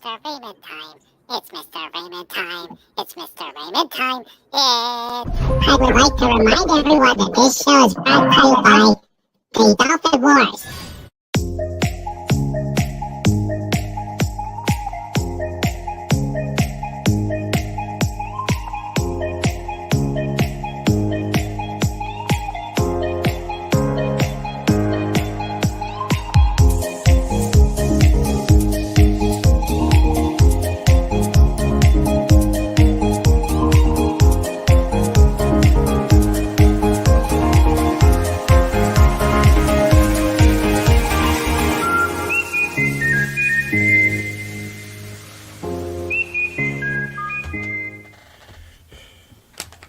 Mr. Raymond time. It's Mr. Raymond time. It's Mr. Raymond time. I would like to remind everyone that this show is brought to you by the Dolphin Wars.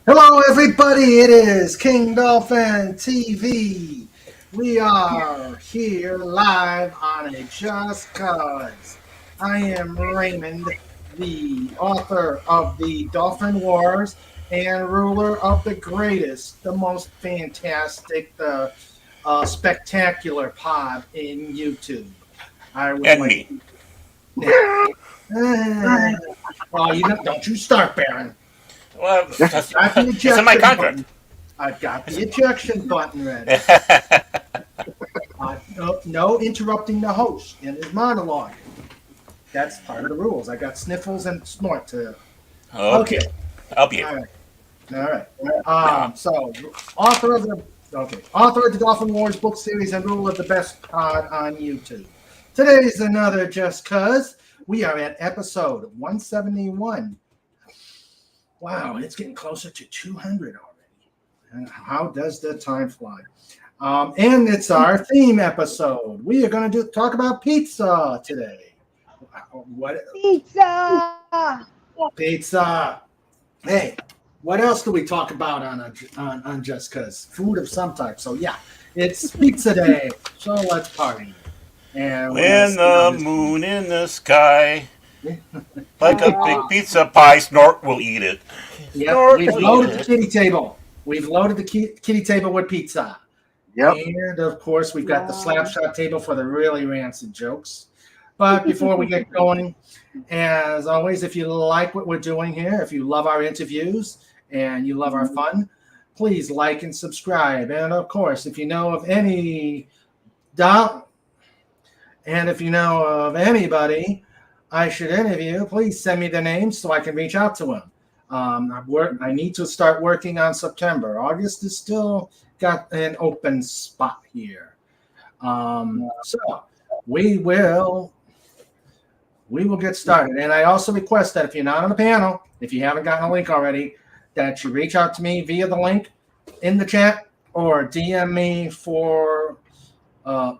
Hello, everybody. It is King Dolphin TV. We are here live on a Just Cause. I am Raymond, the author of the Dolphin Wars and ruler of the greatest, the most fantastic, the spectacular pod in YouTube. I would And like me. Don't you start, Baron. Well, that's, Got the it's in my ejection contract. button. I've got the ejection button ready. No interrupting the host in his monologue. That's part of the rules. I got sniffles and snort to. Okay. I'll be All here. right. So, author of the Dolphin Wars book series and rule of the best pod on YouTube. Today's another Just Cause. We are at episode 171. Wow, it's getting closer to 200 already. How does the time fly? And it's our theme episode. We are going to talk about pizza today. What? Pizza! Pizza. Hey, what else do we talk about on Just Cause? Food of some type. So yeah, it's pizza day. So let's party. And When the moon in the sky, like a big pizza pie, Snort will eat it. Yep, we've loaded the kitty table. We've loaded the kitty table with pizza. Yep. And of course, we've got the slapshot table for the really rancid jokes. But before we get going, as always, if you like what we're doing here, if you love our interviews and you love our fun, please like and subscribe. And of course, if you know of anybody I should interview, please send me the names so I can reach out to them. I need to start working on September. August is still got an open spot here. So we will get started. And I also request that if you're not on the panel, if you haven't gotten a link already, that you reach out to me via the link in the chat or DM me for a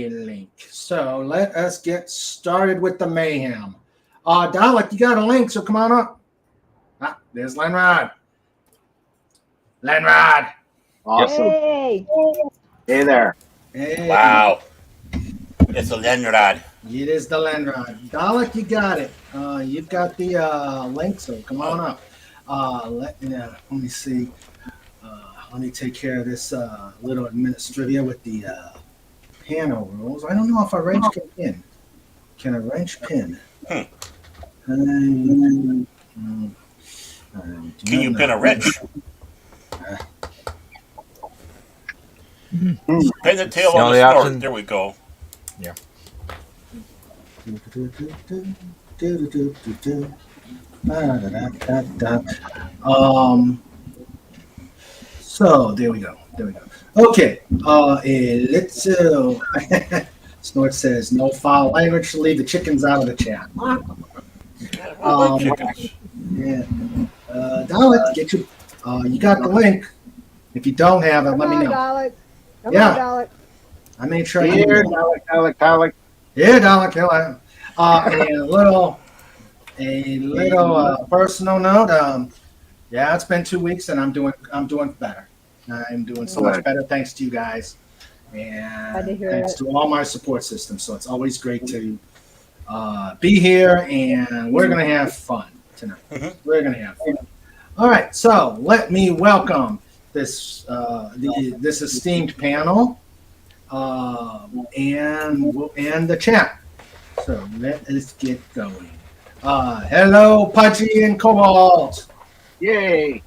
link. So let us get started with the mayhem. Dalek, you got a link, so come on up. There's Lenrod. Awesome. Hey! Hey there. Hey. Wow. It's a Lenrod. It is the Lenrod. Dalek, you got it. You've got the link, so come on up. Let me see. Let me take care of this little administrivia with the panel rules. I don't know if a wrench can pin. Can a wrench pin? Can you pin a wrench? Pin the tail on the Snort. option. There we go. Yeah. So there we go. Okay. Let's. Snort says no foul language to leave the chickens out of the chat. Yeah. Dalek, get you. You got the link. If you don't have it, let me know. Dalek. Come Yeah. on, Dalek. I made sure. Here, Dalek. Yeah, Dalek. Hello. A little personal note. Yeah, it's been 2 weeks, and I'm doing better. I'm doing so much better thanks to you guys, and thanks to all my support system. So it's always great to be here, and we're gonna have fun tonight. We're gonna have fun. All right, so let me welcome this esteemed panel and the chat. So let us get going. Hello, Pudgy and Cobalt. Yay.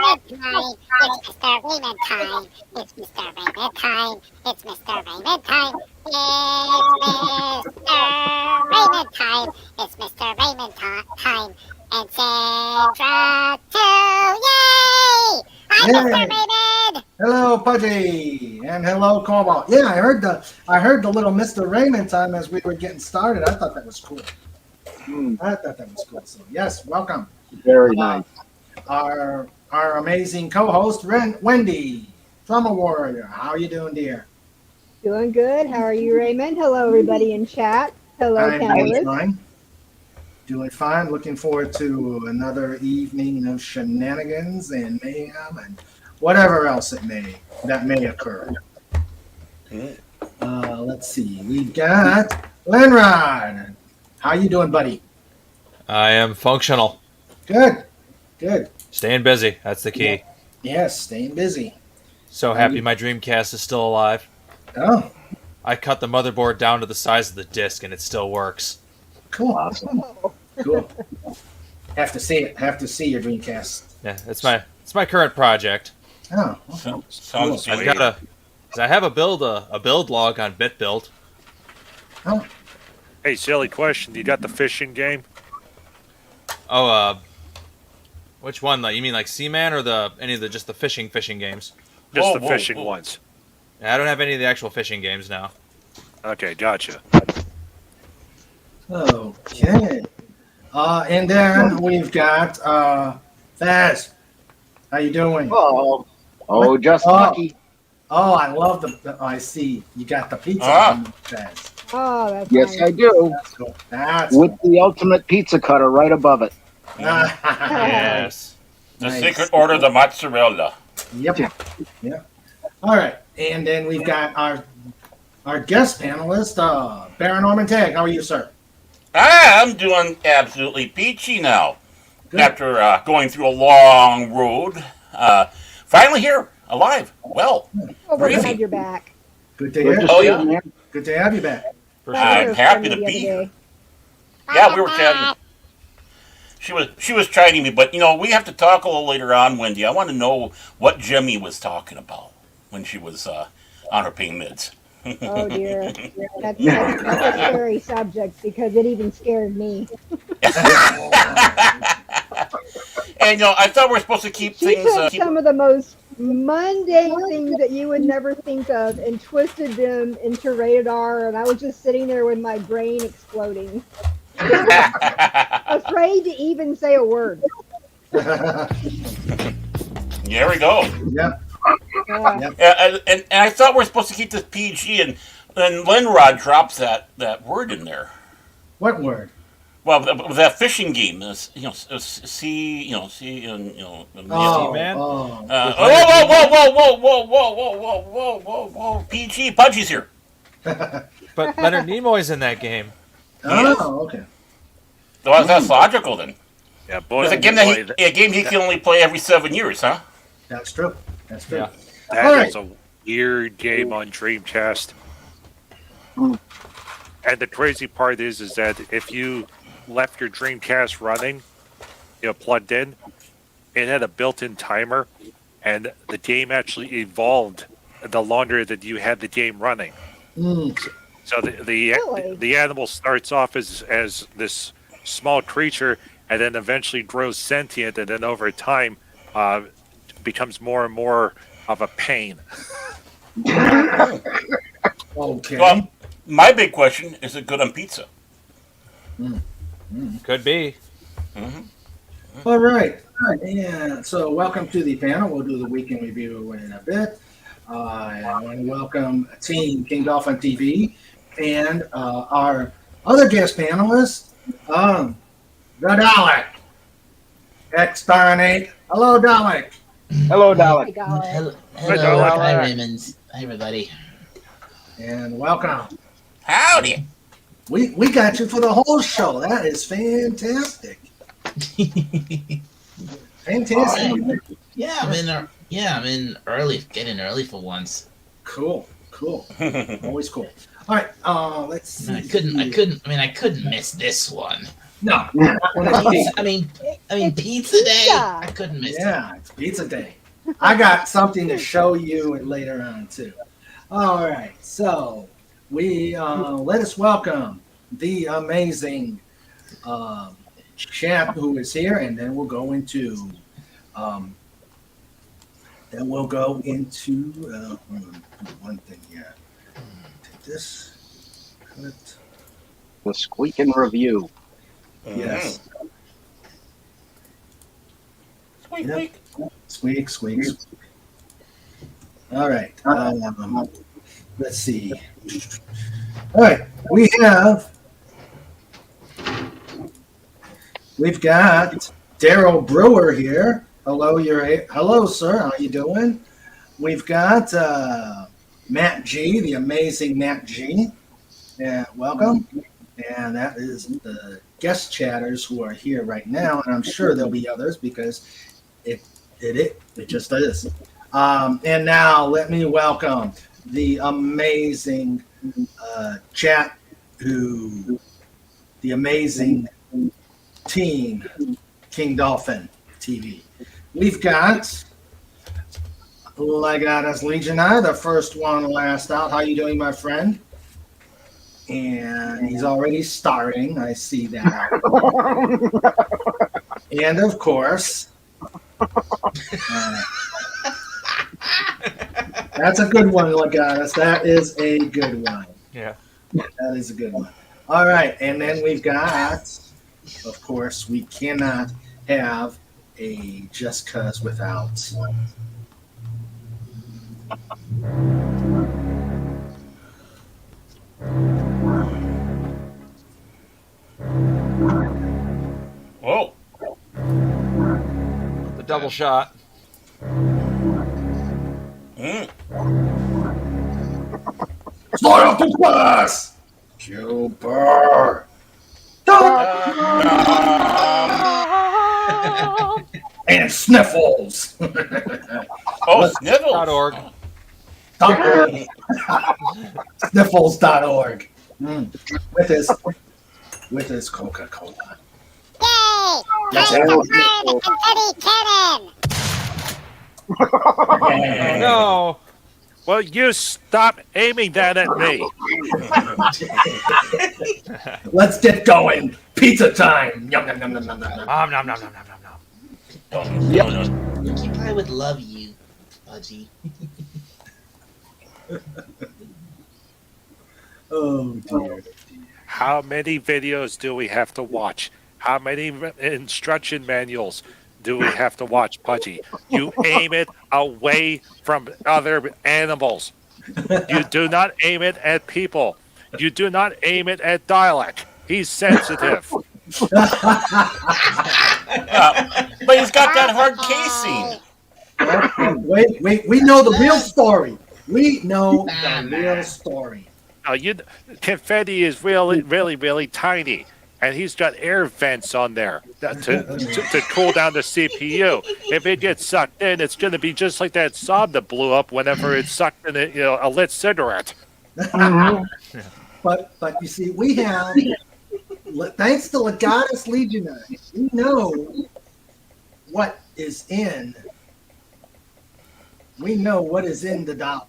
Raymond time. It's Mr. Raymond time. It's Mr. Raymond time. It's Mr. Raymond time. And Sandra too. Yay! Hi, Mr. Yay. Raymond. Hello, Pudgy, and hello, Cobalt. Yeah, I heard the little Mr. Raymond time as we were getting started. I thought that was cool. I thought that was cool. So yes, welcome. Very nice. Our amazing co-host, Wendy, Drummer Warrior. How are you doing, dear? Doing good. How are you, Raymond? Hello, everybody in chat. Hello, I'm doing panelists. fine. Doing fine. Looking forward to another evening of shenanigans and mayhem and whatever else that may occur. Let's see. We got Lenrod. How you doing, buddy? I am functional. Good. Good. Staying busy. That's the key. Yes, staying busy. So happy my Dreamcast is still alive. Oh, I cut the motherboard down to the size of the disc and it still works. cool. Awesome. Cool. Have to see it. Have to see your Dreamcast. Yeah, it's my current project. Oh, okay. Sounds I sweet. got I have a build log on BitBuild. Oh, Hey, silly question. You got the fishing game? Oh, which one? You mean like Seaman or just the fishing games? Just Whoa, the whoa, fishing whoa. ones. Yeah, I don't have any of the actual fishing games now. Okay, gotcha. okay. And then we've got Faz. How you doing? Oh, just Oh. lucky. Oh, I love I see. You got the pizza, Faz. Oh, that's Yes, nice. I do. That's cool. That's With the ultimate pizza cutter right above it. cool. Yes. The Nice. secret order of the mozzarella. Yep. Yeah. All right, and then we've got our guest panelist, Baron Norman Tagg. How are you, sir? I'm doing absolutely peachy now. Good. After going through a long road. Finally here, alive. Well, Oh, we're Breezy. glad you're back. Good to Good hear. to Oh, see yeah. you, man. Good to have you back. For Glad sure. you I'm happy were to the be other here. day. yeah, we were chatting. She was chiding me, but we have to talk a little later on, Wendy. I want to know what Jemmy was talking about when she was on her pain meds. Oh dear, that's a scary subject because it even scared me. And I thought we were supposed to keep She things. took some of the most mundane things that you would never think of and twisted them into rated R, and I was just sitting there with my brain exploding, afraid to even say a word. There we go. Yep. Yeah. And I thought we were supposed to keep this PG, and Lenrod drops that word in there. What word? Well, that fishing game, see, and man. Oh. Whoa, PG, Pudgy's here. But Leonard Nimoy's in that game. Oh, okay. Well, that's logical then. Yeah, boy. It's a game he can only play every 7 years, huh? That's true. That's true. Yeah. That Alright. is a weird game on Dreamcast. And the crazy part is that if you left your Dreamcast running, plugged in, it had a built-in timer, and the game actually evolved the longer that you had the game running. Mm. So Really? the animal starts off as this small creature, and then eventually grows sentient, and then over time becomes more and more of a pain. Okay. Well, my big question is it good on pizza? Could be. All right. Yeah. So, welcome to the panel. We'll do the weekend review in a bit. I want to welcome Team King Dolphin TV and our other guest panelist, the Dalek. Exterminate. Hello, Dalek. Hello, My Dalek. God. Hello, Dalek. hi Raymond. Hi everybody. And welcome. Howdy. We got you for the whole show. That is fantastic. Fantastic. I'm in early, getting early for once. Cool. Cool. Always cool. All right. Let's see. I couldn't miss this one. No. Pizza, I mean, It's pizza day. pizza. I couldn't miss it. Yeah, it's pizza day. I got something to show you later on too. All right, so we let us welcome the amazing chap who is here, and then we'll go into hold on, one thing here. Take this. Cut. The Squeak and Review. Yes. Squeak, Yep. squeak. Squeak, squeak, squeak. All right. Let's see. All right. We've got Daryl Brewer here. Hello, sir. How you doing? We've got Matt G, the amazing Matt G. Welcome. And that is the guest chatters who are here right now, and I'm sure there'll be others because it just is. And now let me welcome the amazing chat the amazing team, King Dolphin TV. We've got Legatus Legionnaire, the first one last out. How you doing, my friend? And he's already starting. I see that. And of course, that's a good one, Legatus. That is a good one. Yeah. That is a good one. All right. And then we've got, of course, we cannot have a Just Cuz without. Whoa. The double shot. Mm. Slide off the bus! Cooper! And Sniffles! Oh, Sniffles. .org. Sniffles.org. With his Coca-Cola. Yay! Yes, Time to everyone- fire the confetti cannon! Oh, no. Well, you stop aiming that at me. Let's get going. Pizza time. Yum, yum, yum, yum, yum, yum. Nom, nom, nom, nom, nom, nom, nom. Ricky Pie would love you, Pudgy. Oh, dear. How many videos do we have to watch? How many instruction manuals do we have to watch, Pudgy? You aim it away from other animals. You do not aim it at people. You do not aim it at dialect. He's sensitive. But he's got that hard casing. Wait, we know the real story. We know the real story. Confetti is really, really, really tiny. And he's got air vents on there to cool down the CPU. If it gets sucked in, it's going to be just like that sob that blew up whenever it sucked in a lit cigarette. But you see, we have, thanks to Legatus Legionnaire, we know what is in. We know what is in the dollar.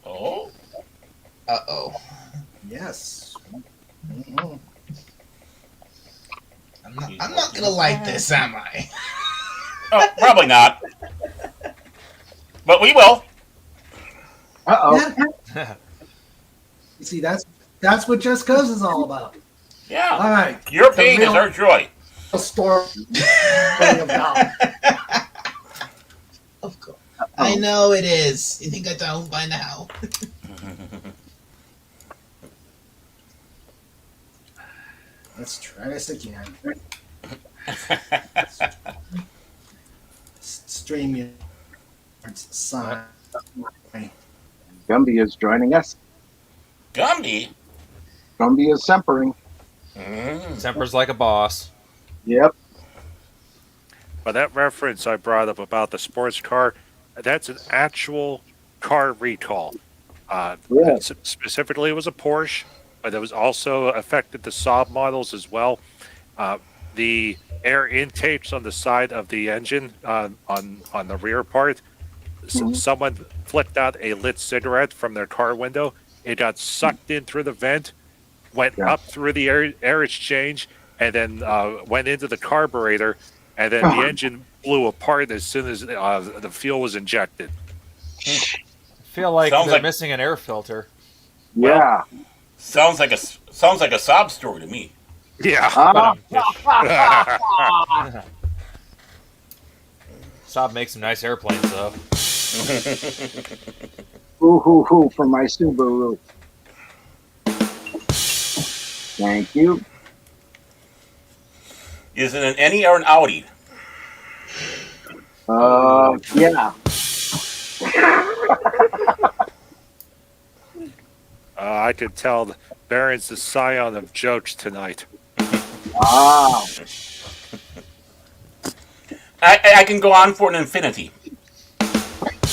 Oh. Uh-oh. Yes. Mhm. I'm not gonna like this, am I? Oh, probably not. But we will. Uh-oh. You see, that's what Just Cuz is all about. Yeah. All right. Your pain is our joy. A story about. Of course. I know it is. You think I don't by now? Let's try this again. Stream your sign. Gumby is joining us. Gumby. Gumby is simpering. Semper's like a boss. Yep. But that reference I brought up about the sports car, that's an actual car recall. Yeah. Specifically, it was a Porsche, but it was also affected the Saab models as well. The air intakes on the side of the engine on the rear part. Someone flicked out a lit cigarette from their car window. It got sucked in through the vent, went up through the air exchange, and then went into the carburetor, and then the engine blew apart as soon as the fuel was injected. I feel like Sounds they're like- missing an air filter. Yeah. Sounds like a sob story to me. Yeah. Saab makes some nice airplanes, though. Hoo hoo hoo for my Subaru. Thank you. Is it an any or an Audi? Yeah. I could tell Baron's the scion of jokes tonight. Ah. I can go on for an infinity.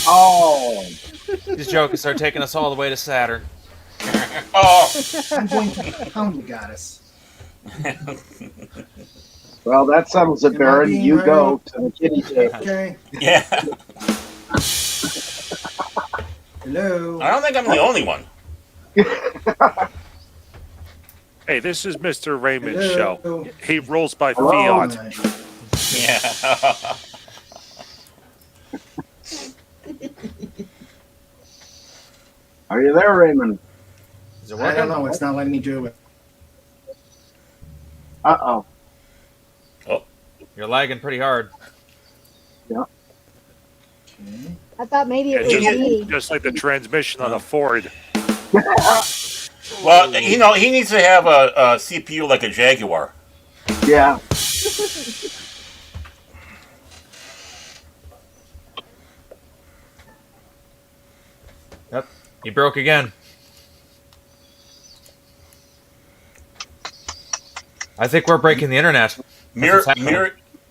Oh. These jokers are taking us all the way to Saturn. Oh, I'm going to pound you, goddess. Well, that settles it, Am I Baron. being You heard? go to the kitty table. Okay. yeah. Hello. I don't think I'm the only one. Hey, this is Mr. Raymond's Hello. show. He rolls by Hello. fiat. Yeah. Are you there, Raymond? Is it I working? don't know. It's not letting me do it. Uh-oh. You're lagging pretty hard. Okay. I thought maybe it Yeah, was me. just like the transmission on a Ford. Well, he needs to have a CPU like a Jaguar. Yeah. Yep. He broke again. I think we're breaking the internet. Mirror what's happening.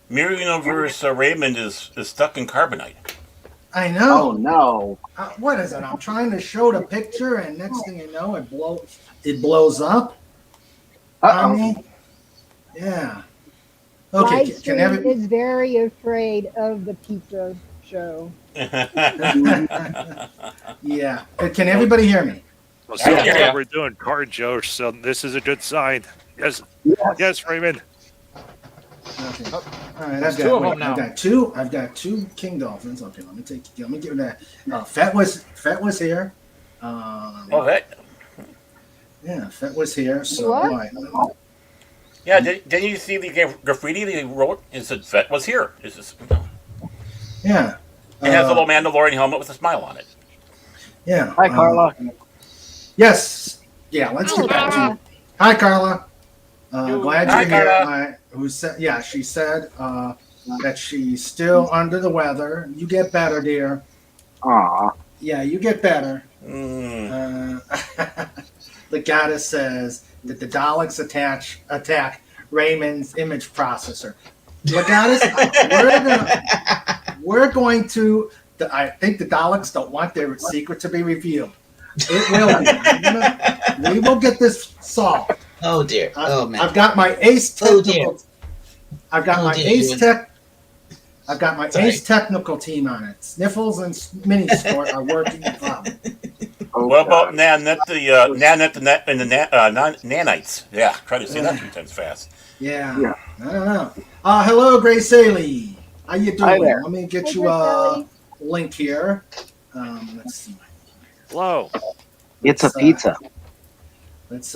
Universe Raymond is stuck in carbonite. I Oh, know. no. What is it? I'm trying to show the picture, and next thing you know, it blows up. I Uh-oh. mean, yeah. Okay. Live Can stream every? is very afraid of the pizza show. Yeah. Can everybody hear me? Well, so Yeah. we're doing car jokes, so this is a good sign. Yes, Yes. yes, Raymond. Okay. All right. There's two of them now. I've got two king dolphins. Okay. Let me get that. Fett was here. Oh, that. Yeah, Fett was here. So What? right. Yeah, didn't you see the graffiti they wrote? It said Fett was here. It's just, Yeah. it has a little Mandalorian helmet with a smile on it. Yeah. Hi, Carla. Yes. Yeah. Let's get back to. Hi, Carla. Glad Hi, you're here. Carla. Who said? Yeah, she said that she's still under the weather. You get better, dear. Aw. Yeah, you get better. Mm. The goddess says that the Daleks attack Raymond's image processor. The goddess, we're going to. I think the Daleks don't want their secret to be revealed. It will be. We will get this solved. Oh dear. Oh man. I've got my ace Oh, technical. dear. I've got Oh, my dear, ace Ewan. tech. I've got my Sorry. ace technical team on it. Sniffles and Mini Sport are working the problem. Oh, What about God. Nanette and the nanites? Yeah, try to say that 3 times fast. Yeah. Yeah. I don't know. Hello, Grace Ailey. How you doing? Hi there. Let me get Hey, you Grace a Ailey. link here. Let's see. Hello. It's a pizza. Let's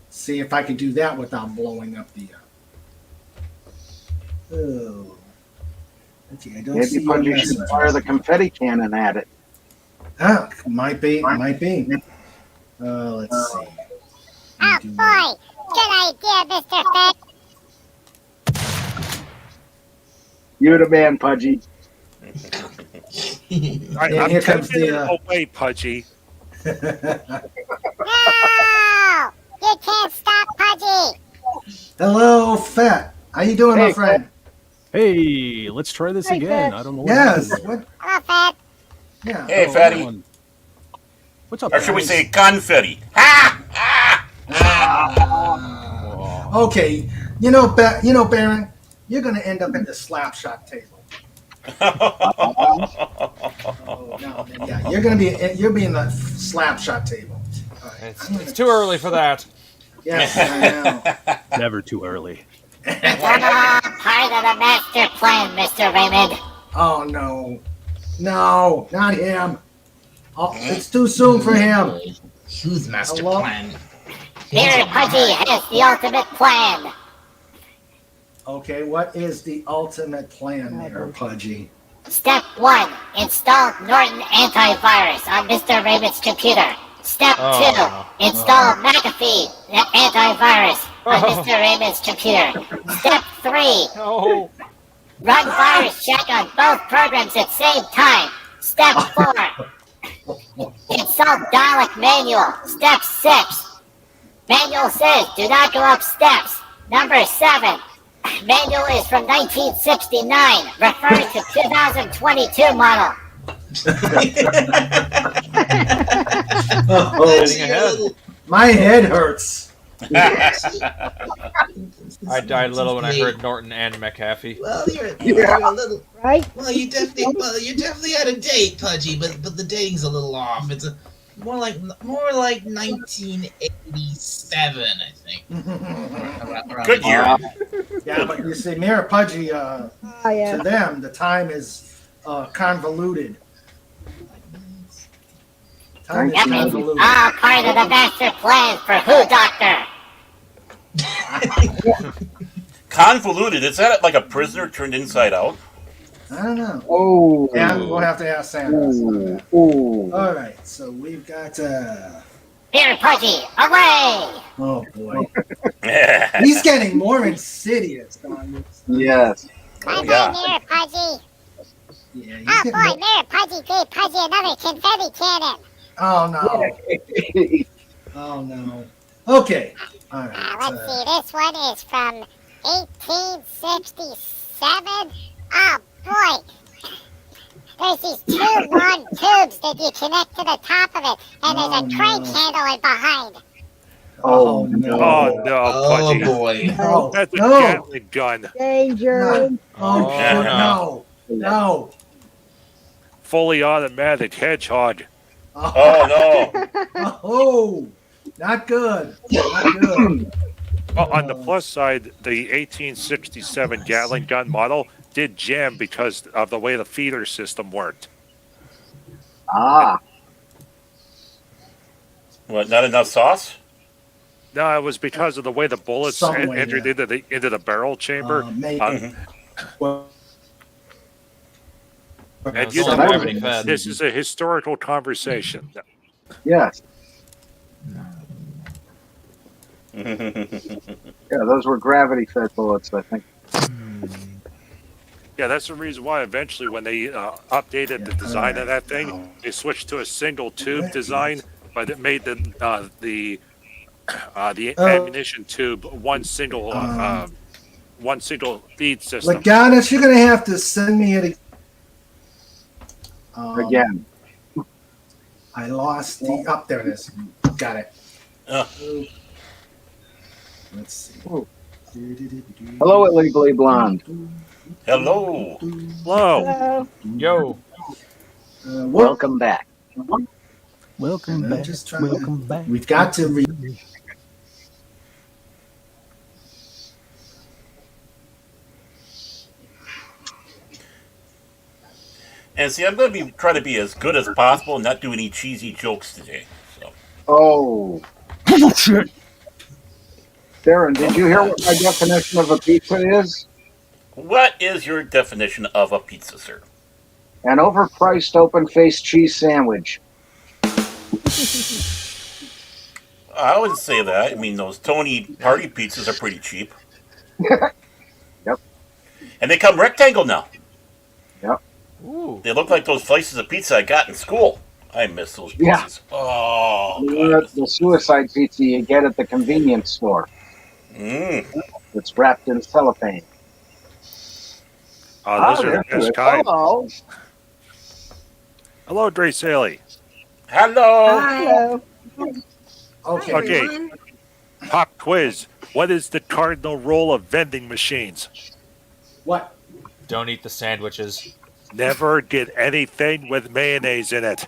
see if I can do that without blowing up the. Oh. Okay, I don't see Maybe your Pudgy should message. fire the confetti cannon at it. Ah, might be. Let's see. Oh boy, good idea, Mr. Fett. You're the man, Pudgy. I'm here comes taking the, it away, Pudgy. No, you can't stop Pudgy. Hello, Fett. How you doing, my Hey, friend? Hey, let's try this Hey, again. Fat. I don't know what Yes. happened. What? Hello, Fett. Yeah. Hey, Oh, Fatty. hold What's up, Or should we guys? say confetti? Ha! Okay, Baron, you're gonna end up at the slapshot table. Oh no, yeah, you're be in the slapshot table. All right, It's too early for that. Yes, I know. Never too early. Come on, part of the master plan, Mr. Raymond. Oh no, no, not him. Oh, it's too soon for him. Who's master Hello? plan? Here, Pudgy has the ultimate plan. Okay, what is the ultimate plan there, Pudgy? Step 1, install Norton antivirus on Mr. Raymond's computer. Step 2, install McAfee antivirus on Mr. Raymond's computer. Step 3, Oh. run virus check on both programs at same time. Step 4, install Dalek manual. Step 6, manual says do not go up steps. Number 7, manual is from 1969, referring to 2022 model. Getting ahead. My head hurts. I died a little when I heard Norton and McAfee. Well, you're a little. Right? Well, you're definitely out of date, Pudgy. But the dating's a little off. It's more like 1987, I think. Around Good year. Yeah, but you see, Mayor Pudgy, Ah, yeah. to them, the time is convoluted. Time is Yep, it's convoluted. all part of the master plan for Who Doctor. Convoluted. Is that like a prisoner turned inside out? I don't know. Oh. Yeah, we'll have to ask Santa. Ooh. Ooh. All right, so we've got. Here, Pudgy, away! Oh boy, he's getting more insidious on this. Yes. Bye yeah. bye, Mayor Pudgy. Yeah, he's Oh getting boy, Mayor Pudgy gave Pudgy another confetti cannon. Oh no! Oh no! Okay. All right. Let's see, this one is from 1867. Oh boy. There's these two long tubes that you connect to the top of it, and there's a tray candle in behind. Oh no! Oh no, Oh Pudgy. boy. No! That's a No! Gatling gun. Danger. Oh Yeah. shoot, no! No! Fully automatic hedgehog. Oh no! Oh! Not good. Not good. Well, on the plus side, the 1867 Gatling gun model did jam because of the way the feeder system worked. Ah. What? Not enough sauce? No, it was because of the way the bullets Some way, entered yeah. into the barrel chamber. Maybe. Well, And Yeah, you so know, gravity fed. this is a historical conversation. Yes. Yeah, those were gravity-fed bullets, I think. Yeah, that's the reason why eventually when they updated the design of that thing, they switched to a single tube design, but it made the ammunition tube one single feed system. Laganis, you're gonna have to send me it Again. I lost the. Oh, there it is. Got it. Let's see. Hello, Illegally Blonde. Hello. Hello. Hello. Yo. Welcome back. Welcome I'm back. just trying Welcome back. We've got to read. And see, I'm going to try to be as good as possible and not do any cheesy jokes today. So. Oh. Oh, shit. Darren, did you hear what my definition of a pizza is? What is your definition of a pizza, sir? An overpriced open-faced cheese sandwich. I wouldn't say that. I mean, those Tony Party pizzas are pretty cheap. Yep. And they come rectangle now. Yep. Ooh. They look like those slices of pizza I got in school. I miss those pizzas. Yeah. Oh, The suicide pizza you get at the convenience store. It's wrapped in cellophane. Those are the there best it is. kind. Hello. Hello, Dre Saley. Hello. Hello. Okay. Okay. Pop quiz. What is the cardinal rule of vending machines? What? Don't eat the sandwiches. Never get anything with mayonnaise in it.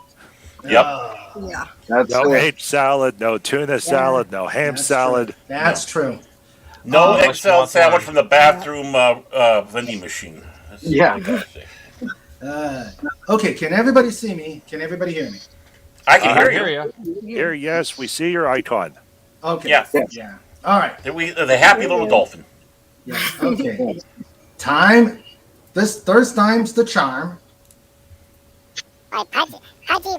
Yep. Yeah. That's No it. egg salad, no tuna salad, no ham That's salad. True. That's true. No Oh, XL much sandwich wine. from the bathroom vending machine. That's Yeah. what I gotta say. Okay, can everybody see me? Can everybody hear me? I can I hear hear you. you. Here, yes, we see your icon. Okay. Yeah. Yeah. All right. The happy little dolphin. Yeah. Okay. Time. This third time's the charm. Like Pudgy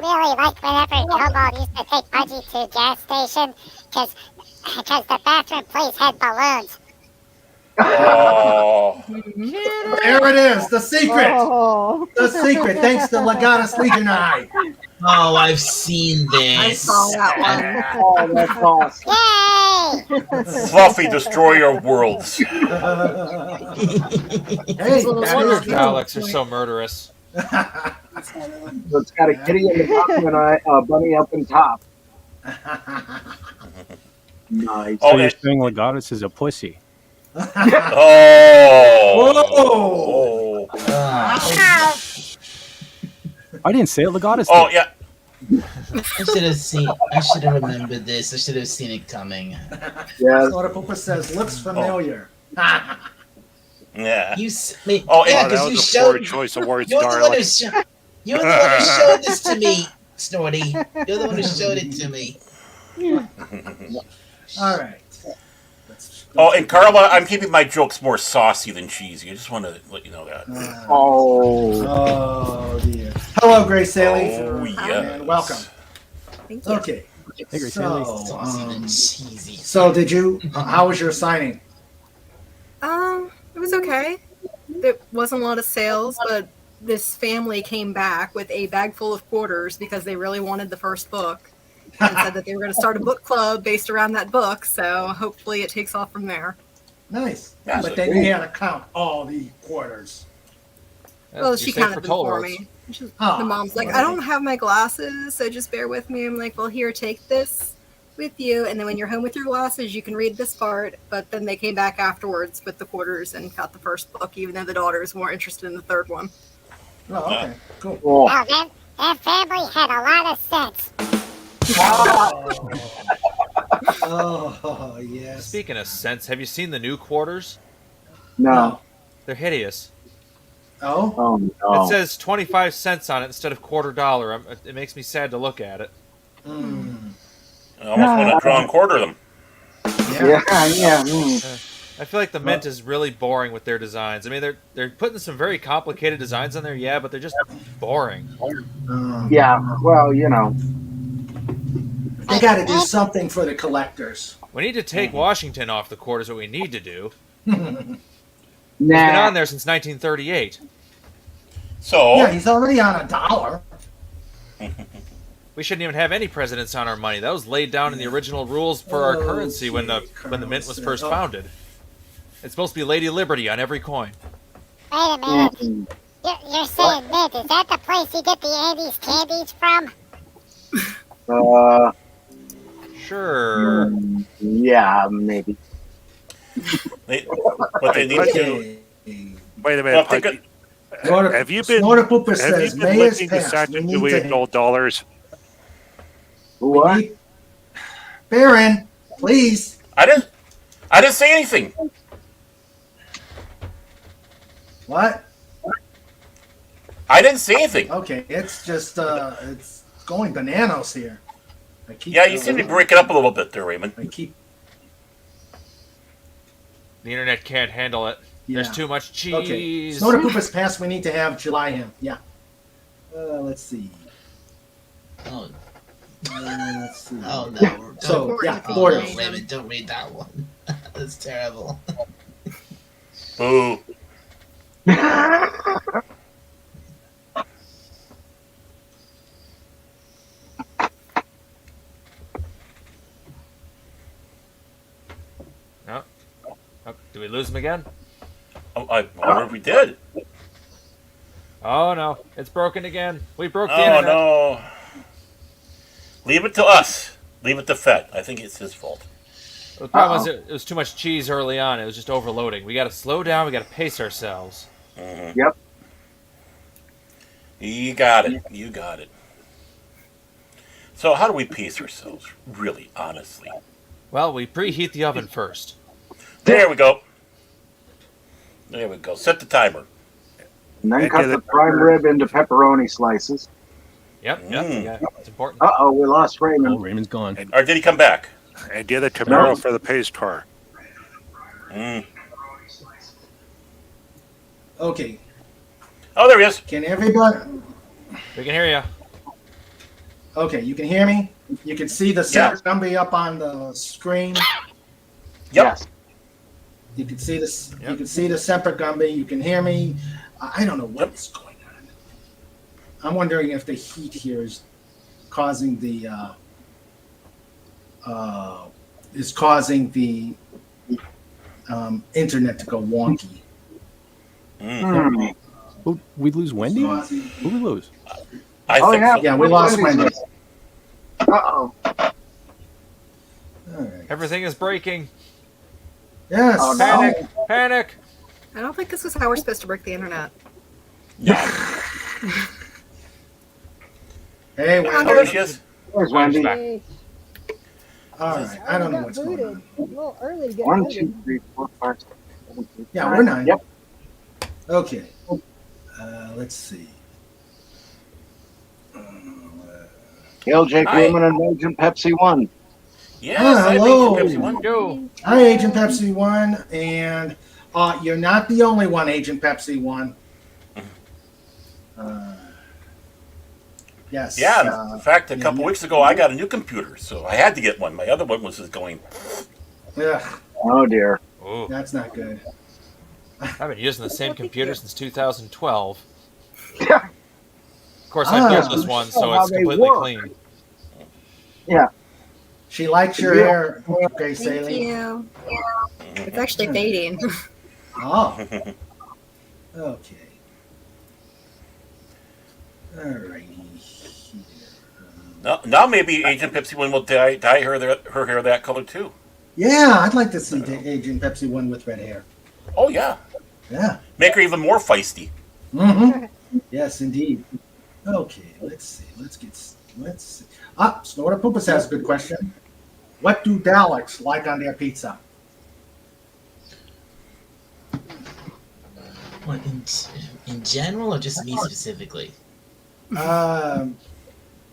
really liked whenever Gumball used to take Pudgy to a gas station because the bathroom place had balloons. Oh. There it is. The secret. Oh. The secret. Thanks to Legatus Legion Eye. Oh, I've seen this. I saw that one. Oh, that's awesome. Yay! Fluffy destroyer of worlds. Hey, little that Wonder is if true. Daleks are so murderous. So it's got a kitty in the bottom and a bunny up in top. Nice. Oh, So you're it- saying Legatus is a pussy? Oh. Ah, I didn't say it. Legatus. Oh, did. yeah. I should have seen. I should have remembered this. I should have seen it coming. Yeah. Soda says, looks familiar. Yeah. You, s- me, Oh, yeah, that because was you a showed. poor choice of words, You're the one darling. who you're the one who showed this to me, Snorty. You're the one who showed it to me. All right. Oh, and Carla, I'm keeping my jokes more saucy than cheesy. I just want to let you know that. Oh. Oh, dear. Hello, Grace Saley. Oh, yes. And welcome. Thank you. Okay. Hey, Grace So, Haley. Saucy and cheesy. so did you, how was your signing? It was okay. There wasn't a lot of sales, but this family came back with a bag full of quarters because they really wanted the first book and said that they were going to start a book club based around that book. So hopefully it takes off from there. Nice. That's But a- then you had to count all the quarters. Well, You she saved counted them toll for roads. me. Oh, The mom's like, I don't have my glasses, so just bear with me. I'm like, well, here, take this with you, and then when you're home with your glasses, you can read this part. But then they came back afterwards with the quarters and got the first book, even though the daughters were more interested in the third one. Oh, okay. Cool. Oh. Now, that family had a lot of sense. Oh, yes. Speaking of sense, have you seen the new quarters? No. They're hideous. Oh? Oh, no. It says 25 cents on it instead of $quarter. It makes me sad to look at it. Mm. I almost want to draw and quarter them. Yeah, yeah. I feel like the Mint is really boring with their designs. I mean, they're putting some very complicated designs on there, yeah, but they're just boring. Yeah, well, you know. They got to do something for the collectors. We need to take Washington off the court is what we need to do. He's been on Nah. there since 1938. So, Yeah, he's already on $1. We shouldn't even have any presidents on our money. That was laid down in the original rules for our currency when the Mint was first founded. It's supposed to be Lady Liberty on every coin. Wait a minute. You're saying Mint? Is that the place you get the Andes candies from? Sure. Yeah, maybe. what they need to do. Okay. Wait a Well, minute. take Pudgy. Snorter- Have you been Snorter Pooper have says, you been May is licking the passed. We need Sacagawea to... gold dollars? What? Baron, please. I didn't say anything. What? I didn't say anything. Okay, it's just, it's going bananas here. I keep, Yeah, you seem to break it up a little bit there, Raymond. I keep, The internet can't handle it. yeah. There's too much cheese. Okay, Snorter Pooper's passed. We need to have July him. Yeah. Let's see. Oh, Let's see. oh no. So, Don't- yeah, oh, borders. no, wait a minute, don't read that one. That's terrible. Boo. Oh. Oh, do we lose him again? Oh, I wonder if we did. Oh no, it's broken again. We broke the Oh internet. no. Leave it to us. Leave it to Fett. I think it's his fault. The problem was it was too much cheese early on. It was just overloading. We got to slow down. We got to pace ourselves. Mm-hmm. Yep. You got it. You got it. So how do we pace ourselves, really, honestly? Well, we preheat the oven first. There we go. There we go. Set the timer. And then And cut get the it- prime rib into pepperoni slices. Yep, yeah, it's important. Uh-oh, we lost Oh, Raymond. Raymond's gone. Or did he come back? And get a Camaro for the pace car. Mm. Okay. Oh, there he is. Can everybody? We can hear you. Okay, you can hear me. You can see the set number up on the screen. Yep. Yes. You can see this. Yep. You can see the Semper Gumby. You can hear me. I don't know what's going on. I'm wondering if the heat here is causing the internet to go wonky. Mm. Who we lose Wendy? Who we lose? I Oh, think yeah. so. Yeah, we lost Wendy. Uh-oh. All right. Everything is breaking. Yes. Oh, no. Panic! Panic! I don't think this is how we're supposed to break the internet. No. Hey, Oh, Wendy. there she is. There's Wendy. Back. Hey, All right. I don't know got what's going booted. on. A little early to get 1, booted. 2, 3, 4, 5, 6, 7, 8, Yeah, 9. we're 9. Yep. Okay. Let's see. Hail Jake Hi. Newman and Agent Pepsi 1. Yes, Ah, I hello. think Pepsi won. Go! Hi, Agent Pepsi 1, and you're not the only one, Agent Pepsi 1. Yes. Yeah, in fact, a yeah, couple yeah. weeks ago, I got a new computer, so I had to get one. My other one was just going. Ugh, Oh, dear. Ooh. that's not good. I've been using the same computer since 2012. Yeah. Of course, I built Ah. this one, How so it's they completely work. clean. She likes your Yeah. hair, Grace Thank Saley. you. It's actually fading. Oh, okay. All righty. Now maybe Agent Pepsi one will dye her hair that color too. Yeah, I'd like to see the Agent Pepsi 1 with red hair. Oh yeah, Yeah. make her even more feisty. Mm-hmm. Yes, indeed. Okay, let's see. Let's see. Snorter Poopus has a good question. What do Daleks like on their pizza? What, in general or just me specifically?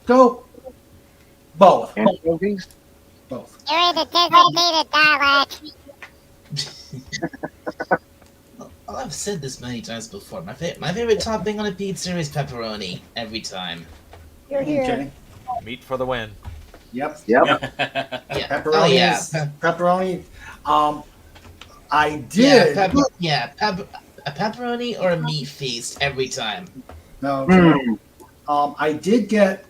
Go. Both. Anchovies? Both. You're the designated Dalek. Well, I've said this many times before. My favorite topping on a pizza is pepperoni every time. You're here. Okay. Meat for the win. Yep. Yep. Yeah. Pepperoni. Oh yeah. Pepperoni. I Yeah. did. A pepperoni or a meat feast every time. Okay. I did get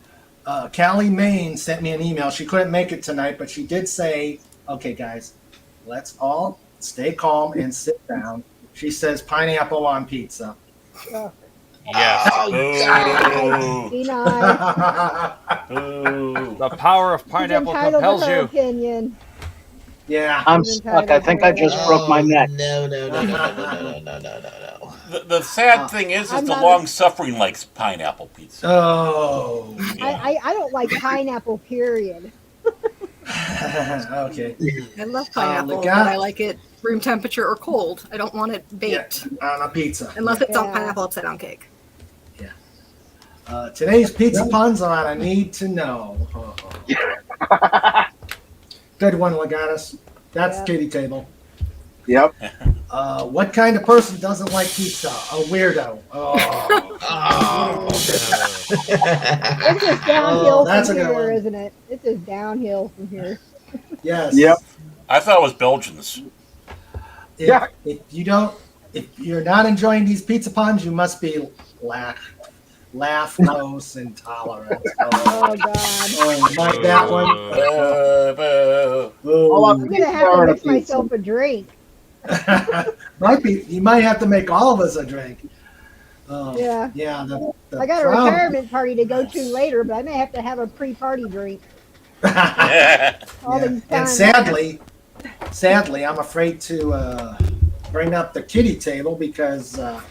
Callie Main sent me an email. She couldn't make it tonight, but she did say, "Okay, guys, let's all stay calm and sit down." She says pineapple on pizza. Oh, Yes. Ooh. be nice. Ooh. The power of She's pineapple entitled compels to her you. opinion. Yeah. I'm stuck. I think I just broke my neck. No. The sad thing is I'm the not- long suffering likes pineapple pizza. Oh. Yeah. I don't like pineapple, period. Okay. I love pineapple, Legat- but I like it room temperature or cold. I don't want it baked. Yeah, on a pizza. Unless it's on Yeah. pineapple upside down cake. Today's pizza puns are on a need to know. Good one, Legatus. That's Yeah. kitty table. Yep. What kind of person doesn't like pizza? A weirdo. Oh. Oh. It's just downhill that's from a good here, one. isn't it? It's just downhill from here. Yes. Yep. I thought it was Belgians. If you're not enjoying these pizza puns, you must be lactose intolerant. Oh, God. Oh, like that one. All Oh. up I'm going to have to mix myself a drink. You might have to make all of us a drink. Yeah. Yeah. The I got a problem- retirement party to go to later, but I may have to have a pre-party drink. All Yeah. these And times. sadly, I'm afraid to bring up the kiddie table because the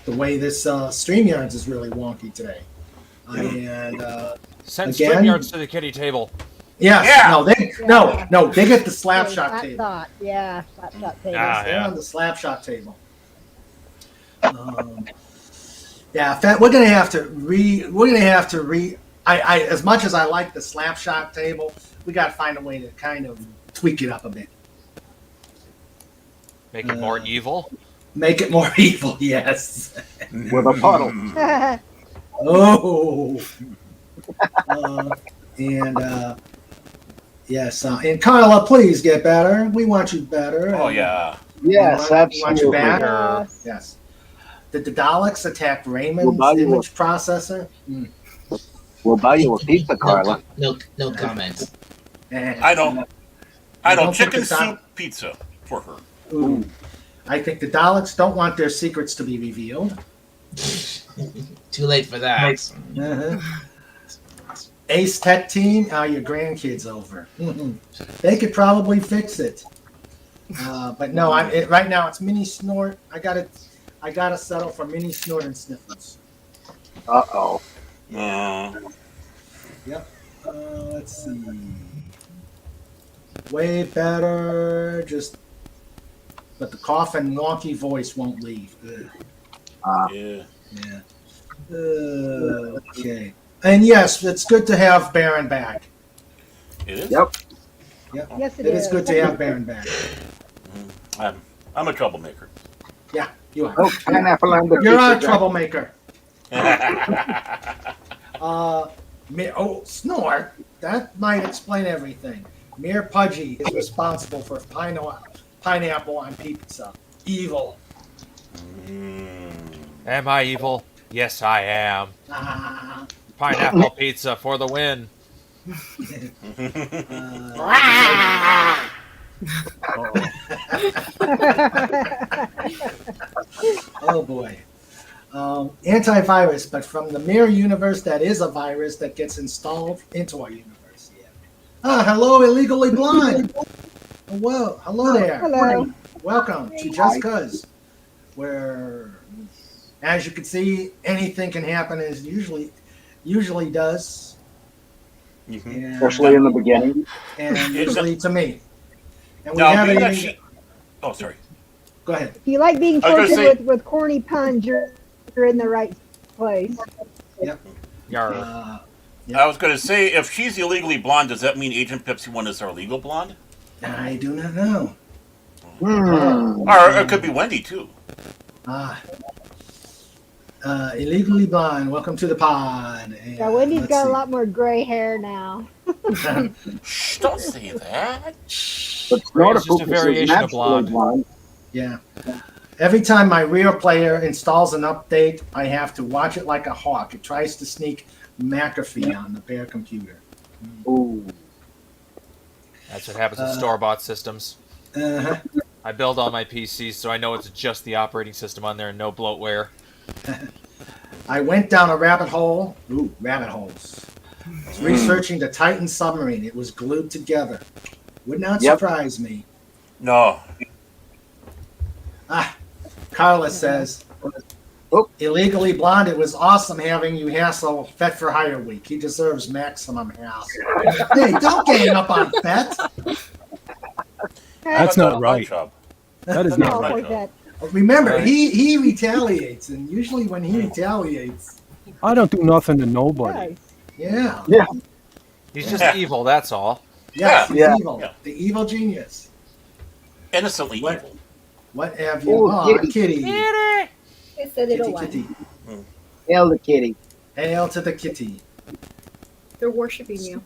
way this StreamYards is really wonky today. And Send Again? StreamYards to the kitty table. yes, Yeah. no, they get the slapshot table. Slapshot, yeah, slapshot table. Ah, They're yeah. on the slapshot table. Yeah, in fact, we're gonna have to I as much as I like the slapshot table, we got to find a way to kind of tweak it up a bit. Make it more evil. Make it more evil, yes. With a puddle. Oh. Yes, and Carla, please get better. We want you better. Oh yeah. Yes, We want you absolutely. back. Yes. Yes. Did the Daleks attack Raymond's We'll buy you image processor? We'll buy you a pizza, No, Carla. no comment. I don't don't think chicken the Dal- soup pizza for her. Ooh. I think the Daleks don't want their secrets to be revealed. Too late for that. Uh-huh. Ace Tech Team, your grandkids over. They could probably fix it. But no, right now it's Mini Snort. I gotta settle for Mini Snort and Sniffles. Uh-oh. Yep. Let's see. Way better. But the cough and wonky voice won't leave. Ugh. Yeah. Yeah. Okay. And yes, it's good to have Baron back. It is. Yep. Yep. Yes, It is good to have Baron back. I'm a troublemaker. Yeah, you are. Oh, pineapple on the You're pizza, a Jack. troublemaker. Snort. That might explain everything. Mere Pudgy is responsible for pineapple on pizza. Evil. Am I evil? Yes, I am. Ah. Pineapple pizza for the win. Oh boy. Antivirus, but from the mere universe that is a virus that gets installed into our universe. Yeah. Hello, Illegally Blind. Whoa, hello there. Hello. Welcome to Just Cuz, where, as you can see, anything can happen as usually does, and, Especially in the beginning. and usually to me. And we Now, have being that a. she- oh, sorry. Go ahead. If you like being I was tortured gonna say- with corny puns, you're in the right place. Yar. I was going to say, if she's illegally blonde, does that mean Agent Pepsi 1 is our legal blonde? I do not know. Or it could be Wendy, too. Illegally Blind, welcome to the pod. And Yeah, Wendy's let's got a see. lot more gray hair now. Shh, don't say that. But Snort It's just a variation of blonde. Yeah. Every time my real player installs an update, I have to watch it like a hawk. It tries to sneak McAfee on the bare computer. Ooh. That's what happens with store-bought systems. Uh-huh. I build all my PCs, so I know it's just the operating system on there and no bloatware. I went down a rabbit hole. Ooh, rabbit holes. I was researching the Titan submarine. It was glued together. Would not Yep. surprise me. No. Carla says, illegally blonde, it was awesome having you hassle Fet for Hire Week. He deserves maximum hassle. Hey, don't gang up on Fet. That's not right. That is No, not poor right. Vet. Remember, Right. he retaliates, and usually when he retaliates, I don't do nothing to nobody. yeah. Yeah. He's just Yeah. evil, that's all. Yes, he's Yeah. evil. Yeah. The evil genius. Innocently What? evil. What have you? Oh, Oh, kitty. kitty. I said it Kitty, a kitty. Hail the kitty. Hail to the kitty. They're worshiping you.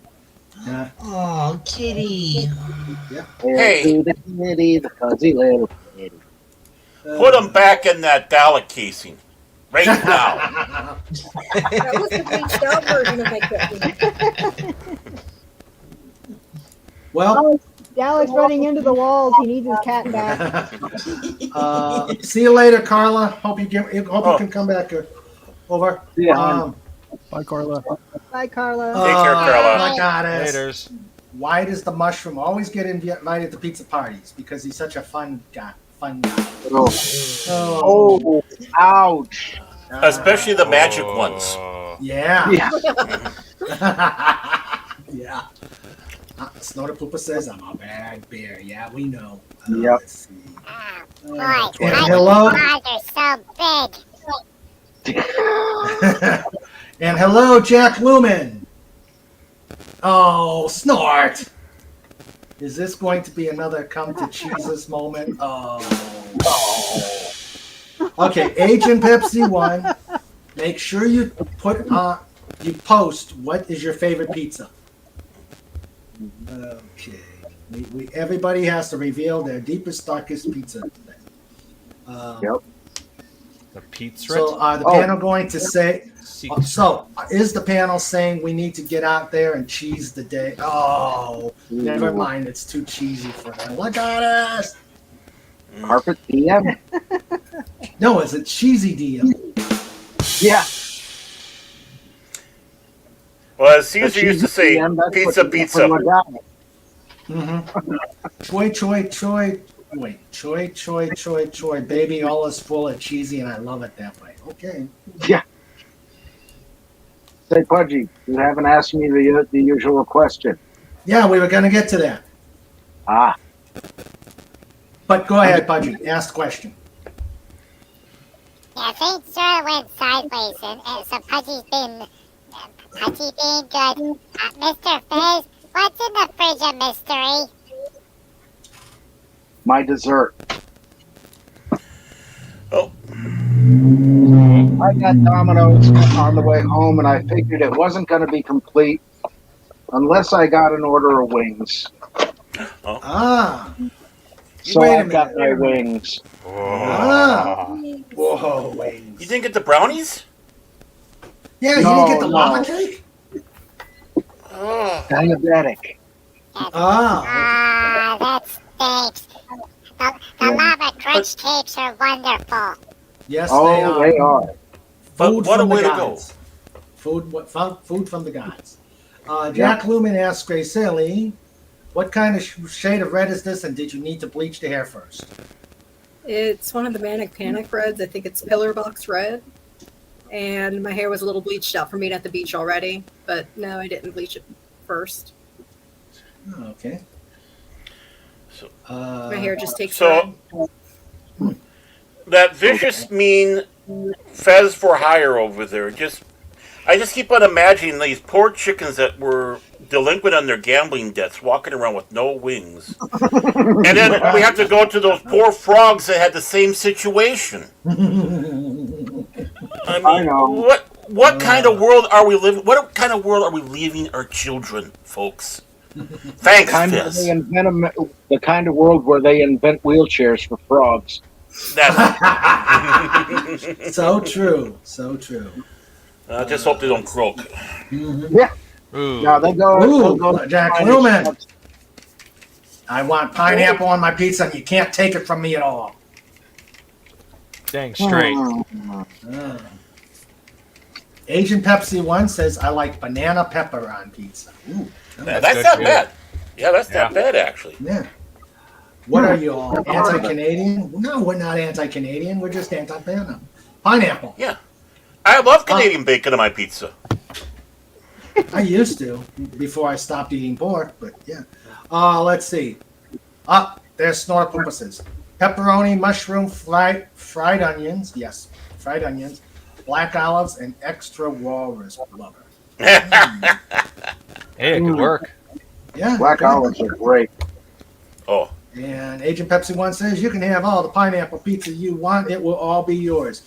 Yeah. Oh, kitty. Hail Hey. to the kitty, the fuzzy little kitty. Put him back in that Dalek casing. Right now. That was the bleached out version of my cookie. Well, Dalek's running into the walls. He needs his cat back. see you later, Carla. Hope you can come back over. Yeah. Bye, Carla. Bye, Carla. Take care, Carla. My goddess. Laters. Why does the mushroom always get invited to pizza parties? Because he's such a fun guy. Oh, Oh, ouch. Especially the magic ones. Yeah. Yeah. Yeah. Snorter Poopa says, I'm a bad bear. Yeah, we know. Yep. Let's see. Boy, And my hello. paws are so big. And hello, Jack Lumen. Oh, Snort. Is this going to be another come to Jesus moment? Oh. Okay, Agent Pepsi 1. Make sure you you post what is your favorite pizza. Okay. Everybody has to reveal their deepest, darkest pizza. Yep. The pizza. So the panel going to say, is the panel saying we need to get out there and cheese the day? Oh, never mind. It's too cheesy for them. Look at us. Carpet DM? No, it's a cheesy DM. Yeah. Well, as Caesar used to say, pizza. Mm-hmm. Choy. Baby, all is full of cheesy, and I love it that way. Okay. Yeah. Say, Pudgy, you haven't asked me the usual question. Yeah, we were going to get to that. Ah. But go ahead, Pudgy. Ask the question. Yeah, things sort of went sideways, and so Pudgy's been good. Mr. Fizz, what's in the fridge of mystery? My dessert. Oh. I got Domino's on the way home, and I figured it wasn't going to be complete unless I got an order of wings. Oh. Ah. So I got my wings. Ah. Whoa, wings. You didn't get the brownies? Yeah, you didn't get the lava cake? Oh. Diabetic. That stinks. The lava crunch cakes are wonderful. Yes, Oh, they are. Food What a from the way to gods. Food from the gods. Jack Lumen asks Graceline, what kind of shade of red is this, and did you need to bleach the hair first? It's one of the Manic Panic reds. I think it's Pillar Box Red. And my hair was a little bleached out from being at the beach already. But no, I didn't bleach it first. Oh, okay. So, my hair just takes red. That vicious, mean Fez for hire over there. I just keep on imagining these poor chickens that were delinquent on their gambling debts, walking around with no wings. And then we have to go to those poor frogs that had the same situation. I know. What kind of world are we living? What kind of world are we leaving our children, folks? Thanks, Fizz. The kind of world where they invent wheelchairs for frogs. So true. I just hope they don't croak. Mm-hmm. Yeah. Now they go. Jack Lumen. I want pineapple on my pizza, and you can't take it from me at all. Dang straight. Agent Pepsi 1 says, I like banana pepper on pizza. Ooh, that's not bad. Yeah, that's not bad, actually. Yeah. What are you all, anti-Canadian? No, we're not anti-Canadian. We're just anti-banana. Pineapple. Yeah. I love Canadian bacon on my pizza. I used to before I stopped eating pork, but yeah. Let's see. There's Snorpoopuses. Pepperoni, mushroom, fried onions. Yes, fried onions. Black olives, and extra walrus blubber. Hey, it could work. Yeah. Black olives are great. Oh. And Agent Pepsi 1 says, you can have all the pineapple pizza you want. It will all be yours.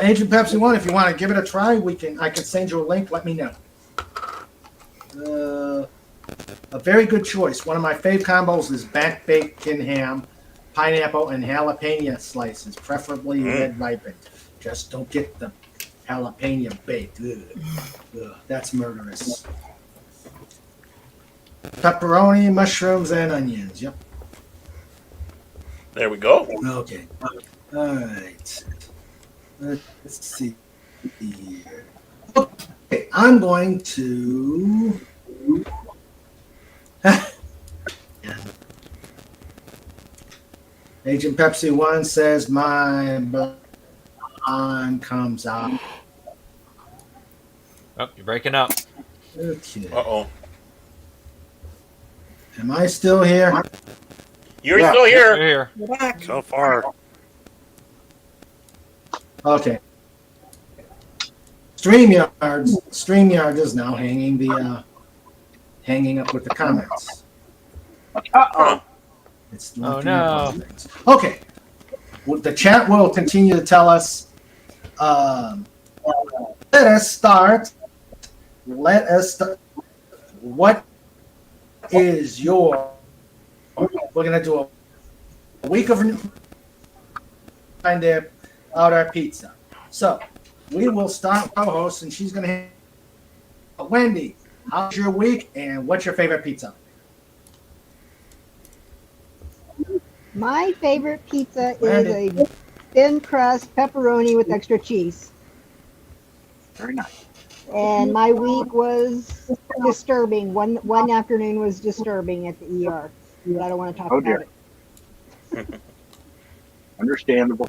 Agent Pepsi 1, if you want to give it a try, I can send you a link. Let me know. A very good choice. One of my fave combos is back bacon ham, pineapple, and jalapeno slices, preferably red ripened. Just don't get the jalapeno baked. Ugh, that's murderous. Pepperoni, mushrooms, and onions. Yep. There we go. Okay. All right. Let's see here. Okay, I'm going to. Agent Pepsi 1 says my blonde comes out. Oh, you're breaking up. Okay. Uh-oh. Am I still here? You're Yeah. still You're here. here. You're back. So far. Okay. StreamYard is now hanging up with the comments. Huh. It's Oh, looking at no. other things. Okay. Well, the chat will continue to tell us. Let us start. What is your? We're gonna do a week of find out our pizza. So we will start our host, and she's gonna. Wendy, how's your week, and what's your favorite pizza? My favorite pizza Randy. is a thin crust pepperoni with extra cheese. Very nice. And my week was disturbing. One afternoon was disturbing at the ER, but I don't want to talk Oh, about dear. it. Understandable.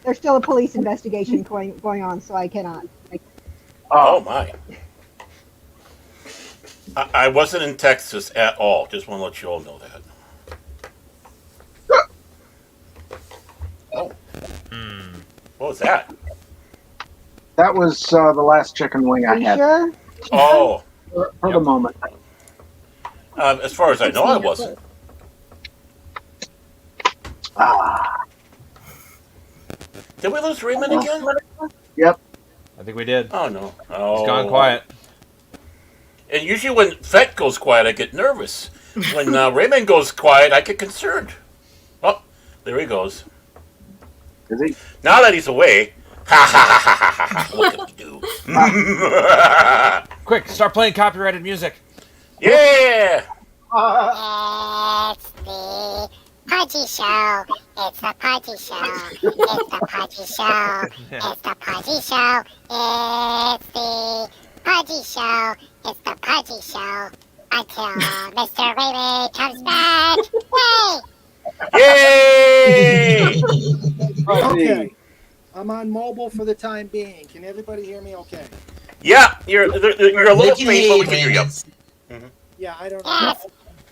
There's still a police investigation going on, so I cannot. Oh, my. I wasn't in Texas at all. Just want to let you all know that. Oh. What was that? That was the last chicken wing I Are you had sure? Oh. for the moment. As far as I know, I wasn't. Did we lose Raymond again? Yep. I think we did. Oh, no. Oh. He's gone quiet. And usually when Fett goes quiet, I get nervous. When Raymond goes quiet, I get concerned. Oh, there he goes. Is he? Now that he's away, ha ha ha ha ha ha! What can we do? Quick, start playing copyrighted music. Yeah! It's the Pudgy Show. It's the Pudgy Show. It's the Pudgy Show. It's the Pudgy Show. It's the Pudgy Show. It's the Pudgy Show. Until Mr. Raymond comes back. Yay! Yay! Okay. I'm on mobile for the time being. Can everybody hear me okay? Yeah, you're a little We can faint, but we hear can hear you, you. Raymond. Yeah, I don't know. Yes.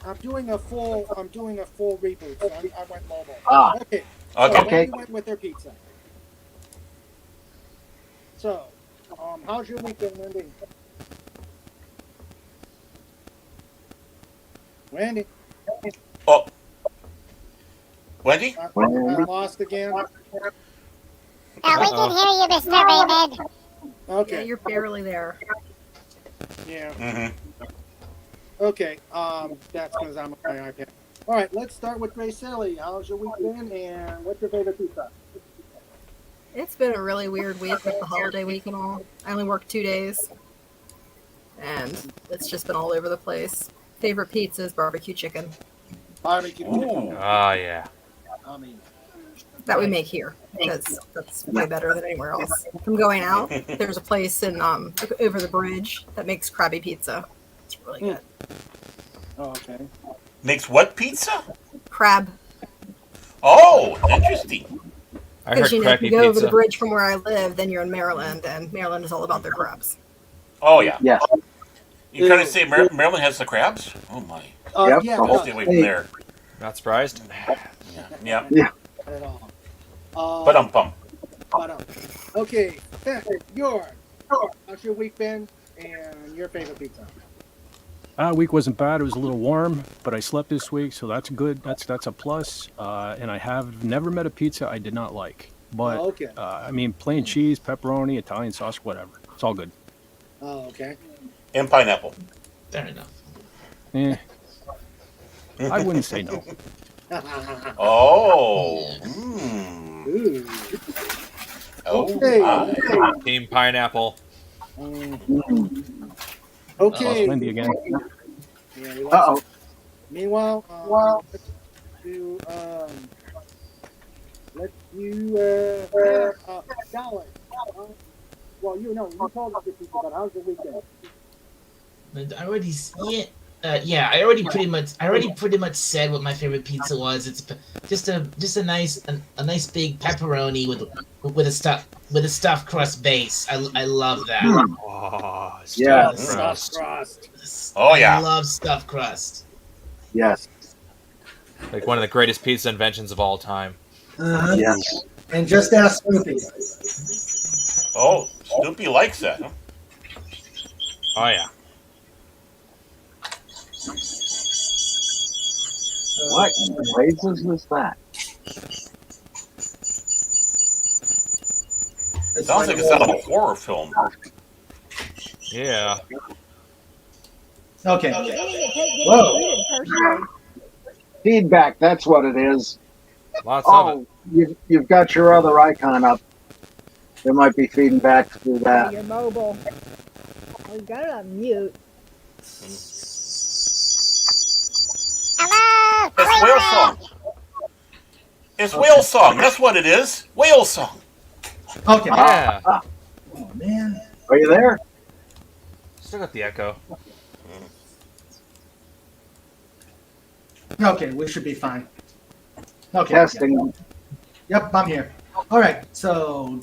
I'm doing a full reboot, so I went mobile. Okay. Okay. So Okay. Wendy went with their pizza. So, how's your weekend, Wendy? Wendy, Oh. Wendy? I Wendy? lost again. We can hear you, Mr. Raymond. Yeah, Okay. you're barely there. Yeah. Mm-hmm. Okay. That's because I'm on my iPad. All right. Let's start with Grace Sally. How's your week been, and what's your favorite pizza? It's been a really weird week with the holiday week and all. I only worked 2 days. And it's just been all over the place. Favorite pizza is barbecue chicken Barbecue chicken. Ooh. Oh, yeah. I mean, that we make here because that's way better than anywhere else. If I'm going out, there's a place in over the bridge that makes Krabby Pizza. It's really good. oh, okay. Makes what pizza? Crab. Oh, interesting. I heard Because you know, if crappy you go over the pizza. bridge from where I live, then you're in Maryland, and Maryland is all about their crabs. Oh, yeah. Yes. You trying to say Maryland has the crabs? Oh, my. Yep. Yeah. the I'll whole stay away from state. there. Not surprised. Yeah. Not at all. But bum. Okay. How's your week been, and your favorite pizza? Week wasn't bad. It was a little warm, but I slept this week, so that's good. That's a plus. And I have never met a pizza I did not like. But Oh, okay. I mean, plain cheese, pepperoni, Italian sauce, whatever. It's all good. Oh, okay. And pineapple. Fair enough. Eh, I wouldn't say no. Oh. Mm. Ooh. Oh, Okay. my. Team pineapple. Okay. Wendy again. Yeah, we lost Uh-oh. it. Meanwhile, let's do Dallas. Well, you told us your pizza, but how's your weekend? I already I already pretty much said what my favorite pizza was. It's just a nice big pepperoni with a stuffed crust base. I love that. Oh, Yeah. stuffed crust. Crust. Oh yeah. I love stuffed crust. Yes. Like one of the greatest pizza inventions of all time. Yes. And just ask Snoopy. Oh, Snoopy likes that, huh? Oh yeah. What in the blazes is that? Sounds like it's out of a horror film. Yeah. Okay. I'm beginning to take getting Whoa. treated personally. Feedback, that's what it is. Lots of it. You've got your other icon up. There might be feeding back through that. Your mobile. We've got it on mute. Hello, It's whale song. It's whale song. That's what it is. Whale song. Okay. Yeah. Oh man. Are you there? Still got the echo. Okay, we should be fine. Okay. Testing. Yep, I'm here. All right. So,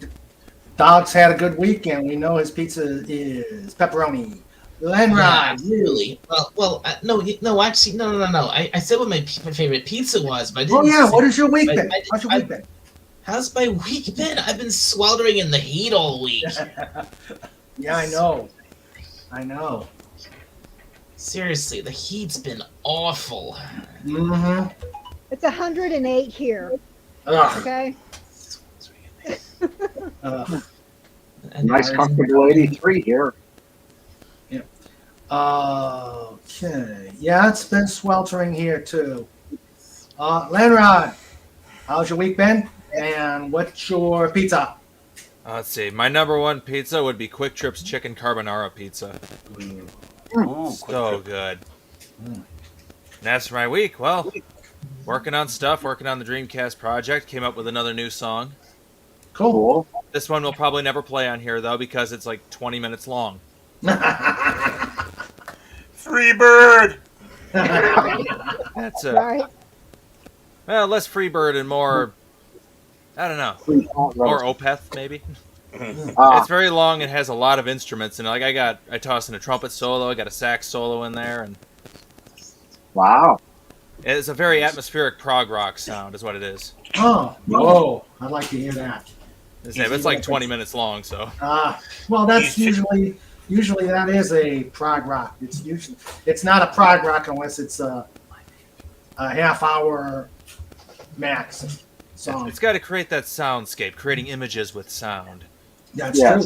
Dog's had a good week, and we know his pizza is pepperoni. Lenrod, you. Really? Well, actually, no. I said what my favorite pizza was, but I didn't. Oh yeah. say- What has your week I- been? I- How's your week been? How's my week been? I've been sweltering in the heat all week. Yeah, I know. I know. Seriously, the heat's been awful. Mm-hmm. It's 108 here. Ugh. Okay. Nice comfortable 83 here. Okay. Yeah, it's been sweltering here too. Lenrod, how's your week been? And what's your pizza? Let's see. My number one pizza would be Quick Trip's chicken carbonara pizza. Ooh, So good. And that's for my week. Well, working on stuff, working on the Dreamcast project. Came up with another new song. Cool. This one we'll probably never play on here, though, because it's like 20 minutes long. Freebird. That's Right. well, less Freebird and more, I don't know, more Opeth, maybe. It's very long and has a lot of instruments, and like I tossed in a trumpet solo, I got a sax solo in there, and Wow. it's a very atmospheric prog rock sound, is what it is. Oh, whoa! I'd like to hear that. It's like 20 minutes long, so. Well, that's usually that is a prog rock. It's not a prog rock unless it's a half hour max song. It's got to create that soundscape, creating images with sound. That's true.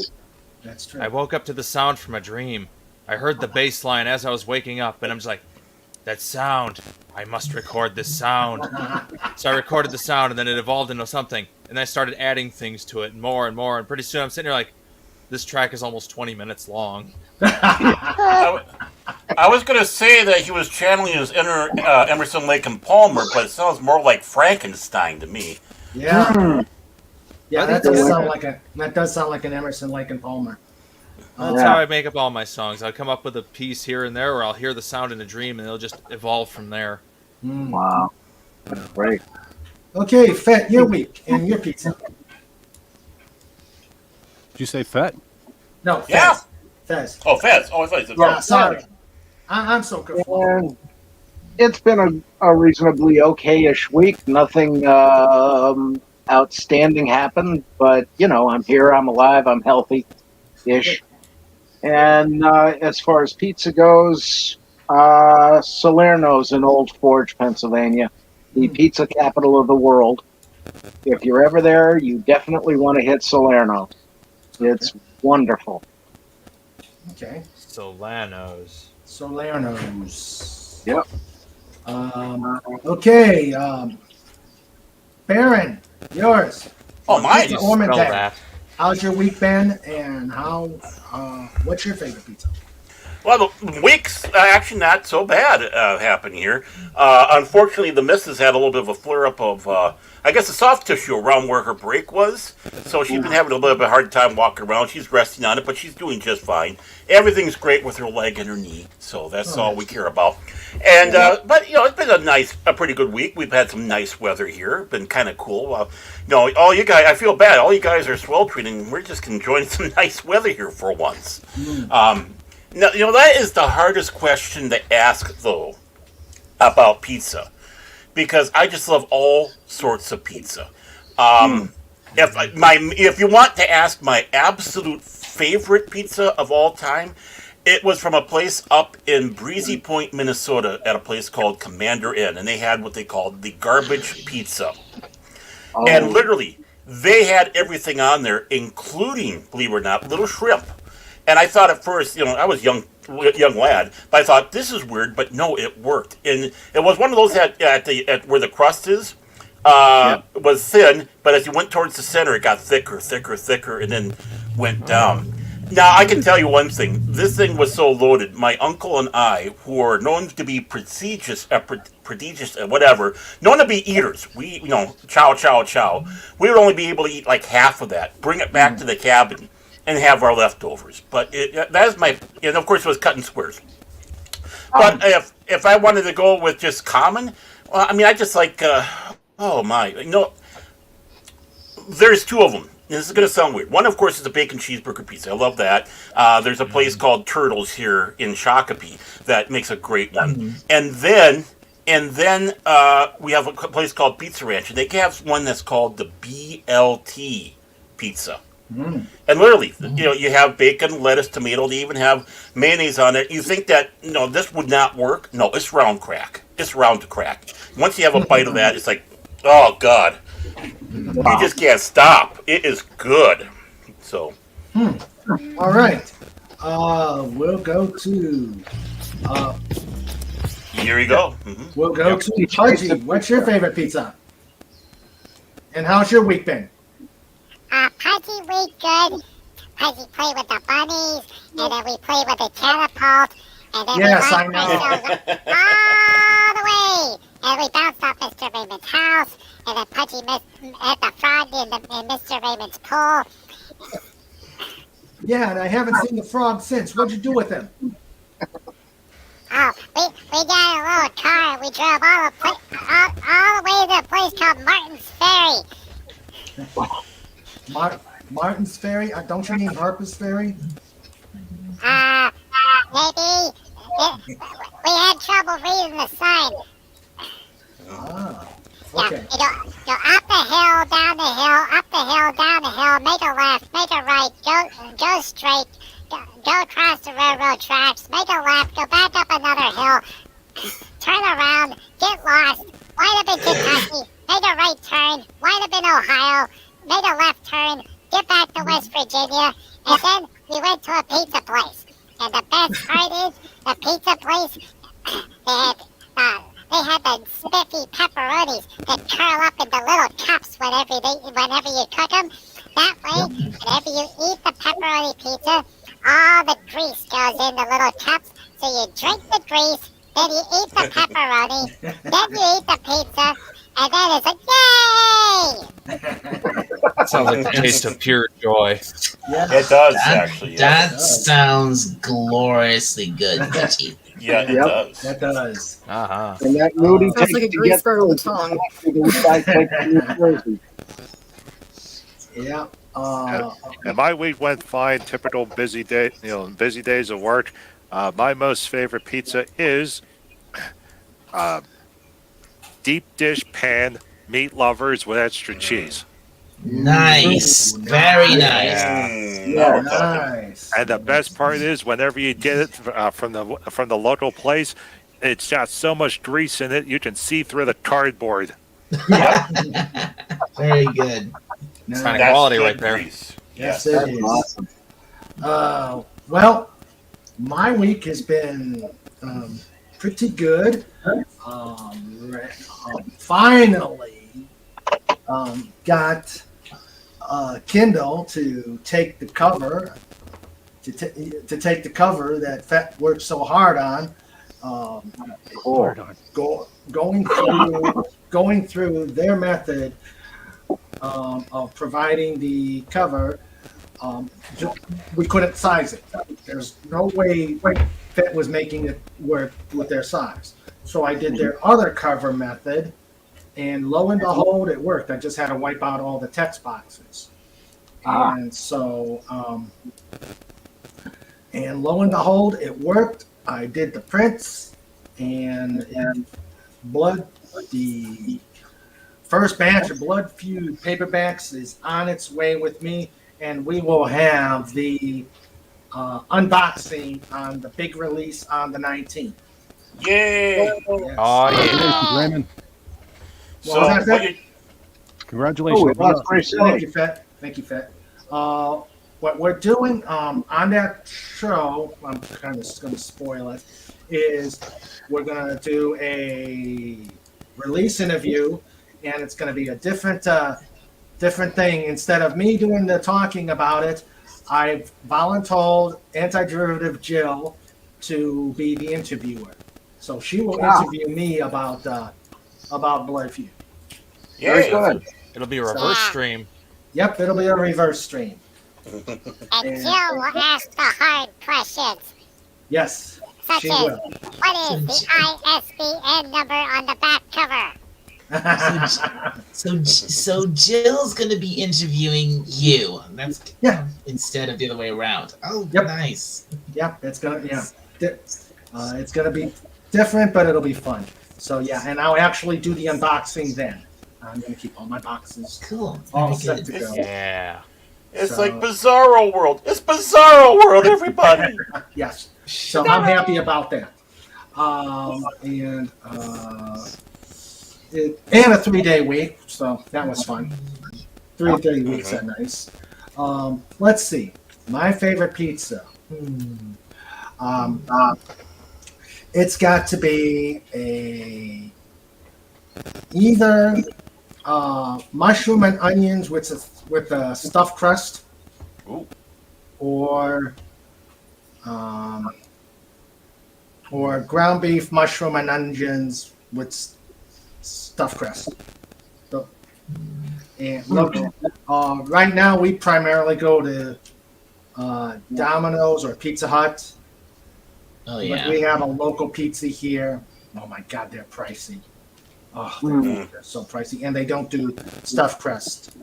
That's true. I woke up to the sound from a dream. I heard the bass line as I was waking up, and I'm just like, that sound. I must record this sound. So I recorded the sound, and then it evolved into something. And I started adding things to it, more and more. And pretty soon I'm sitting here like, this track is almost 20 minutes long. I was going to say that he was channeling his inner Emerson, Lake and Palmer, but it sounds more like Frankenstein to me. Yeah. Yeah, that does Yeah. sound like an Emerson, Lake and Palmer. That's how I make up all my songs. I'll come up with a piece here and there, or I'll hear the sound in a dream, and it'll just evolve from there. Wow. That's great. Okay, Fett, your week and your pizza. Did you say Fett? No, Fez. Yeah. Fez. Oh, Fez. Oh, I thought you said Yeah, Fez. sorry. I'm so confused. And it's been a reasonably okay-ish week. Nothing outstanding happened, but I'm here, I'm alive, I'm healthy-ish. And as far as pizza goes, Salerno's in Old Forge, Pennsylvania, the pizza capital of the world. If you're ever there, you definitely want to hit Salerno. It's wonderful. Okay. Solanos. Salerno's. Yep. Okay. Baron, yours. Oh, mine. Pizza Ormond Spell Tag. that. How's your week been, and what's your favorite pizza? Well, the week's actually not so bad happening here. Unfortunately, the missus had a little bit of a flare up of, I guess, the soft tissue around where her break was. So she's been having a little bit of a hard time walking around. She's resting on it, but she's doing just fine. Everything's great with her leg and her knee, so that's all we care about. And but it's been a pretty good week. We've had some nice weather here. Been kind of cool. All you guys, I feel bad. All you guys are sweltering. We're just enjoying some nice weather here for once. Now, that is the hardest question to ask, though, about pizza, because I just love all sorts of pizza. If you want to ask my absolute favorite pizza of all time, it was from a place up in Breezy Point, Minnesota, at a place called Commander Inn, and they had what they called the garbage pizza. And literally, they had everything on there, including, believe it or not, little shrimp. And I thought at first, I was young lad, but I thought this is weird, but no, it worked. And it was one of those at where the crust is was thin, but as you went towards the center, it got thicker, and then went down. Now I can tell you one thing: this thing was so loaded. My uncle and I, who are known to be prodigious, whatever, known to be eaters, we, chow. We would only be able to eat like half of that. Bring it back to the cabin and have our leftovers. But that is my, and of course it was cut in squares. But if I wanted to go with just common, well, I just like, there's two of them. This is going to sound weird. One, of course, is a bacon cheeseburger pizza. I love that. There's a place called Turtles here in Shakopee that makes a great one. And then we have a place called Pizza Ranch, and they have one that's called the BLT pizza. And literally, you have bacon, lettuce, tomato. They even have mayonnaise on it. You think that this would not work? No, it's round crack. It's round to crack. Once you have a bite of that, it's like, oh God, you just can't stop. It is good. So, all right, we'll go to. Here we go. We'll go to Pudgy. What's your favorite pizza? And how's your week been? Pudgy week good. Pudgy play with the bunnies, and then we play with the catapult, and then we run all the way, and we bounced off Mr. Raymond's house, and then Pudgy hit the frog in Mr. Raymond's pool. Yeah, and I haven't seen the frog since. What'd you do with him? Oh, we got a little car, and we drove all the way to a place called Martin's Ferry. Martin's Ferry? Don't you mean Harper's Ferry? Maybe. We had trouble reading the sign. Okay. Yeah, go up the hill, down the hill, up the hill, down the hill, make a left, make a right, go straight, go across the railroad tracks, make a left, go back up another hill, turn around, get lost, wind up in Kentucky, make a right turn, wind up in Ohio, make a left turn, get back to West Virginia, and then we went to a pizza place. And the best part is, the pizza place, they had the spiffy pepperonis that curl up into little cups whenever you cook them. That way, whenever you eat the pepperoni pizza, all the grease goes in the little cups. So you drink the grease, then you eat the pepperoni, then you eat the pizza, and then it's like, yay! That sounds like the taste of pure joy. It does, actually. Yeah. That sounds gloriously good, Pudgy. Yeah, it does. That does. Uh-huh. And that moody Sounds like a grease burn on the tongue. Yeah. And my week went fine. Typical busy day, busy days of work. My most favorite pizza is deep dish pan meat lovers with extra cheese. Nice. Very nice. Nice. And the best part is, whenever you get it from the local place, it's got so much grease in it you can see through the cardboard. Very good. It's kind of quality right there. Yes, it is. Awesome. Well, my week has been pretty good. Finally got Kindle to take the cover to take the cover that Fett worked so hard on. Cool. Going through their method of providing the cover. We couldn't size it. There's no way Fett was making it work with their size. So I did their other cover method, and lo and behold, it worked. I just had to wipe out all the text boxes. And so, and lo and behold, it worked. I did the prints, and the first batch of Blood Feud paperbacks is on its way with me, and we will have the unboxing on the big release on the 19th. Yay! Yes. Oh, yeah. Raymond, So, Well, what you, congratulations. Oh, that's pretty Thank sick. you, Fett. Thank you, Fett. What we're doing on that show, I'm kind of going to spoil it, is we're going to do a release interview, and it's going to be a different thing. Instead of me doing the talking about it, I've voluntold Anti-Derivative Jill to be the interviewer. So she will interview me about Blood Feud. Very yay! good. It'll be a reverse stream. Yep, it'll be a reverse stream. And Jill will ask the hard questions, Yes, such she as, will. what is the ISBN number on the back cover? So Jill's gonna be interviewing you. That's Yeah. instead of the other way around. Oh, Yep. nice. Yep, it's gonna it's gonna be different, but it'll be fun. So yeah, and I'll actually do the unboxing then. I'm gonna keep all my boxes Cool. all Very set good. to go. Yeah. It's So- like Bizarro World. It's Bizarro World, everybody. Yes. So I'm happy about that. And a 3-day week, so that was fun. 3 weeks are nice. Let's see. My favorite pizza. It's got to be either mushroom and onions with a stuffed crust, Ooh. or ground beef, mushroom, and onions with stuffed crust. So, and look, right now we primarily go to Domino's or Pizza Hut. Oh But yeah. we have a local pizza here. Oh my God, they're pricey. Oh, they're so pricey, and they don't do stuffed crust.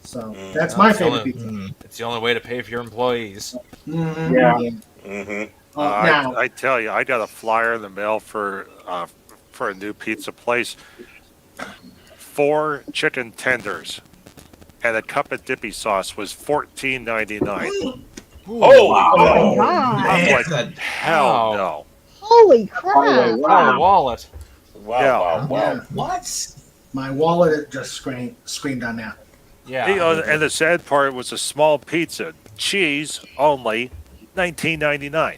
So that's my favorite pizza. It's the only way to pay for your employees. Mhm. Yeah. Mm-hmm. Now, I tell you, I got a flyer in the mail for a new pizza place. 4 chicken tenders and a cup of dippy sauce was $14.99. Holy Oh my cow! God. I'm like, Good. hell no. Holy crap. Wow. The wallet. Wow, Yeah. wow, wow. yeah, What? my wallet just screamed on that. Yeah. You know, and the sad part was a small pizza, cheese only, $19.99.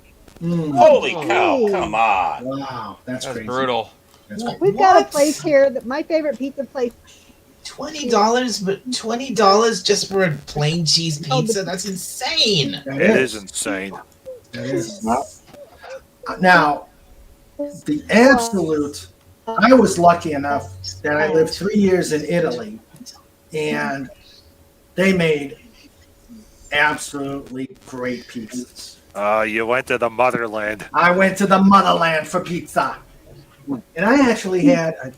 Holy cow! Come on. Wow, that's That's crazy. brutal. That's crazy. We've got a What? place here that my favorite pizza place. $20, but $20 just for a plain cheese Oh, pizza? That's insane. That It is insane. That is. Now, the absolute. I was lucky enough that I lived 3 years in Italy, and they made absolutely great pizzas. You went to the motherland. I went to the motherland for pizza. And I actually had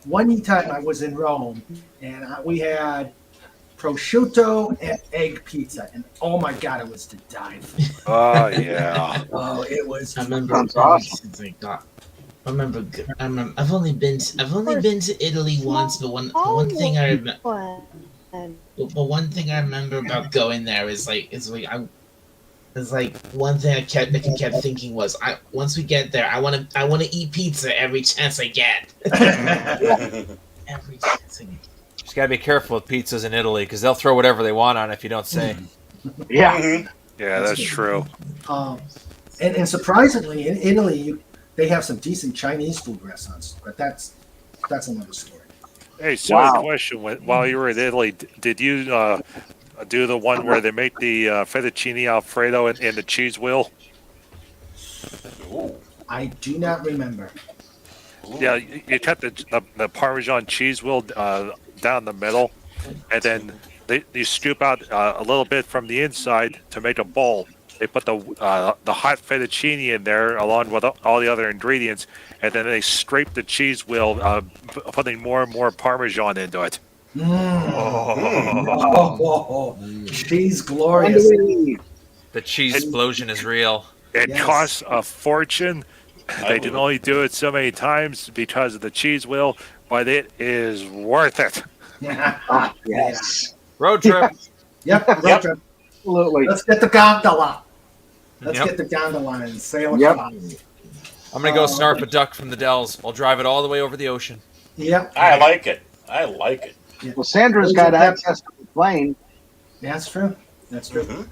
one time I was in Rome, and we had prosciutto and egg pizza, and oh my God, it was to die for. Oh, yeah. Oh, it was. I remember. Sounds awesome. It's like, God. I remember. I've only been to Italy once, but one thing I remember. But one thing I remember about going there is like one thing I kept thinking was once we get there I want to eat pizza every chance I get. Every chance I get. Just gotta be careful with pizzas in Italy because they'll throw whatever they want on it if you don't say. Yeah. Mhm. Yeah, that's true. And surprisingly, in Italy, they have some decent Chinese food restaurants, but that's another story. Hey, so Wow. question: while you were in Italy, did you do the one where they make the fettuccine alfredo in the cheese wheel? Ooh. I do not remember. Yeah, you cut the Parmesan cheese wheel down the middle, and then you scoop out a little bit from the inside to make a bowl. They put the hot fettuccine in there along with all the other ingredients, and then they scrape the cheese wheel, putting more and more Parmesan into it. Oh, she's glorious. The cheese explosion is real. It Yes. costs a fortune. They can only do it so many times because of the cheese wheel, but it is worth it. Yes. Road trip. Yep. Road trip. Absolutely. Let's get the gondola. Let's Yep. get the gondola and sail Yep. across. I'm gonna go snarf a duck from the Dells. I'll drive it all the way over the ocean. Yep. I like it. I like it. Well, Sandra's got access to the plane. That's true. That's true.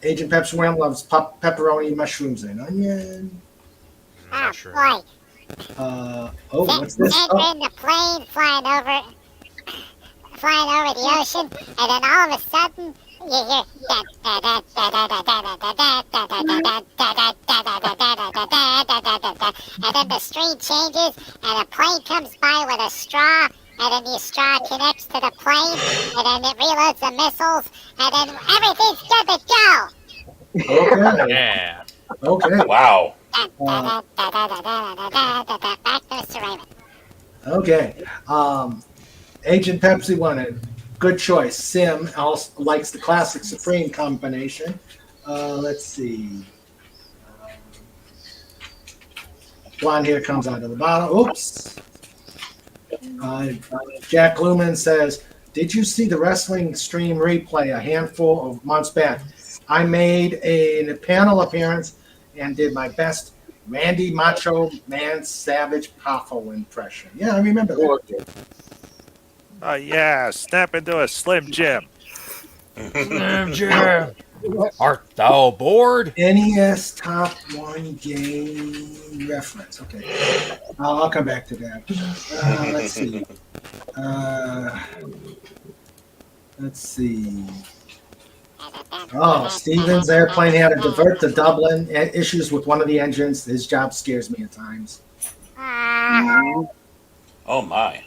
Agent Pepsi Wham loves pepperoni, mushrooms, and onion. Oh, Mushroom. boy. What's this? Enter in the plane flying over the ocean, and then all of a sudden you hear and then the stream changes, and a plane comes by with a straw, and then the straw connects to the plane, and then it reloads the missiles, and then everything's good to go. Okay. Yeah. Okay. Wow. Back to Mr. Raymond. Okay. Agent Pepsi wanted. Good choice. Sim also likes the classic Supreme combination. Let's see. Blonde hair comes out of the bottle. Oops. Jack Lumen says, did you see the wrestling stream replay a handful of months back? I made a panel appearance and did my best Randy Macho Man Savage Poffo impression. Yeah, I remember that. Yeah, snap into a Slim Jim. Slim Jim. Art thou bored? NES Top 1 game reference. Okay. I'll come back to that. Let's see. Let's see. Oh, Stevens airplane had to divert to Dublin. Issues with one of the engines. His job scares me at times. Oh my.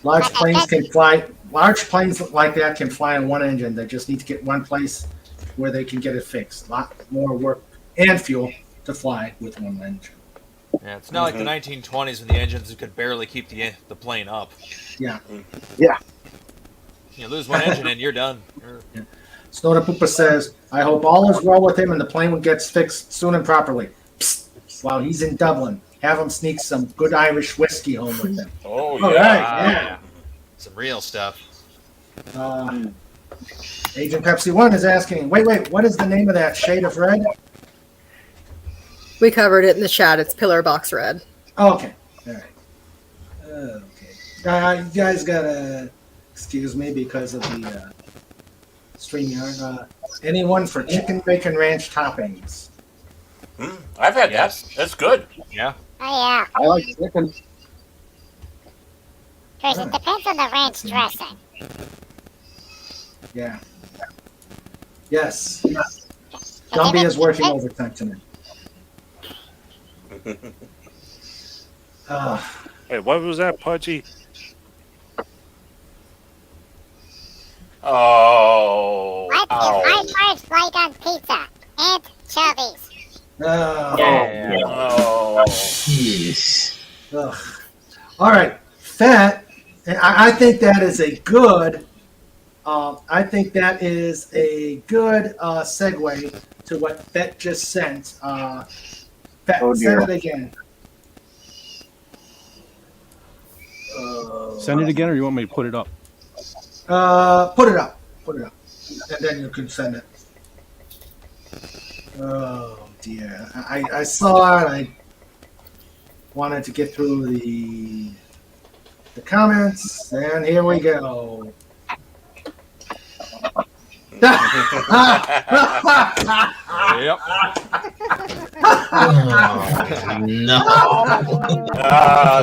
Large planes can fly. Large planes like that can fly on one engine. They just need to get one place where they can get it fixed. A lot more work and fuel to fly with one engine. Yeah, it's not like the 1920s when the engines could barely keep the plane up. Yeah. Yeah. You lose one engine and you're done. Snowda Poopa says, I hope all is well with him and the plane gets fixed soon and properly. Psst. While he's in Dublin, have him sneak some good Irish whiskey home with him. Oh yeah. All right, yeah. Some real stuff. Agent Pepsi 1 is asking, wait, what is the name of that shade of red? We covered it in the chat. It's pillar box red. Oh, okay. All right. Okay. You guys got to excuse me because of the StreamYard. Anyone for chicken bacon ranch toppings? I've had that. That's good. Yeah. Oh, yeah. I like chicken. Of course, it depends on the ranch dressing. Yeah. Yes. Gumby is working overtime tonight. Hey, what was that, Pudgy? Oh. What is high marks like on pizza? Anchovies. Oh. Yes. Ugh. All right, Fat. And I think that is a good. I think that is a good segue to what Fat just sent. Fat, Oh, dear. send it again. Send it again, or you want me to put it up? Put it up, and then you can send it. Oh dear, I saw it. I wanted to get through the comments, and here we go. Yep. No.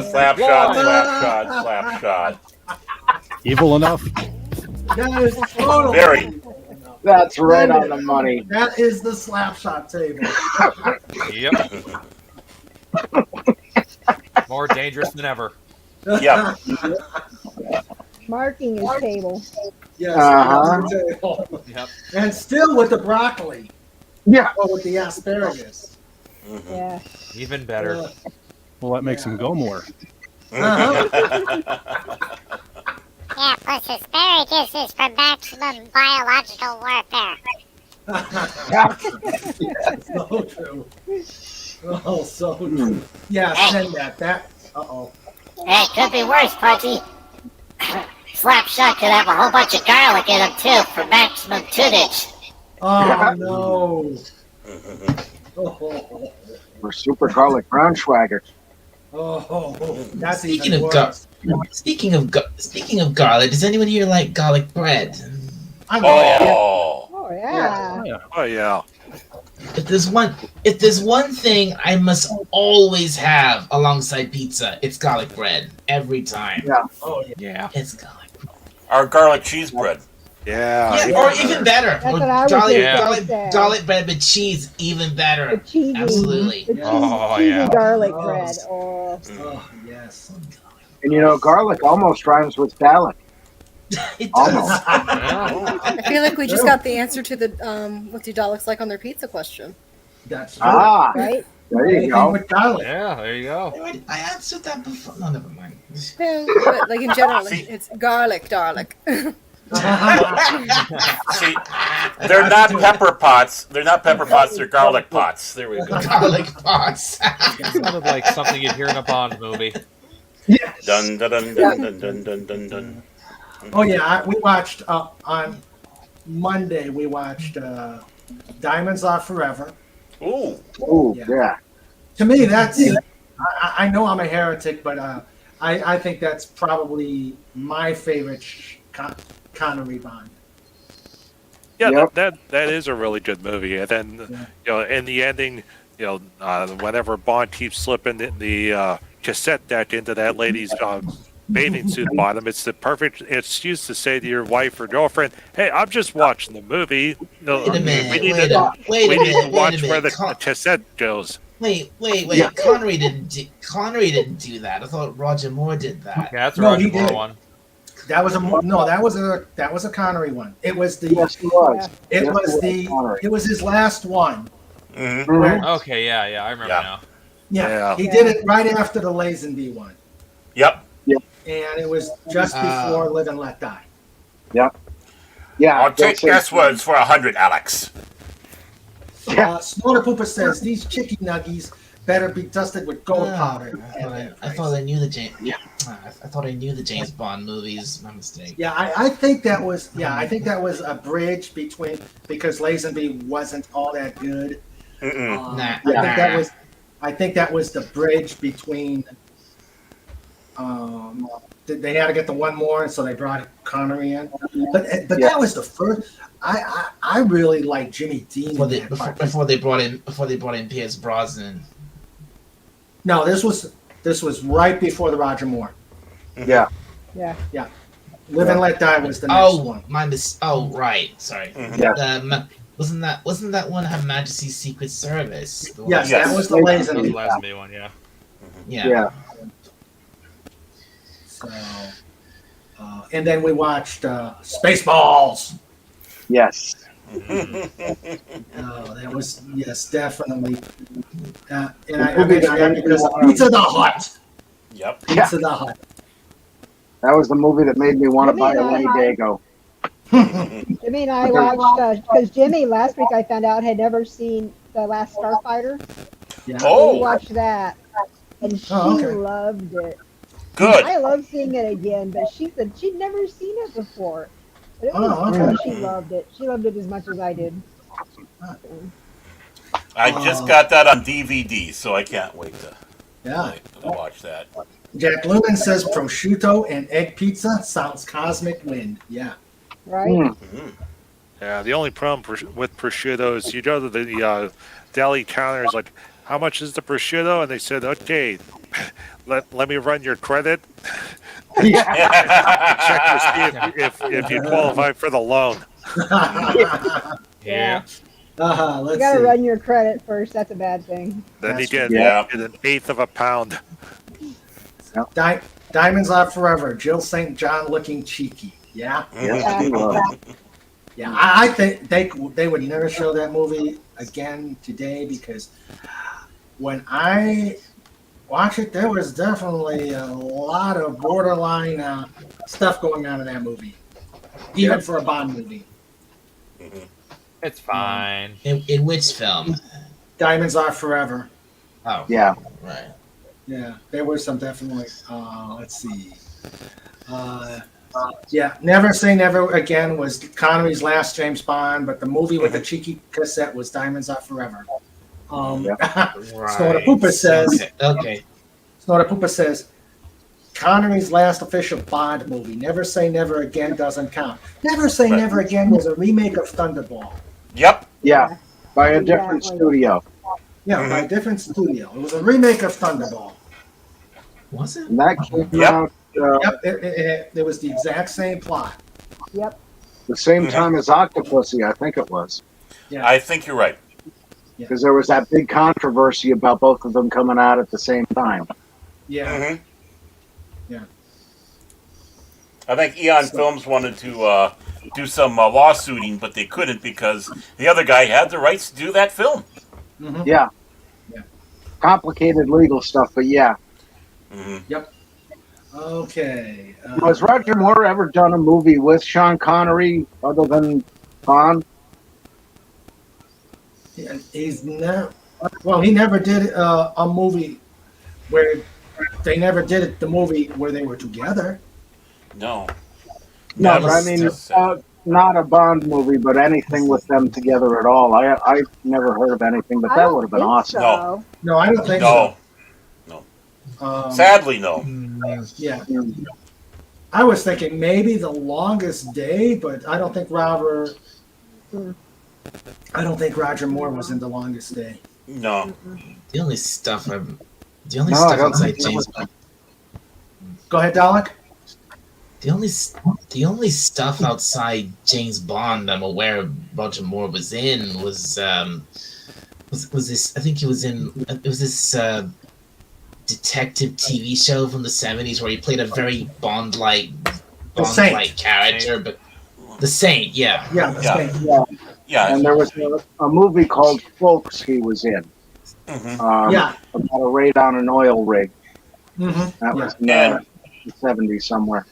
Slapshot. Evil enough? That is totally. Very. That's right on the money. That is the slapshot table. Yep. More dangerous than ever. Yep. Marking his table. Yes. Uh-huh. Table. Yep. And still with the broccoli. Yeah. Or with the asparagus. Yeah. Even better. Well, that makes him go more. Yeah, plus asparagus is for maximum biological warfare. So true. Oh, so true. Yeah, send that. Uh-oh. Hey, it could be worse, Pudgy. Slapshot could have a whole bunch of garlic in him, too, for maximum tunage. Oh, no. Oh, We're super garlic Braunschweiger. that's Speaking even of worse. speaking of garlic, does anyone here like garlic bread? Oh. Oh yeah. Oh yeah. If there's one thing I must always have alongside pizza, it's garlic bread every time. Yeah. Oh, yeah. Yeah. It's garlic. Our garlic cheese bread. Yeah. Yeah, or even better. That's Or what I was garlic, thinking. garlic, garlic bread with cheese, even better. The cheesy, Absolutely. the cheesy, Oh, cheesy yeah. garlic bread. Oh, Oh, yes. And you know, garlic almost rhymes with phallic. It does. Almost. I feel like we just got the answer to the what do Daleks like on their pizza question. That's true. Ah, right? there you Anything go. with garlic. Yeah, there you go. I answered that before. No, never mind. No, but like in general, See- it's garlic, Dalek. See, they're not pepper pots. They're not pepper pots. They're garlic pots. There we go. Garlic pots. Sounded like something you'd hear in a Bond movie. Yes. Dun dun dun dun dun dun dun dun dun. Oh, yeah. We watched on Monday, we watched Diamonds Are Forever. Ooh. Ooh, Yeah. yeah. To me, that's. I know I'm a heretic, but I think that's probably my favorite Connery Bond. Yeah, Yep. that is a really good movie. And then, in the ending, whenever Bond keeps slipping the cassette deck into that lady's bathing suit bottom, it's the perfect excuse to say to your wife or girlfriend, "Hey, I'm just watching the movie. Wait a minute. We need Wait to a minute. watch where the Con- cassette goes." Wait. Yeah. Connery didn't do that. I thought Roger Moore did that. Yeah, that's a No, Roger he Moore did. one. That was a Connery one. It was the Yes, he was. it Yes, was he Connery. it was his last one. Mm-hmm. Mhm. Okay, yeah, I remember Yeah. now. Yeah, Yeah. he did it right after the Lazenby one, Yep. and it was just before Live and Let Die. Yeah, I'll take that's it. S words for 100, Alex. Yeah. Snorter Pooper says these chicken nuggies better be dusted with gold powder. I thought I knew the James. Yeah. I thought I knew the James Bond movies. My mistake. Yeah, I think that was a bridge between because Lazenby wasn't all that good. Mm-mm. I think that was the bridge between. They had to get the one more, and so they brought Connery in. But Yeah. that was the first. I really like Jimmy Dean. Before they brought in Pierce Brosnan. No, this was right before the Roger Moore. Yeah. yeah. Live and Let Die was the next one. Right. Sorry. Yeah. Wasn't that one Her Majesty's Secret Service? The one- Yes, Yes. that was the That was the Lazenby. Lazenby one, yeah. Yeah. So, and then we watched Spaceballs. Yes. Oh, that was definitely. And I mentioned that because of Pizza the Hut. Yep. Pizza the Hut. That was the movie that made me want to buy a Jimmy and I- Winnebago. Jimmy and I watched because Jimmy last week I found out had never seen The Last Starfighter. Yeah. We Oh, watched that, and she Oh, okay. loved it. good. I love seeing it again, but she said she'd never seen it before. But it was Oh, good. okay. She loved it. She loved it as much as I did. I just got that on DVD, so I can't wait to Yeah. watch that. Jack Lumen says prosciutto and egg pizza sounds cosmic wind. Yeah. Right? Mm-hmm. Yeah, the only problem with prosciutto is you go to the deli counter, it's like, how much is the prosciutto? And they said, okay, let me run your credit. Check to see if you qualify for the loan. Yeah. You Let's gotta see. run your credit first. That's a bad thing. Then you That's get Yeah. an eighth of a pound. Diamonds Are Forever. Jill St. John looking cheeky. Yeah. Yes, he was. Yeah. I think they would never show that movie again today because when I watched it, there was definitely a lot of borderline stuff going on in that movie, even for a Bond movie. It's fine. In which film? Diamonds Are Forever. Oh, Yeah. right. Yeah, there was some definitely. Let's see. Yeah, Never Say Never Again was Connery's last James Bond, but the movie with the cheeky cassette was Diamonds Are Forever. Snorta Poopa says. Okay. Snorta Poopa says. Connery's last official Bond movie, Never Say Never Again, doesn't count. Never Say Never Again was a remake of Thunderball. Yep. Yeah, by a different studio. Yeah, by a different studio. It was a remake of Thunderball. Was it? And that came Yep. out Yep, it was the exact same plot. Yep. the same time as Octopussy, I think it was. I think you're right. Because there was that big controversy about both of them coming out at the same time. Yeah. Yeah. I think Eon Films wanted to do some lawsuiting, but they couldn't because the other guy had the rights to do that film. Yeah. Complicated legal stuff, but yeah. Yep. Okay. Has Roger Moore ever done a movie with Sean Connery other than Bond? He's never. Well, he never did a movie where they never did it. The movie where they were together. No. No, but I mean, not a Bond movie, but anything with them together at all. I never heard of anything, but that would have been awesome. No. No, I don't think No. so. Sadly, no. Yeah. I was thinking maybe The Longest Day, but I don't think Roger Moore was in The Longest Day. No. The only stuff outside James Bond. Go ahead, Dalek. The only stuff outside James Bond I'm aware Roger Moore was in was this. I think it was this detective TV show from the 70s where he played a very Bond-like character, but the Saint, yeah. Yeah. And there was a movie called Folks he was in. About a raid on an oil rig. That was in the 70s somewhere.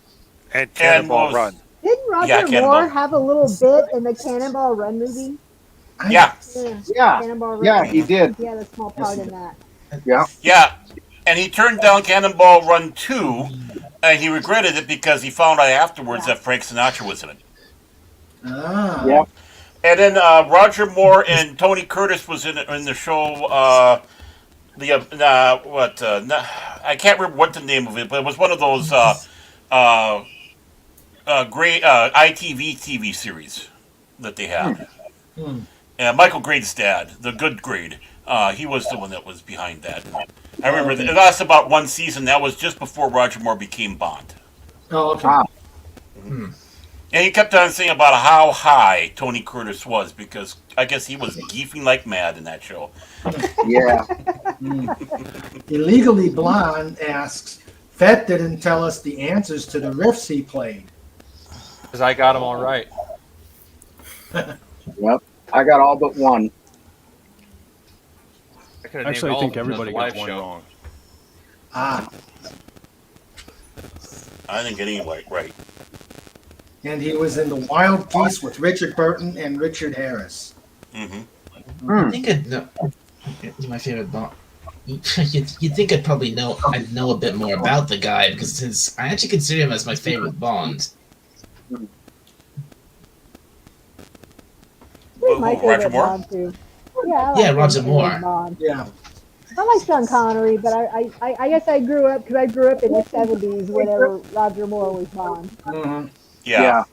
And Cannonball Run. Didn't Roger Moore have a little bit in the Cannonball Run movie? Yeah, Cannonball Run. yeah, he did. He had a small part in that. Yeah. And he turned down Cannonball Run 2, and he regretted it because he found out afterwards that Frank Sinatra was in it. Yeah. And then Roger Moore and Tony Curtis was in the show. I can't remember what the name of it, but it was one of those great ITV TV series that they had. Michael Grade's dad, the good Grade, he was the one that was behind that. I remember it lasted about one season. That was just before Roger Moore became Bond. Oh, okay. And he kept on saying about how high Tony Curtis was because I guess he was geefing like mad in that show. Yeah. Illegally Blonde asks, Fett didn't tell us the answers to the riffs he played. Because I got them all right. Yep. I got all but one. Actually, I think everybody got one wrong. Ah. I didn't get any right. And he was in The Wild Geese with Richard Burton and Richard Harris. I think I'd know my favorite Bond. You'd think I'd probably know a bit more about the guy because since I actually consider him as my favorite Bond. My favorite Roger Moore? Bond too. Yeah, Roger Moore. Bond. Yeah. I like Sean Connery, but I guess I grew up in the 70s whenever Roger Moore was Bond. Yeah.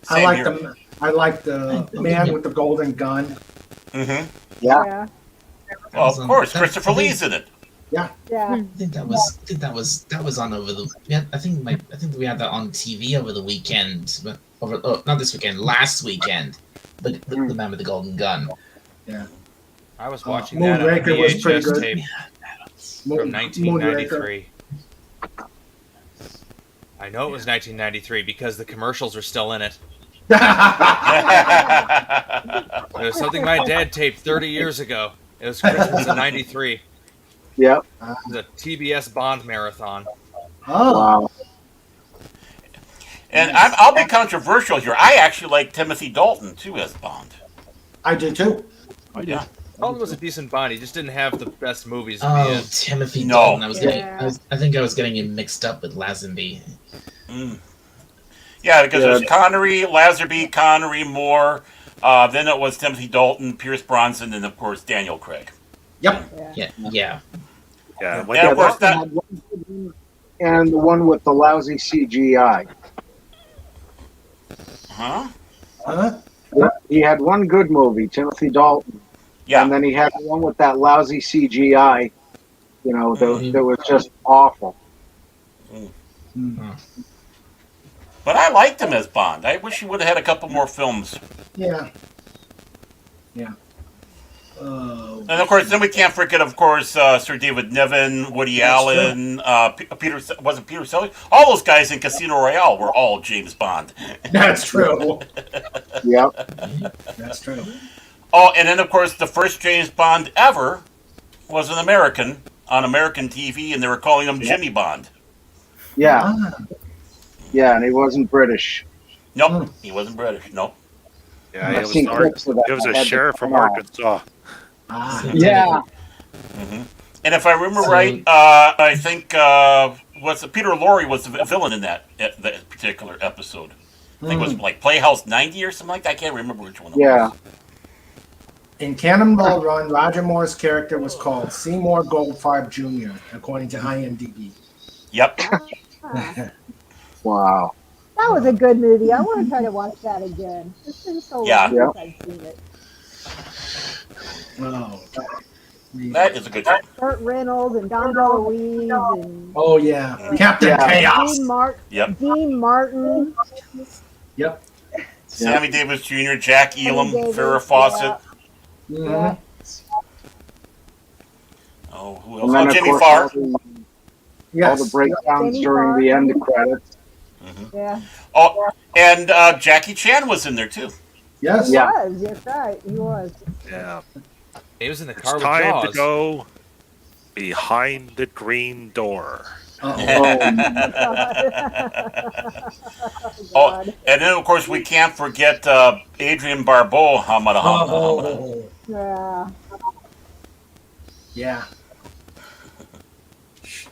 I like the man with the golden gun. Yeah. Well, of course, Christopher Lee's in it. Yeah. I think that was on over the. Yeah, I think we had that on TV over the weekend. But not this weekend, last weekend. The Man with the Golden Gun. Yeah. I was watching that on a Moonraker was pretty VHS good. tape from 1993. I know it was 1993 because the commercials are still in it. It was something my dad taped 30 years ago. It was Christmas of '93. Yep. It was a TBS Bond marathon. Oh. Wow. And I'll be controversial here. I actually like Timothy Dalton too as Bond. I did too. I did. Yeah. Dalton was a decent Bond. He just didn't have the best movies to be Oh, in. Timothy No. Dalton. I think I was getting him mixed up with Lazenby. Yeah, because there's Connery, Lazenby, Connery, Moore. Then it was Timothy Dalton, Pierce Bronson, and of course Daniel Craig. Yep. Yeah. Yeah. And of course that. And the one with the lousy CGI. Huh? Huh? He had one good movie, Timothy Dalton. Yeah. And then he had one with that lousy CGI, that was just awful. But I liked him as Bond. I wish he would have had a couple more films. Yeah. Yeah. Oh. And of course, then we can't forget, of course, Sir David Niven, Woody Allen, Peter Sellers. All those guys in Casino Royale were all James Bond. That's true. Yep. That's true. Oh, and then of course, the first James Bond ever was an American on American TV, and they were calling him Jimmy Bond. Yeah. Yeah, and he wasn't British. Nope, he wasn't British. Nope. Yeah, I've it was, seen clips of that. it was I a had to sheriff from come out. Arkansas. Yeah. And if I remember right, I think Peter Lorre was the villain in that particular episode. I think it was like Playhouse 90 or something like that. I can't remember which one it was. In Cannonball Run, Roger Moore's character was called Seymour Goldfarb Jr., according to IMDb. Yep. Wow. That was a good movie. I want to try to watch that again. It's been so long since I've seen it. Oh. That is a good time. Burt Reynolds and Don DeLuise and Oh, yeah. Captain Chaos. Dean Martin. Yep. Sammy Davis Jr., Jack Elam, Davis, Farrah Fawcett. Yeah. Oh, who And else? then, Oh, of Jimmy course, Farr. all the breakdowns Jimmy during Farr. the end credits. Yeah. Oh, and Jackie Chan was in there too. Yes. He was. That's right. He was. Yeah. He was in the It's car with time Jaws. to go behind the green door. Oh, and then of course we can't forget Adrienne Barbeau. Yeah. Yeah.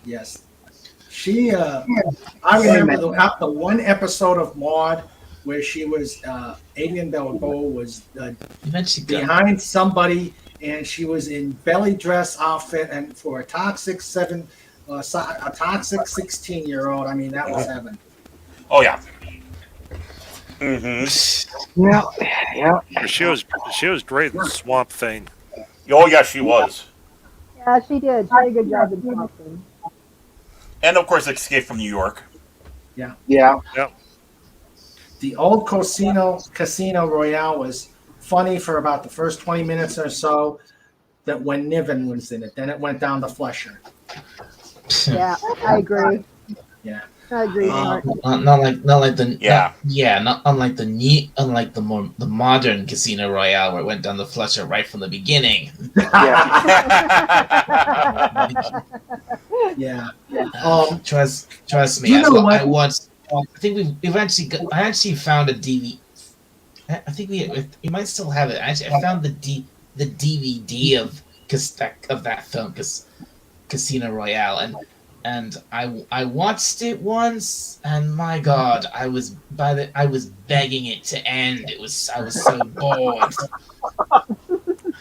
Yes. She, I remember the one episode of Maude where she was, Adrienne Barbeau was behind somebody and she was in belly dress outfit and for a toxic 16-year-old. I mean, that was heaven. Oh yeah. Yeah. She was great in Swamp Thing. Oh yeah, she was. Yeah, she did. She did a good job in something. And of course, Escape from New York. Yeah. Yeah. Yep. The old Casino Royale was funny for about the first 20 minutes or so. That when Niven was in it, then it went down to Fletcher. Yeah, I agree. Yeah. I agree. Mark. Unlike the the modern Casino Royale where it went down the Fletcher right from the beginning. Yeah. Trust me. You know what? I watched. I think I actually found a DVD. I think we might still have it. Actually, I found the DVD of that film, Casino Royale, and I watched it once, and my God, I was begging it to end. I was so bored.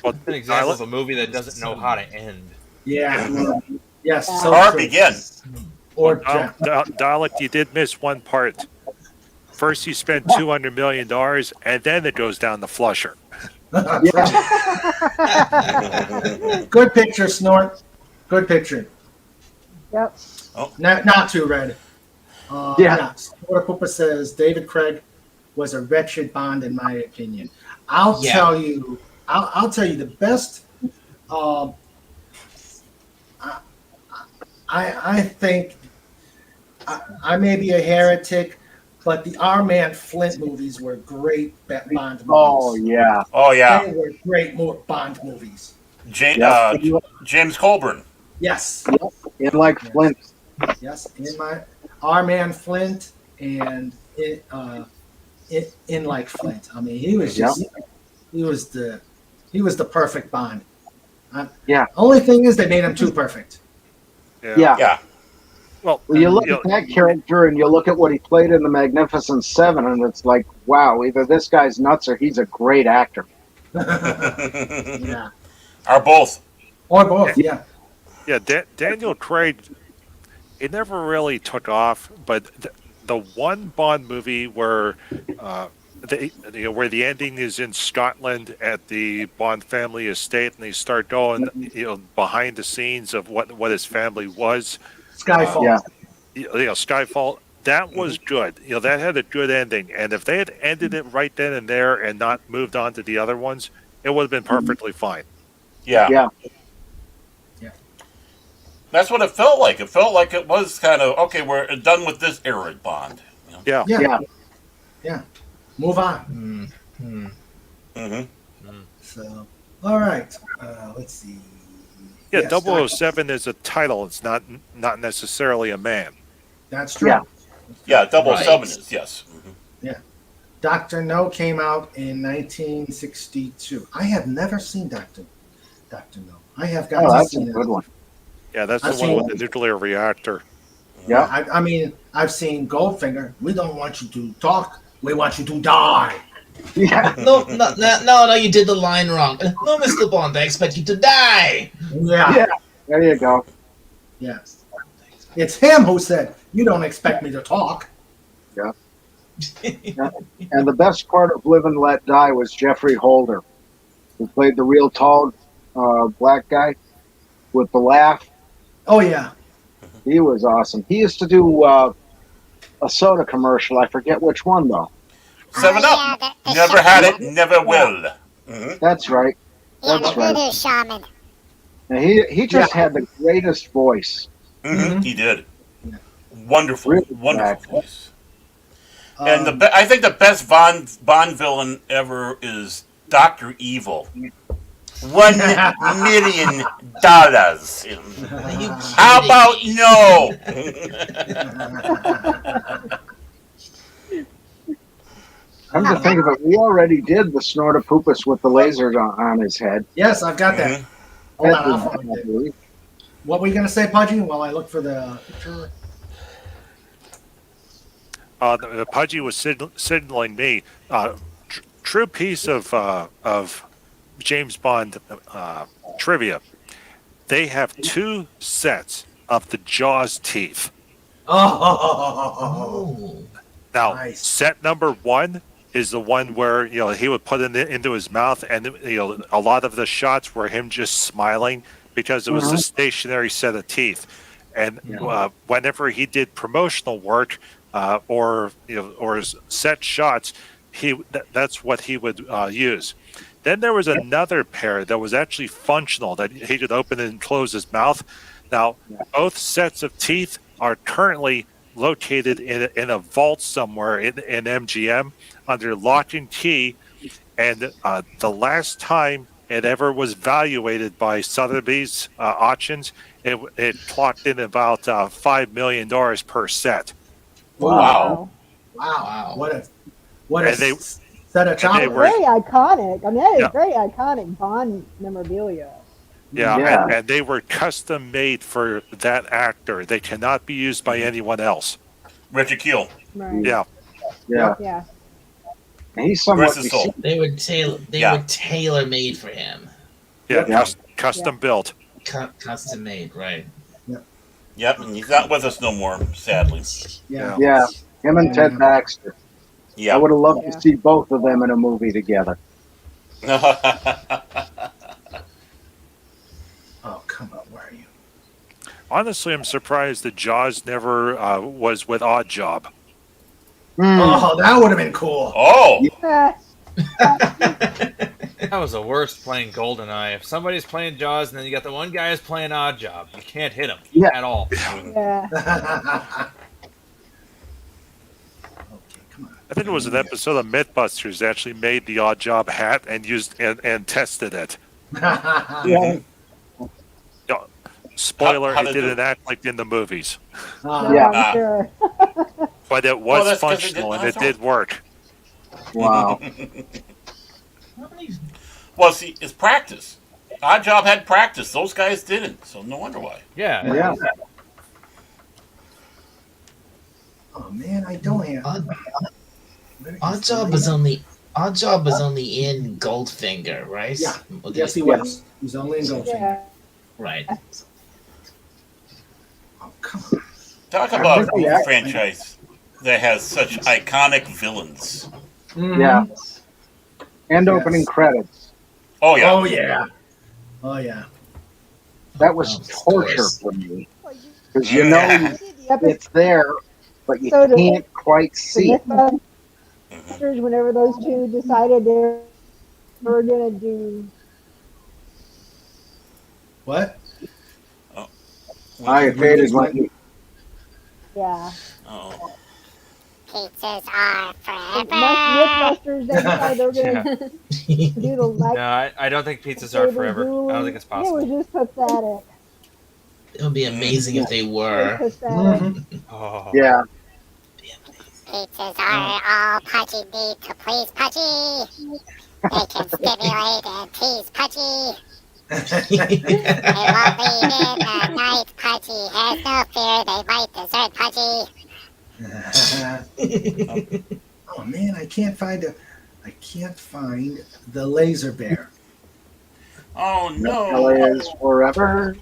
An example of a movie that doesn't know how to end. Yeah. Yes. So Or begin. Or Dalek, you did miss one part. First, you spend $200 million, and then it goes down the Flusher. Good picture, Snort. Good picture. Yep. Not too red. Yeah. Florida Poopa says David Craig was a wretched Bond in my opinion. I'll Yeah. tell you. I'll tell you the best. I think I may be a heretic, but the Our Man Flint movies were great Bond movies. Oh yeah. Oh yeah, They were great Bond movies. James Colburn. Yes. In like Flint. Yes. In my Our Man Flint and in like Flint. I mean, he was just he was the perfect Bond. Only thing is, they made him too perfect. Yeah. Well, You look at that character and you look at what he played in The Magnificent Seven, and it's like, wow, either this guy's nuts or he's a great actor. Yeah. Or both. Or both. Yeah. Yeah, Daniel Craig, it never really took off, but the one Bond movie where where the ending is in Scotland at the Bond family estate, and they start going, behind the scenes of what his family was. Skyfall. Skyfall. That was good. That had a good ending, and if they had ended it right then and there and not moved on to the other ones, it would have been perfectly fine. Yeah. That's what it felt like. It felt like it was kind of okay. We're done with this era Bond. Yeah. Move on. So, all right. Let's see. Yeah, Yes, 007 is a title. It's not necessarily a man. That's true. Yeah, 007 is, yes. Yeah. Dr. No came out in 1962. I have never seen Dr. No. I have got to that's see a good one. Yeah, that's I've the one seen with the nuclear reactor. Yeah. I mean, I've seen Goldfinger. We don't want you to talk. We want you to die. Yeah. No, you did the line wrong. No, Mr. Bond, I expect you to die. Yeah. There you go. Yes. It's him who said, you don't expect me to talk. Yeah. And the best part of Live and Let Die was Jeffrey Holder, who played the real tall black guy with the laugh. Oh, yeah. He was awesome. He used to do a soda commercial. I forget which one, though. 7 Up. Never had it, never will. That's right. Yeah, That's the right. voodoo shaman. And he just had the greatest voice. He did. Wonderful, Really wonderful voice. And I think the best Bond villain ever is Dr. Evil. $1 million. How about no? Come to think of it, we already did the Snortopoopas with the lasers on his head. Yes, I've got that. Hold on, I'll find it. What were you going to say, Pudgy, while I look for the picture? Pudgy was signaling me. True piece of James Bond trivia. They have 2 sets of the Jaws teeth. Oh. Now, Nice. set number 1 is the one where he would put it into his mouth, and a lot of the shots were him just smiling because it was a stationary set of teeth. And whenever he did promotional work or set shots, that's what he would use. Then there was another pair that was actually functional, that he could open and close his mouth. Now, both sets of teeth are currently located in a vault somewhere in MGM under lock and key. And the last time it ever was valuated by Sotheby's auctions, it clocked in about $5 million per set. Wow. What a And they- set of chocolate. were- Very iconic. I mean, that is Yeah. very iconic Bond memorabilia. Yeah. And they were custom made for that actor. They cannot be used by anyone else. Richard Keel. Right. Yeah. Yeah. And he's somewhat Rest his soul. They were tailor made for him. Yeah. Custom built. Custom made, right? Yep, and he's not with us no more, sadly. Yeah. Him and Ted Baxter. Yeah. I would have loved to see both of them in a movie together. Oh, come on. Where are you? Honestly, I'm surprised that Jaws never was with Odd Job. Oh, that would have been cool. Oh, That was the worst playing GoldenEye. If somebody's playing Jaws and then you got the one guy who's playing Odd Job, you can't hit him Yeah. at all. Yeah. Okay, come on. I think it was an episode of Mythbusters that actually made the Odd Job hat and used and tested it. Yeah. Spoiler: How it did didn't it- act like in the movies, No, Yeah. I'm sure. but it Well, was that's 'cause it functional and didn't it did work. Wow. How many- well, see, it's practice. Odd Job had practice. Those guys didn't, so no wonder why. Yeah. Yeah. Oh man, I don't have. Where is Odd the Job was only in Goldfinger, right? Yeah. Or did Yes, he it- was. He's only in Goldfinger. Yeah. Right. Oh, come on. Talk about a think movie that- franchise that has such iconic villains. Mhm. Yeah. And Yes. opening credits. Oh yeah. Oh yeah. Oh yeah. That was Of torture course. for me. Because you know Yeah. The episode it's there, but you So do- can't quite see it. Mythbusters, whenever those two decided they were gonna do. What? I faded when you. Yeah. Oh. Pizzas are forever. Mythbusters, they decided they were gonna do the like. No, I don't think pizzas are forever. I don't think it's It possible. was just pathetic. It would be amazing if they were. Just pathetic. Mhm. Oh. Yeah. Pizzas are all Pudgy need to please Pudgy. They can stimulate and tease Pudgy. They won't leave in the night. Pudgy has no fear. They might desert Pudgy. Oh man, I can't find the laser bear. Oh LA no. is forever.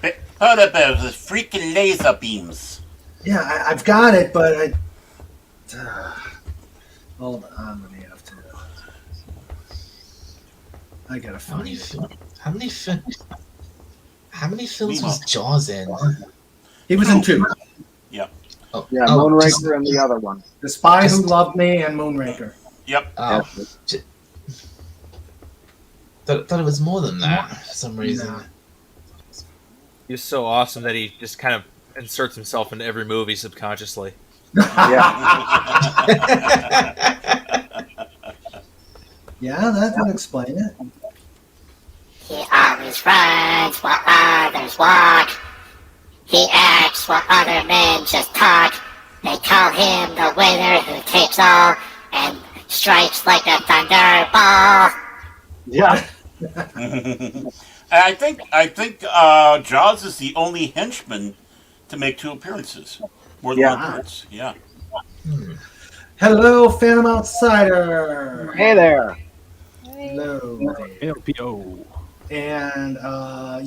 What about the freaking laser beams? Yeah, I've got it, but hold on, let me have to. I gotta How find many? it. How many films was Jaws in? He was in two: Oh, Yeah, oh, Moonraker just- and the other one. The Spy Who Just- Loved Me and Moonraker. Yep. oh, thought it was more than that for some reason. Nah. He's so awesome that he just kind of inserts himself into every movie subconsciously. Yeah, that would explain it. He always runs while others walk. He acts while other men just talk. They call him the winner who takes all and strikes like a thunderball. Yeah. And I think Jaws is the only henchman to make two appearances. More than Yeah. one appearance. Yeah. Hello, Phantom Outsider. Hey there. Hello. LPO. And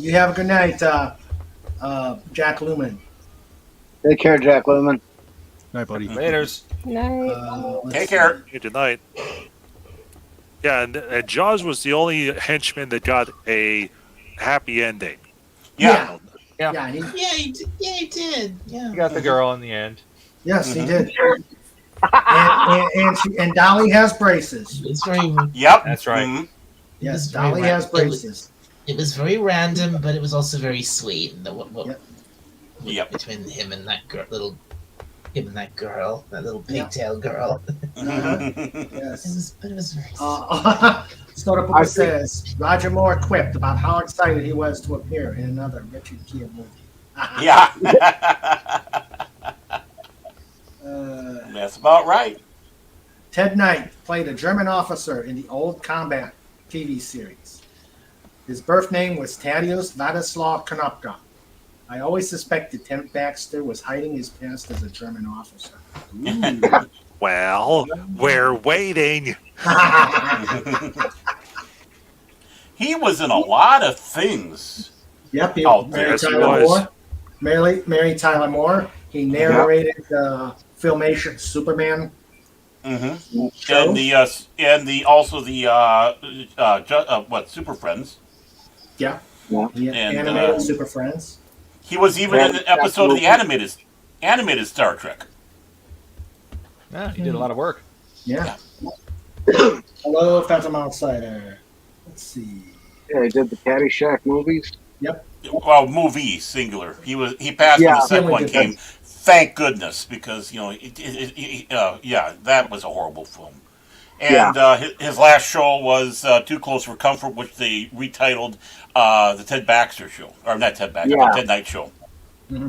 you have a good night, Jack Lumen. Take care, Jack Lumen. Night, buddy. Laters. Night. Let's Take see. care. Good night. Yeah, and Jaws was the only henchman that got a happy ending. Yeah. Yeah. Yeah, he, Yeah, he did. Yeah. You got the girl in the end. yes, he did. And Dolly has braces. It's very. Yep. That's right. Mhm. Yes, It's very Dolly ra- has it was- braces. It was very random, but it was also very sweet. And Yep. Yep. Between him and that girl, that little pigtail girl. Yes. But it was very. Storybook I says Roger Moore quipped about how excited he was to appear in another Richard Gere movie. Yeah. Uh, That's about right. Ted Knight played a German officer in the Old Combat TV series. His birth name was Tadeusz Władysław Konopka. I always suspected Ted Baxter was hiding his past as a German officer. Well, we're waiting. He was in a lot of things. Yep, he Oh, Mary yes, he Tyler was. Moore. Mary Tyler Moore. He narrated the Filmation Superman Mm-hmm. show. And the also the Super Friends. Yeah. He And, animated Super Friends. He was even in an episode of the animated Star Trek. Yeah, he did a lot of work. Yeah. Hello, Phantom Outsider. Let's see. Yeah, he did the Caddyshack movies. Yep. Well, movie singular. He passed when the second one came. Thank goodness, because that was a horrible film. And his last show was Too Close for Comfort, which they retitled the Ted Baxter Show, or not Ted Baxter, the Ted Knight Show. Mm-hmm.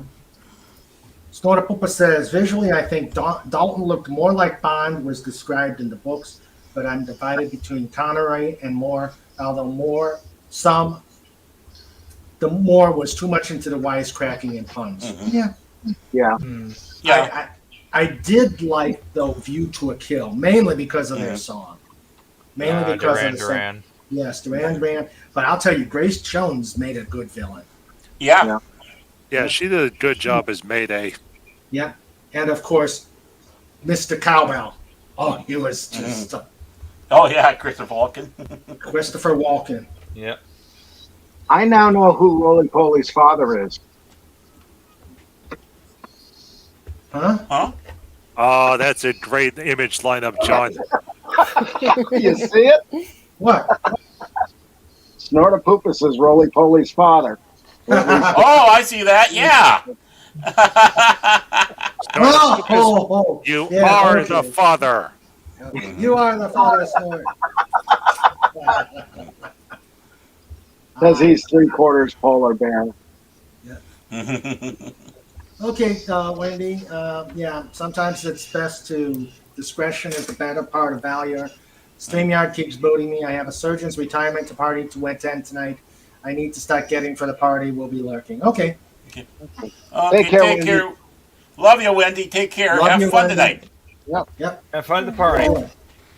Snortapoopa says, visually, I think Dalton looked more like Bond was described in the books, but I'm divided between Connery and Moore, although the Moore was too much into the wisecracking and puns. Mm-hmm. Yeah. I did like, though, View to a Kill, mainly because of their song. Mainly because Duran of the Duran. Yes, Duran. But I'll tell you, Grace Jones made a good villain. Yeah, she did a good job as Mayday. Yeah. And, of course, Mr. Cowbell. Oh, he was just... Oh, yeah, Christopher Walken. Yeah. I now know who Roly Poly's father is. Huh? Oh, that's a great image lineup, John. You see it? What? Snortapoopa is Roly Poly's father. Oh, I see that. Yeah. You are the father. You are the father, Snort. Because he's 3/4 polar bear. Okay, Wendy. Sometimes it's best to discretion is the better part of valor. StreamYard keeps booting me. I have a surgeon's retirement party to attend tonight. I need to start getting for the party. We'll be lurking. Okay. Take care. Love you, Wendy. Take care. Have fun tonight. Yep. Have fun at the party.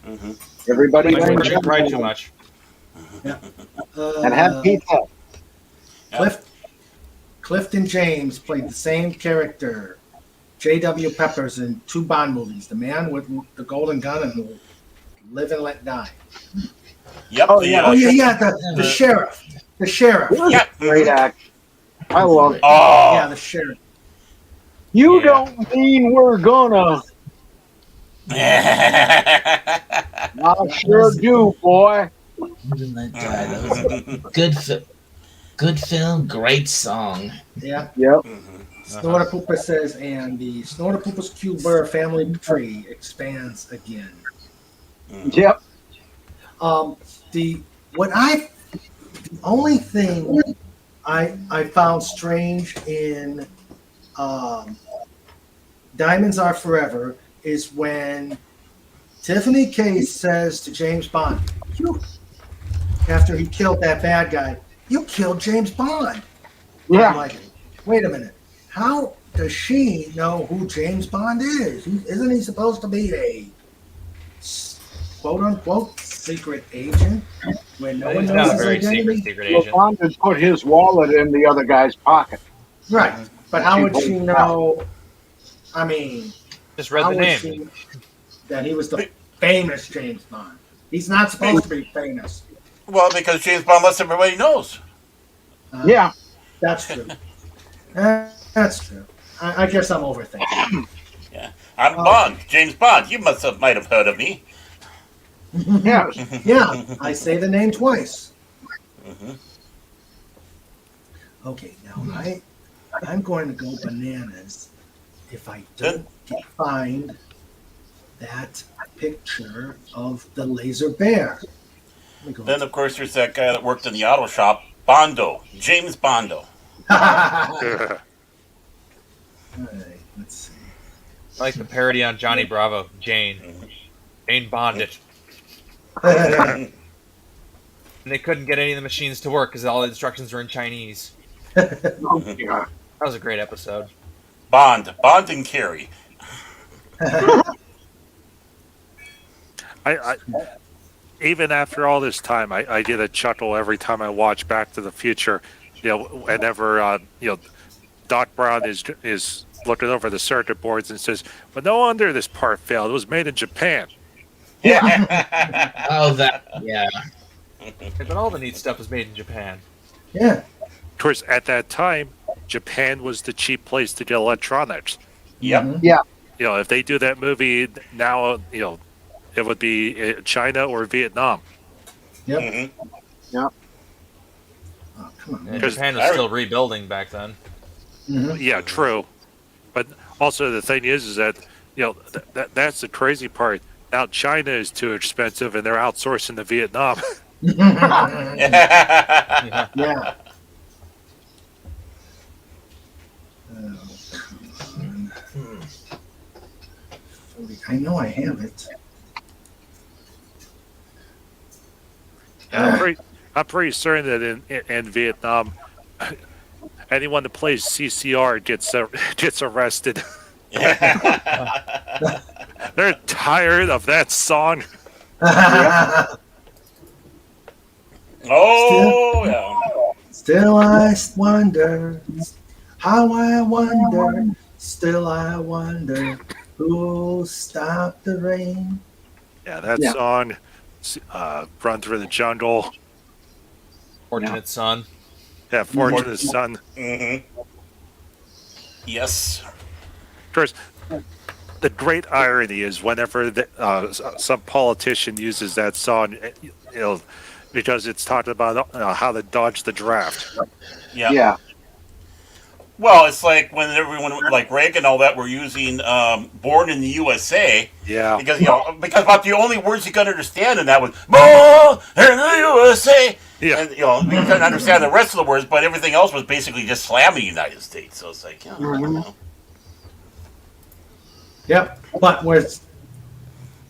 Mm-hmm. Everybody don't cry too much. And have pizza. Clifton James played the same character, J.W. Peppers, in 2 Bond movies, The Man with the Golden Gun and Live and Let Die. Yep. The sheriff. The sheriff. Yep. Great act. I love it. Oh. Yeah, the sheriff. You don't mean we're gonna. I sure do, boy. That was good film, great song. Yeah. Yep. Snortapoopa says, and the Snortapoopa's Cuber family tree expands again. Yep. The only thing I found strange in Diamonds Are Forever is when Tiffany Case says to James Bond, after he killed that bad guy, you killed James Bond. Yeah. I'm like, wait a minute. How does she know who James Bond is? Isn't he supposed to be a quote-unquote secret agent where no one knows his identity? Secret agent. Bond had put his wallet in the other guy's pocket. Right. But how would she know? I mean, just read the name. That he was the famous James Bond. He's not supposed to be famous. Well, because James Bond lets everybody knows. Yeah. That's true. That's true. I guess I'm overthinking. Yeah. I'm Bond. James Bond. You might have heard of me. Yeah. Yeah. I say the name twice. Mm-hmm. Okay. Now I'm going to go bananas if I don't find that picture of the laser bear. Then, of course, there's that guy that worked in the auto shop, Bondo. James Bondo. All right, let's see. I like the parody on Johnny Bravo, Jane. Jane Bondit. And they couldn't get any of the machines to work because all the instructions were in Chinese. That was a great episode. Bond and Carrie. I even after all this time, I get a chuckle every time I watch Back to the Future. Whenever Doc Brown is looking over the circuit boards and says, "But no wonder this part failed. It was made in Japan." Yeah. Yeah. But all the neat stuff is made in Japan. Yeah. Of course, at that time, Japan was the cheap place to get electronics. Yep. Mhm. Yeah. You know, if they do that movie now, it would be China or Vietnam. Yep. Mm-hmm. Yeah. Oh, come on. Yeah, Man. Japan was still rebuilding back then. Mhm. Yeah, true. But also the thing is that that's the crazy part. Now China is too expensive, and they're outsourcing to Vietnam. Yeah. Oh, come on. I know I have it. I'm pretty certain that in Vietnam, anyone that plays CCR gets arrested. They're tired of that song. Oh, yeah. Still I wonder, how I wonder, still I wonder, who'll stop the rain. Yeah, that Yeah. song, "Run Through the Jungle." Fortunate Son. Yeah, "Fortunate Son." Mm-hmm. Yes. Of course, the great irony is whenever some politician uses that song, because it's talking about how to dodge the draft. Yeah. Yeah. Well, it's like when everyone, like Reagan and all that, were using "Born in the USA." Yeah. Because about the only words you could understand in that was "Born in the USA." Yeah. And we couldn't understand the rest of the words, but everything else was basically just slamming the United States. So it's like, Yep, but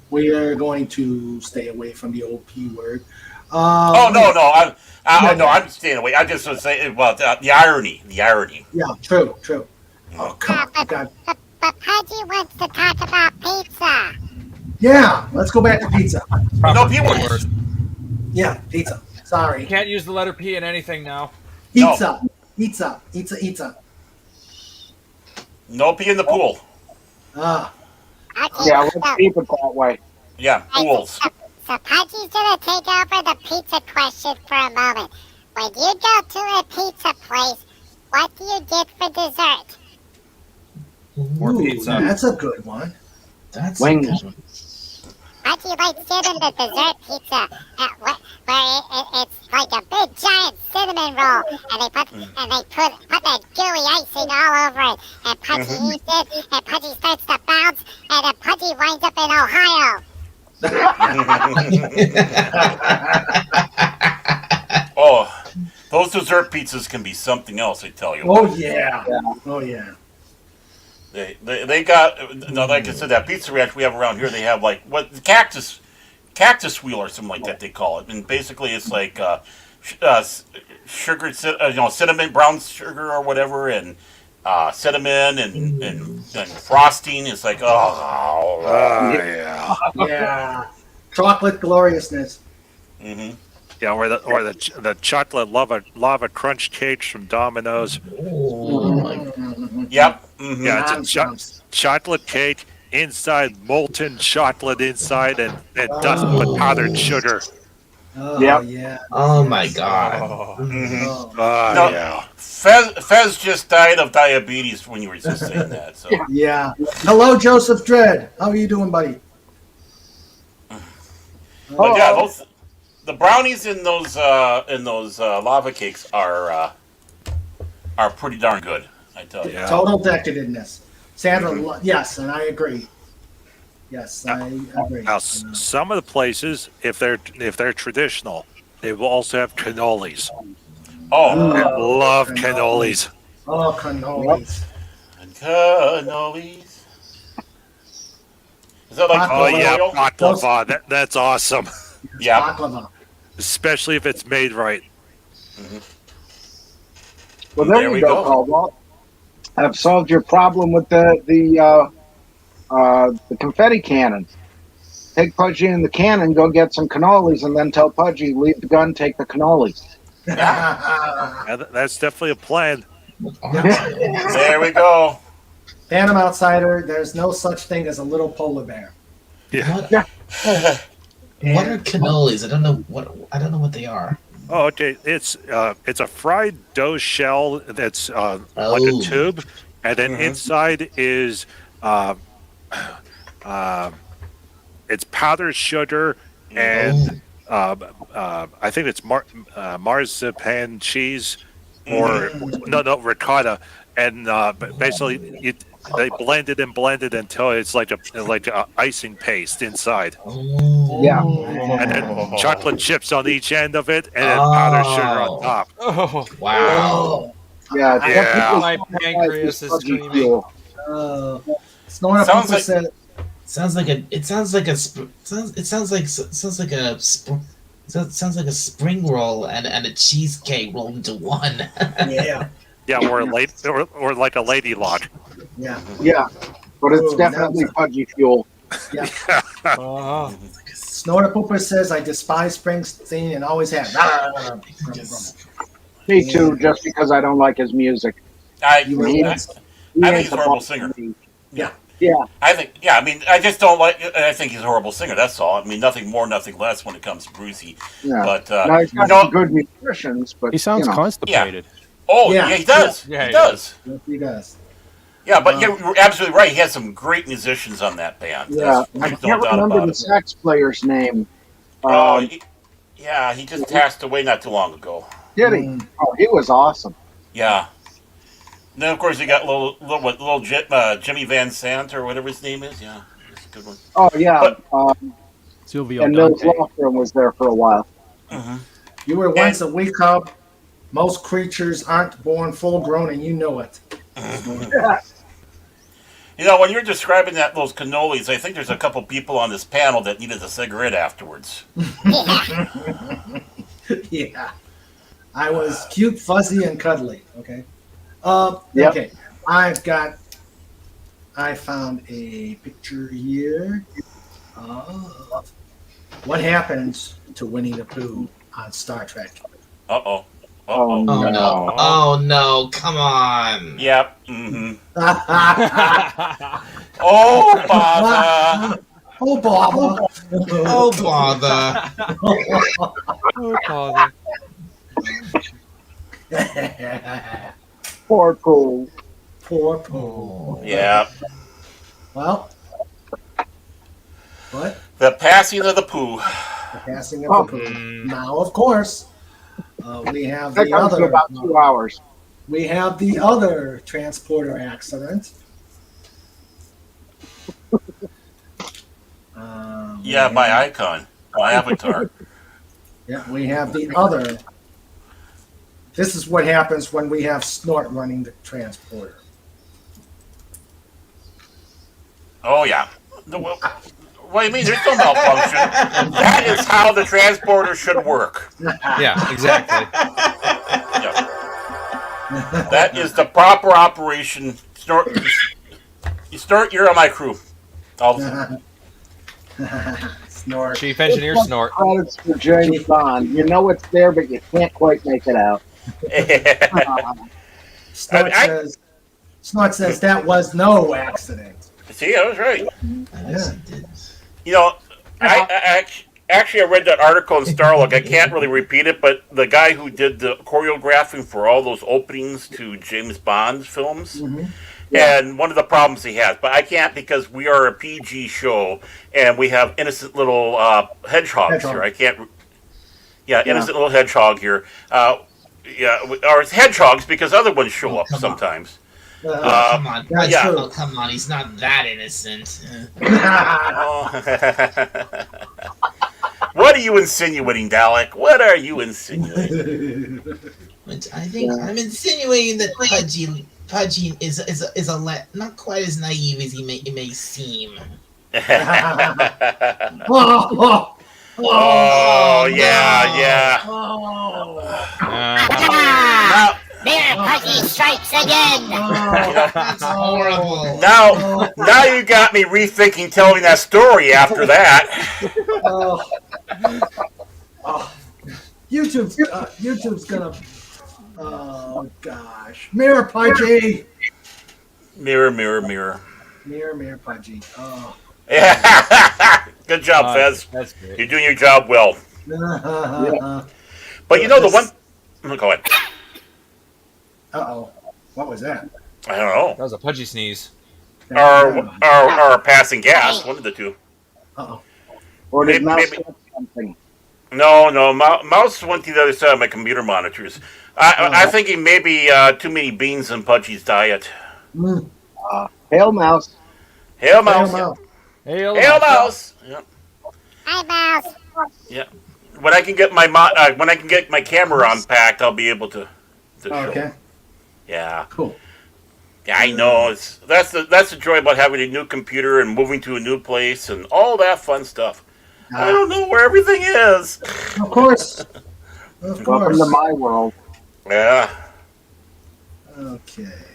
we are going to stay away from the old P word. no, I'm staying away. I just was saying about the irony. Yeah, true. Oh, come on, God. But Pudgy wants to talk about pizza. Yeah, let's go back to pizza. No P words. Yeah, pizza. Sorry. You can't use the letter P in anything now. Pizza. No P in the pool. Ah. Okay, Yeah, let's keep it that way. Yeah, pools. So Pudgy's gonna take over the pizza question for a moment. When you go to a pizza place, what do you get for dessert? More Ooh, pizza. That's a good one. That's Wings. a good one. Pudgy likes getting the dessert pizza where it's like a big giant cinnamon roll, and they put that gooey icing all over it, and Pudgy eats it, and Pudgy starts to bounce, and then Pudgy winds up in Ohio. Oh, those dessert pizzas can be something else. I tell you. Oh yeah. Oh yeah. They got like I said, that pizza ranch we have around here. They have like what cactus wheel or something like that they call it, and basically it's like sugar, cinnamon, brown sugar or whatever, and cinnamon and frosting. It's like Yeah. Yeah. Chocolate gloriousness. Mm-hmm. Yeah, or the chocolate lava crunch cakes from Domino's. Oh my God. Yep. Mm-hmm. Yeah, it's a chocolate cake inside, molten chocolate inside, and dust with powdered sugar. Oh Yep. yeah. Oh my God. Mm-hmm. Oh. No. Yeah. Fez just died of diabetes when you were just saying that. So Yeah. Hello, Joseph Dredd. How are you doing, buddy? but yeah, the brownies in those lava cakes are pretty darn good. I tell you. Yeah. Total decadentness. Sandra, yes, and I agree. Yes, I agree. Now, some of the places, if they're traditional, they will also have cannolis. Oh, I Oh, love cannolis. cannolis. Oh, cannolis. cannolis. Is that like Oh yeah, oil? baklava. That's awesome. Yeah. Baklava. Especially if it's made right. Well, there we you go, go. Caldwell. I've solved your problem with the confetti cannon. Take Pudgy in the cannon, go get some cannolis, and then tell Pudgy, leave the gun, take the cannolis. Yeah, that's definitely a plan. There we go. Phantom Outsider, there's no such thing as a little polar bear. Yeah. What are cannolis? I don't know what they are. Oh, okay. It's a fried dough shell that's like a Oh. tube, and then inside is uh, uh, it's powdered sugar and I think it's marzipan cheese or no ricotta, and basically they blend it and blend it until it's like a icing paste inside, Yeah. and then chocolate chips on each end of it, and then powdered sugar on top. Oh, Wow. Yeah. Yeah. my pancreas is Fuzzy screaming. fuel. Snort Sounds Pooper like- said, Sounds like a. It sounds like a. Sounds like a. Sounds like a spring roll and a cheesecake rolled into one. yeah, Yeah, or like a lady lock. yeah, Yeah. But it's Oh, definitely that's- pudgy fuel. yeah. Oh. Snorter Pooper says, I despise Springsteen and always have. Me too, just because I don't like his music. You were He- once- He I ain't think he's the a horrible boss singer. of me. Yeah. Yeah. I mean, I just don't like. I think he's a horrible singer. That's all. I mean, nothing more, nothing less when it comes to Brucey. Yeah. But Now he's got no- some good musicians, but He sounds you know. constipated. oh Yeah. yeah, he does. Yeah, he he does. Yes, he does. Yeah, but you're absolutely right. He has some great musicians on that band. Yeah, I There's no can't doubt remember about the it. sax player's name. Oh, yeah, he just passed away not too long ago. Did he? Oh, he was awesome. Yeah. And then of course you got little Jimmy Van Sant or whatever his name is. Yeah, that's a good one. Oh yeah, Silvio and Mills Dante. Lofgren was there for a while. You were once a wee cub. Most creatures aren't born full grown, and you know it. You know, when you're describing those cannolis, I think there's a couple people on this panel that needed a cigarette afterwards. Yeah. I was cute, fuzzy, and cuddly. Okay. Yep. Okay. I found a picture here of what happens to Winnie the Pooh on Star Trek. Uh-oh. Oh, Oh no! Oh no! Come on! Yep. Mm-hmm. Oh, bother. Oh, bother. Oh bother! Oh, Father. Poor Pooh. Poor Pooh. Yeah. Well, what? The passing of the Pooh. The passing of the Pooh. Now, of course, we have That the comes in other. about 2 hours. We have the other transporter accident. Yeah, my icon. My avatar. Yeah, we have the other. This is what happens when we have Snort running the transporter. Oh, yeah. What do you mean? There's no malfunction. That is how the transporter should work. Yeah, exactly. Yeah. That is the proper operation. Snort, you're on my crew. All the time. Snort. Chief engineer snort. Credits for James Bond. You know it's there, but you can't quite make it out. Snort says that was no accident. See, I was right. Yeah. You know, I read that article in Starlog. I can't really repeat it, but the guy who did the choreographing for all those openings to James Bond films, and one of the problems he has, but I can't because we are a PG show and we have innocent little hedgehogs here. I can't. Yeah, innocent little hedgehog here. Or it's hedgehogs because other ones show up sometimes. Come on! That's yeah. true. Oh, come on! He's not that innocent. What are you insinuating, Dalek? What are you insinuating? I think I'm insinuating that Pudgy is not quite as naive as it may seem. Oh, yeah. Ah! Mayor Pudgy strikes again! That's horrible. Now you got me rethinking telling that story after that. YouTube's gonna. Oh gosh, Mirror Pudgy. Mirror, mirror, mirror. Mirror Pudgy. Oh. Good job, Fez. That's great. You're doing your job well. But you know the one. Go ahead. Uh-oh. What was that? I don't know. That was a pudgy sneeze. Or passing gas. One of the two. Uh-oh. Or did Mouse Maybe. get something? No. Mouse went to the other side of my computer monitors. I'm thinking maybe too many beans in Pudgy's diet. Mm. Hail Mouse. Hail Mouse. Mouse. Hail, Hail Mouse. Yep. Hi, Mouse. Yeah. When I can get my camera unpacked, I'll be able to show. Okay. Yeah. Cool. Yeah, I know. That's the joy about having a new computer and moving to a new place and all that fun stuff. I don't know where everything is. Of course. Of Welcome course. to my world. Yeah. Okay.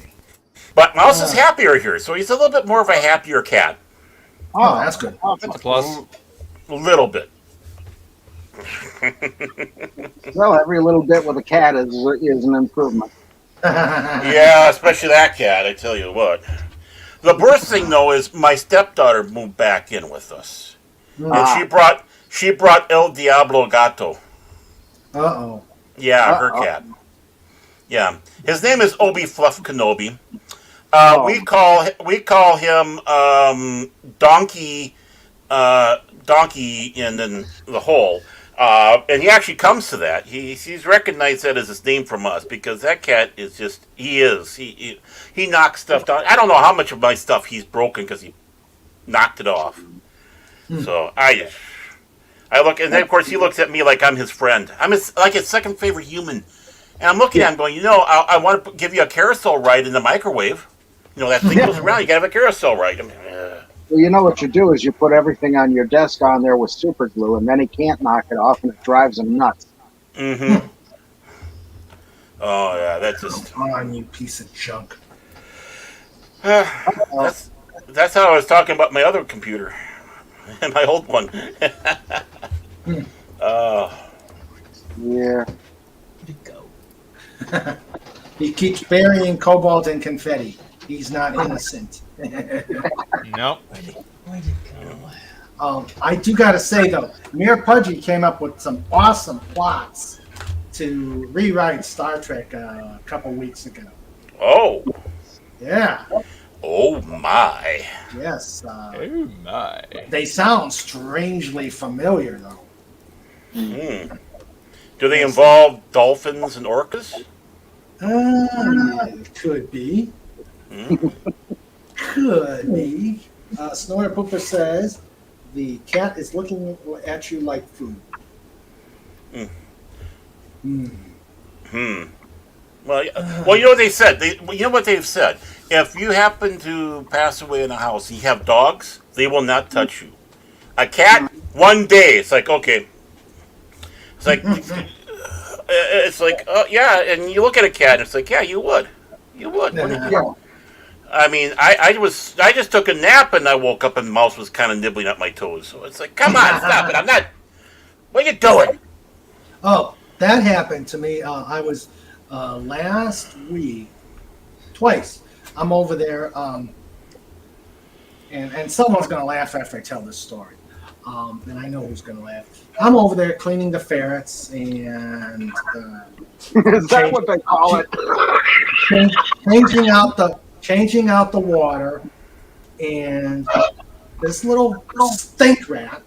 But Mouse is happier here, so he's a little bit more of a happier cat. Oh, that's good. That's a plus. A little bit. Well, every little bit with a cat is an improvement. Yeah, especially that cat, I tell you what. The worst thing, though, is my stepdaughter moved back in with us. And she brought El Diablo Gato. Uh-oh. Yeah, her cat. Yeah. His name is Obi Fluff Kenobi. We call him Donkey in the hole. And he actually comes to that. He's recognized that as his name from us because that cat is just he knocks stuff down. I don't know how much of my stuff he's broken because he knocked it off. So I look, and then of course he looks at me like I'm his friend. I'm his second favorite human, and I'm looking at him going, I want to give you a carousel ride in the microwave. That thing goes around. You gotta have a carousel ride. Well, you know what you do is you put everything on your desk on there with super glue, and then he can't knock it off, and it drives him nuts. Mm-hmm. Oh yeah, that's just. Come on, you piece of junk. That's how I was talking about my other computer, my old one. Yeah. Go. He keeps burying cobalt in confetti. He's not innocent. Nope. Where'd it go? I do got to say, though, Mayor Pudgy came up with some awesome plots to rewrite Star Trek a couple weeks ago. Oh. Yeah. Oh, my. Yes. Oh, my. They sound strangely familiar, though. Mm. Do they involve dolphins and orcas? Could be. Mm. Could be. Snorter Pooper says the cat is looking at you like food. Well, you know what they said. You know what they've said. If you happen to pass away in a house and you have dogs, they will not touch you. A cat, one day, it's like okay. It's like yeah. And you look at a cat, and it's like yeah, you would. Yeah. I mean, I just took a nap and I woke up and the mouse was kind of nibbling at my toes. So it's like, come on, stop it! I'm not. What are you doing? Oh, that happened to me. I was last week, twice. I'm over there, and someone's gonna laugh after I tell this story. And I know who's gonna laugh. I'm over there cleaning the ferrets and Is that what they call it? changing out the water, and this little stink rat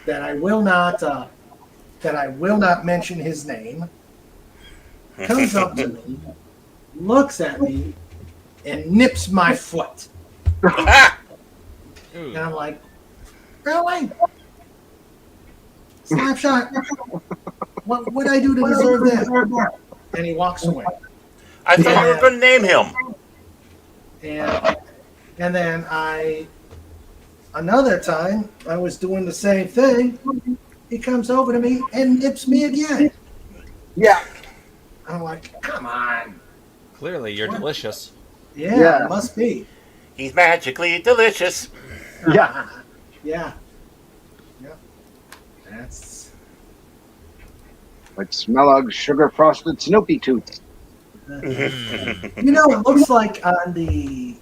that I will not mention his name comes up to me, looks at me, and nips my foot. And I'm like, really? Slapshot, what would I do to deserve that? And he walks away. I thought you were going to name him. And then another time, I was doing the same thing. He comes over to me and nips me again. Yeah. I'm like, come on. Clearly, you're delicious. Yeah, it must be. He's magically delicious. Yeah. Yeah. That's. Like Smellogg's sugar frosted Snoopy tooth. It looks like on the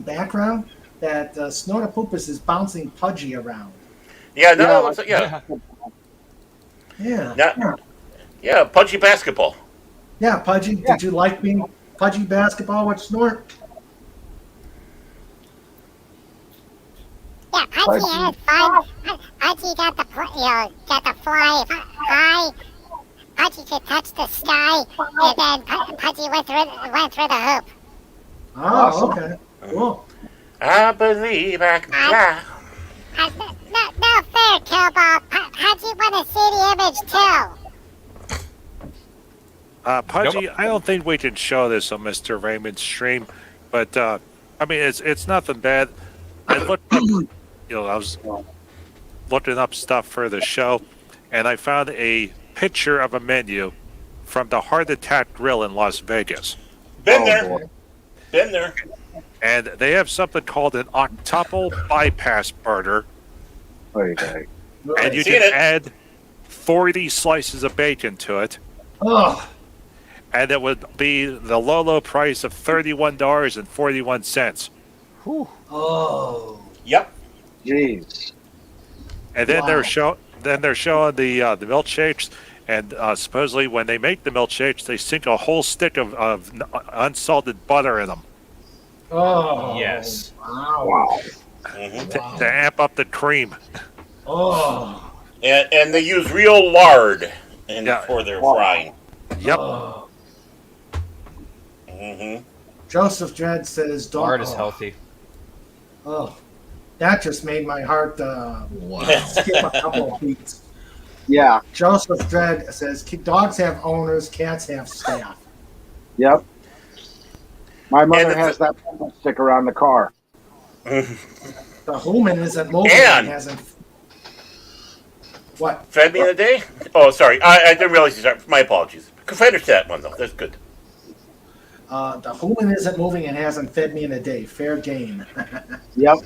background that Snorter Poopus is bouncing Pudgy around. Yeah, no, it looks like, yeah. Yeah. Yeah, Pudgy basketball. Yeah, Pudgy. Did you like being Pudgy basketball with Snort? Yeah, Pudgy had fun. Pudgy got the fly high. Pudgy could touch the sky, and then Pudgy went through the hoop. Oh, Awesome. okay. Cool. I believe I can fly. No fair, Killball. Pudgy won a city image too. Pudgy, I don't think we can show this on Mr. Raymond's stream, but I mean, it's nothing bad. I looked up, I was looking up stuff for the show, and I found a picture of a menu from the Heart Attack Grill in Las Vegas, Been Oh, there. boy. Been there. and they have something called an octuple bypass burger, Okay. and you Seen can it. add 40 slices of bacon to it. Oh, And it would be the low price of $31.41. oh. Yep. Jeez. And then Wow. they're showing the milkshakes, and supposedly when they make the milkshakes, they sink a whole stick of unsalted butter in them Oh. Yes. Wow. Wow. Hmm. to amp up the cream. Oh. And they use real lard Yeah. for their Wow. frying. Yep. Oh. Hmm. Joseph Dredd says, "Don't." Lard is healthy. Oh, that just made my heart Wow. skip a couple of beats. Yeah. Joseph Dredd says, "Dogs have owners, cats have staff." Yep. My mother And has that sticker on the car. The human isn't moving. And- He hasn't. What? Fed me in a day? Oh, sorry. I didn't realize you started. My apologies. Finish that one, though. That's good. The human isn't moving and hasn't fed me in a day. Fair game. Yep.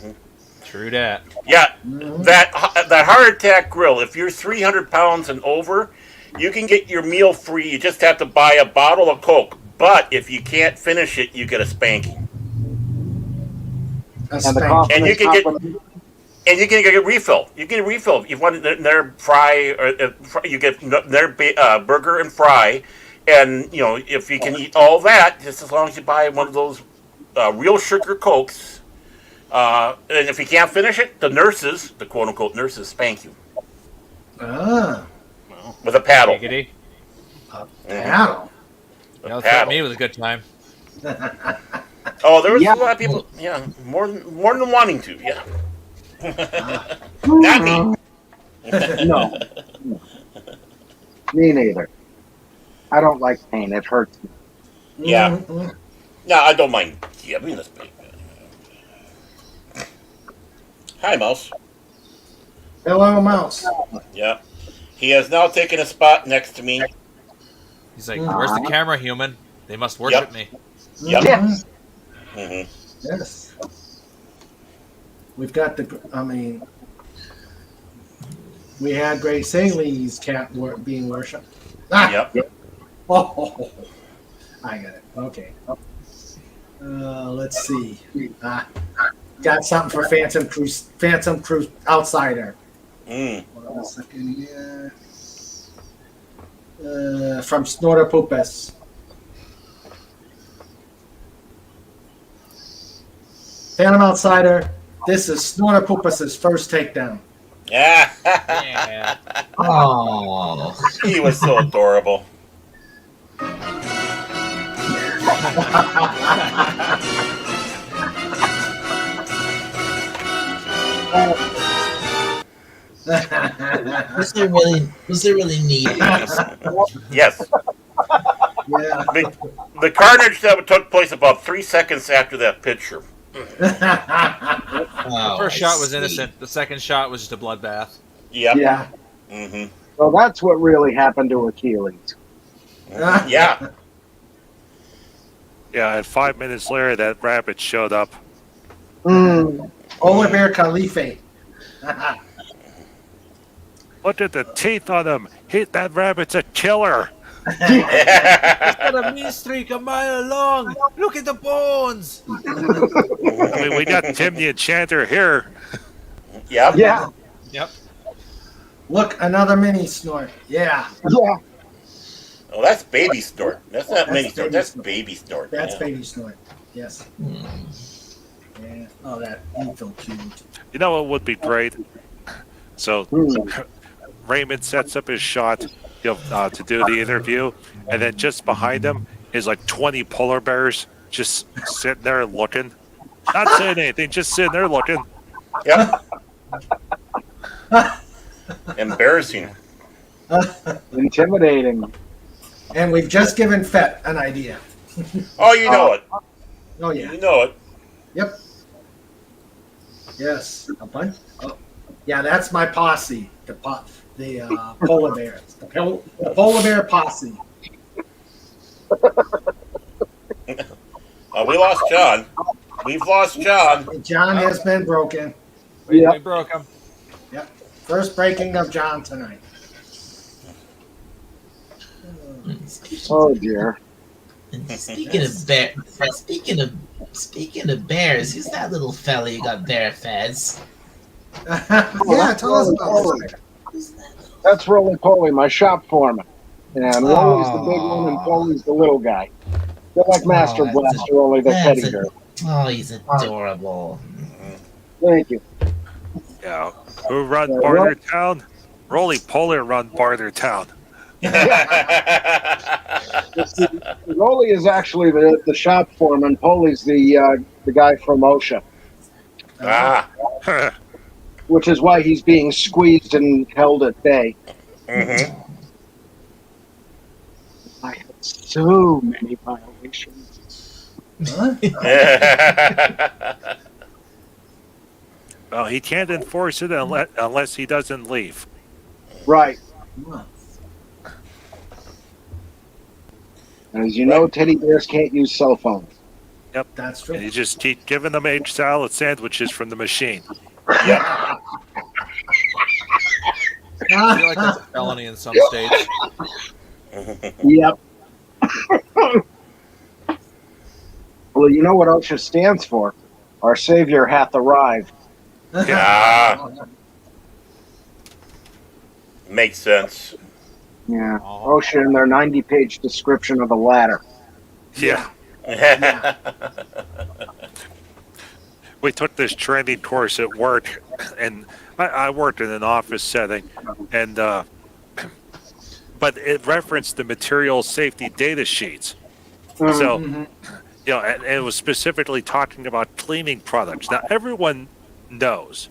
True that. Yeah, Mhm. that Heart Attack Grill, if you're 300 pounds and over, you can get your meal free. You just have to buy a bottle of Coke. But if you can't finish it, you get a spanking. A And the spank. coffee And you is can get- complimentary. And you can get a refill. You get a refill. You want their fry, or you get their burger and fry. And, if you can eat all that, just as long as you buy one of those real sugar Cokes. And if you can't finish it, the quote-unquote nurses, spank you Ah, with a paddle. Giggity. paddle. Y'all thought Paddle. me was a good time. Oh, there was Yeah. a lot of people. Yeah, more than wanting to. Yeah. Not me. No. Me neither. I don't like pain. It hurts me. Yeah. Mhm. No, I don't mind giving this big. Hi, Mouse. Hello, mouse. Yeah. He has now taken a spot next to me. He's like, "Where's the camera, human? They must worship me." Yep. Yes. Hmm. Yes. We've got we had Grace Haley's cat being worshipped. Ah! Yep. Oh, I got it. Okay. Let's see. Got something for Phantom Cruise Outsider. Mm. Hold on a second here. From Snorter Poopus. Phantom Outsider, this is Snorter Poopus's first takedown. Yeah. Yeah. Oh. He was so adorable. Was there really need for this? Yes. Yeah. The carnage that took place about 3 seconds after that picture. The first shot was see. innocent. The second shot was just a bloodbath. Yep. Yeah. Hmm. So that's what really happened to Achilles. Yeah. Yeah, and 5 minutes later, that rabbit showed up. Polar Bear Khalife. Look at the teeth on him. That rabbit's a killer. It's got a mean streak a mile long. Look at the bones. I mean, we got Tim the Enchanter here. Yep. Yeah. Yep. Look, another mini snort. Yeah. Yeah. Oh, that's baby snort. That's not That's mini snort. baby That's snort. baby snort. That's Yeah. baby snort. Yes. Yeah. Oh, that evil cute. You know what would be great? So Raymond sets up his shot, to do the interview, and then just behind him is like 20 polar bears just sitting there looking, not saying anything, just sitting there looking. Yep. Embarrassing. Intimidating. And we've just given Fett an idea. Oh, you know it. Oh yeah. You know it. Yep. Yes. A bunch. Oh. Yeah, that's my posse. The polar bears. The polar bear posse. We lost John. We've lost John. John has been broken. We broke him. Yep. First breaking of John tonight. Oh dear. Speaking of bears, who's that little fella you got bear feds? Yeah, tell us about this. That's Roly Poly, my shop foreman. And Roly's the big one and Poly's the little guy. They're like Master Blaster, only the teddy bear. Oh, he's adorable. Thank you. Yeah. Who run Bartertown? Roly Poly run Bartertown. Roly is actually the shop foreman. Poly's the guy from OSHA. Which is why he's being squeezed and held at bay. Mm-hmm. I had so many violations. Huh? Well, he can't enforce it unless he doesn't leave. Right. As you know, teddy bears can't use cell phones. Yep. That's true. And you just keep giving them egg salad sandwiches from the machine. Yep. I feel like that's a felony in some states. Yep. Well, you know what OSHA stands for? Our Savior hath arrived. Yeah. Makes sense. Yeah. OSHA in their 90-page description of a ladder. Yeah. We took this training course at work, and I worked in an office setting, and but it referenced the material safety data sheets. So, and it was specifically talking about cleaning products. Now, everyone knows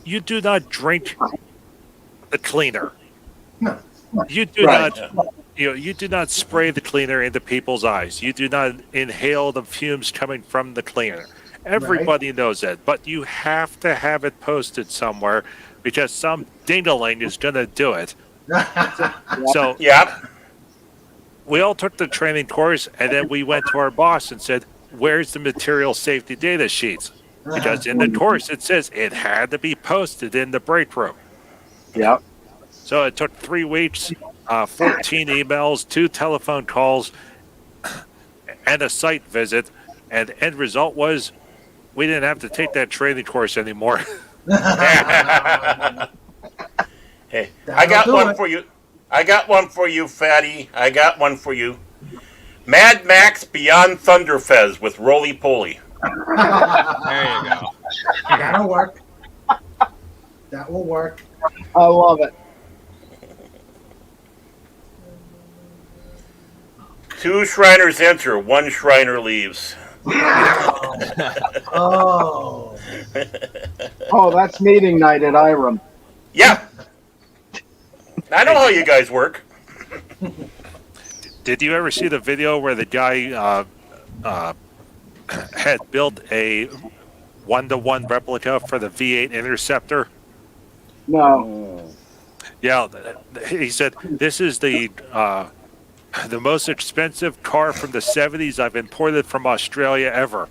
you do not drink the cleaner. No. You do you do not spray the cleaner into people's eyes. You do not inhale the fumes coming from the cleaner. Everybody knows that, but you have to have it posted somewhere because some ding-a-ling is going to do it. So, we all took the training course, and then we went to our boss and said, where's the material safety data sheets? Because in the course, it says it had to be posted in the break room. Yep. So it took 3 weeks, 14 emails, 2 telephone calls, and a site visit. And the end result was we didn't have to take that training course anymore. Hey, I got one for you. I got one for you, Fatty. I got one for you. Mad Max Beyond Thunderfez with Roly Poly. There you go. That'll work. That will work. I love it. 2 Shriners enter, 1 Shriner leaves. Oh. Oh, that's meeting night at Iram. Yeah. I know how you guys work. Did you ever see the video where the guy had built a 1-to-1 replica for the V8 Interceptor? No. Yeah, he said, this is the most expensive car from the 70s I've imported from Australia ever.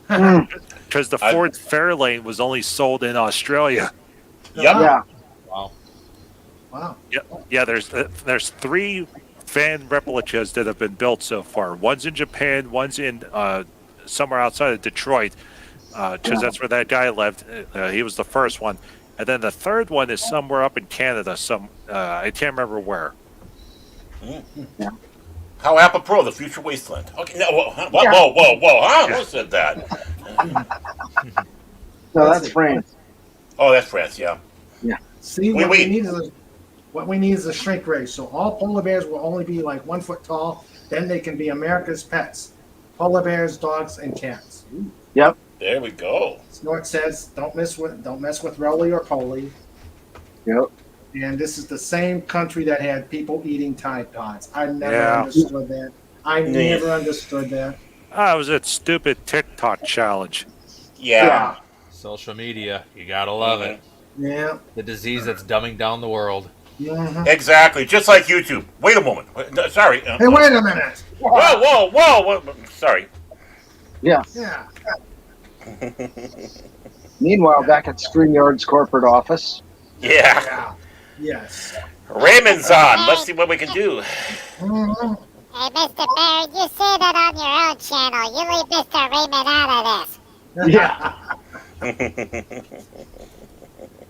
Because the Ford Fairlane was only sold in Australia. Yep. Yeah. Wow. Yeah. There's 3 fan replicas that have been built so far. One's in Japan, one's in somewhere outside of Detroit, because that's where that guy lived. He was the first one, and then the third one is somewhere up in Canada. I can't remember where. Yeah. How apropos, the future wasteland. Okay, no, whoa, huh? Who said that? No, that's France. Oh, that's France, yeah. See, Wait, what wait. we need is a shrink ray. So all polar bears will only be like 1 foot tall. Then they can be America's pets: polar bears, dogs, and cats. Yep. There we go. Snort says, "Don't mess with Rolly or Polly." Yep. And this is the same country that had people eating Tide Pods. I never Yeah. understood that. I never understood that. Ah, it was that stupid TikTok challenge. Yeah. Social media, you gotta love it. Yeah. The disease that's dumbing down the world. Mhm. Exactly. Just like YouTube. Wait a moment. No, sorry. Hey, wait a minute. Whoa. Sorry. Yeah. Yeah. Meanwhile, back at StreamYard's corporate office. Yeah. Yes. Raymond's on. Let's see what we can do. Mhm. Hey, Mr. Barrett, you say that on your own channel. You leave Mr. Raymond out of this. Yeah.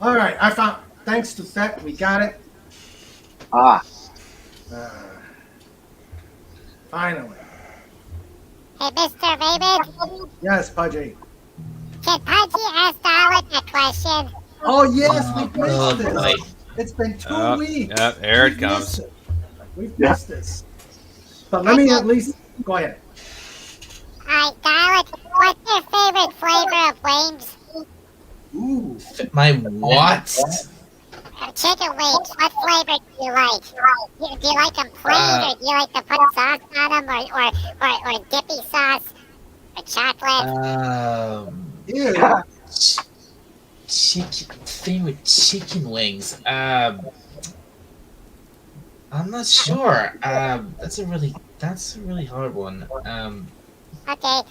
All right. I found. Thanks to Thet, we got it. Ah. Finally. Hey, Mr. Raymond, Yes, Pudgy. can Pudgy ask Darwin a question? Oh yes, we've missed Oh, this. boy. It's been 2 weeks. Yep, there it We've comes. missed it. We've missed this. But let me at least go ahead. Alright, Darwin, what's your favorite flavor of wings? Ooh. My what? Chicken wings, what flavor do you like? Do you like them plain, or do you like to put sauce on them, or dippy sauce, or chocolate? Ew. Favorite chicken wings. I'm not sure. That's a really hard one. Okay,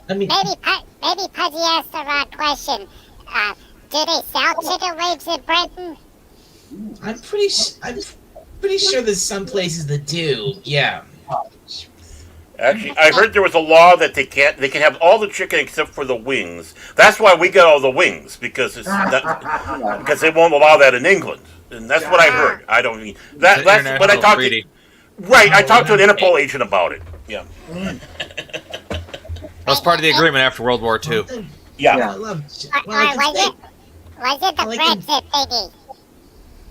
maybe maybe Pudgy asked the wrong question. Do they sell chicken wings in Britain? I'm pretty sure there's some places that do. Yeah. Actually, I heard there was a law that they can have all the chicken except for the wings. That's why we get all the wings, because because they won't allow that in England. And that's what I heard. I don't mean that's but I talked to, right. I talked to an Interpol agent about it. Yeah. That was part of the agreement after World War II. Yeah. I love. Was it the Brexit thingy?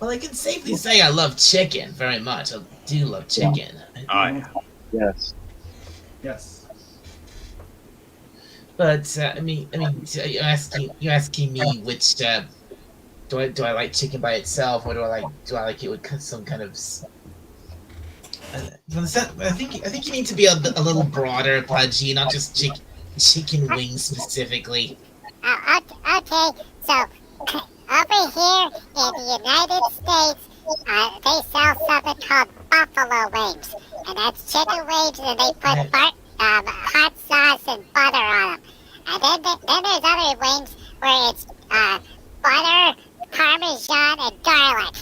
Well, I can safely say I love chicken very much. I do love chicken. Yes. Yes. But you're asking me which do I like chicken by itself, or do I like it with some kind of? I think you need to be a little broader, Pudgy, not just chicken wings specifically. Okay, so over here in the United States, they sell something called buffalo wings, and that's chicken wings, and they put hot sauce and butter on them. And then there's other wings where it's butter, parmesan, and garlic.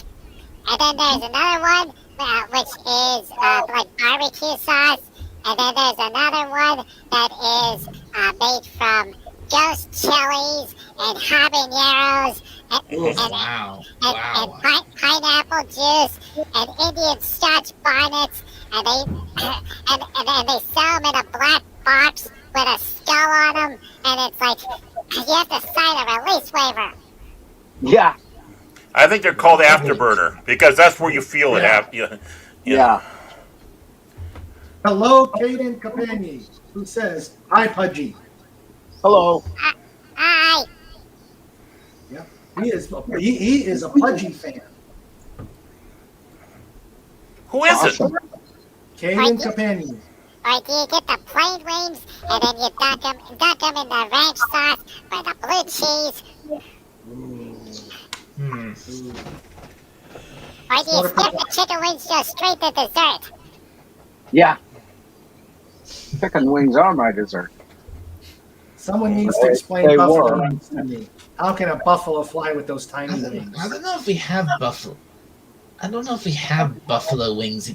And then there's another one which is like barbecue sauce. And then there's another one that is made from ghost chilies and habaneros and pineapple juice and Indian Scotch bonnets, and they sell them in a black box with a skull on them, and it's like you have to sign a release waiver. Yeah. I think they're called afterburner because that's where you feel it. Yeah. Hello, Caden Capani, who says, "Hi, Pudgy." Hello. Hi. Yep. He is a Pudgy fan. Who is it? Caden Capani. Or do you get the plain wings and then you dunk them in the ranch sauce or the blue cheese? Or do you skip the chicken wings just straight to dessert? Yeah. Chicken wings are my dessert. Someone needs to explain They buffalo were. wings to me. How can a buffalo fly with those tiny wings? I don't know if we have buffalo. I don't know if we have buffalo wings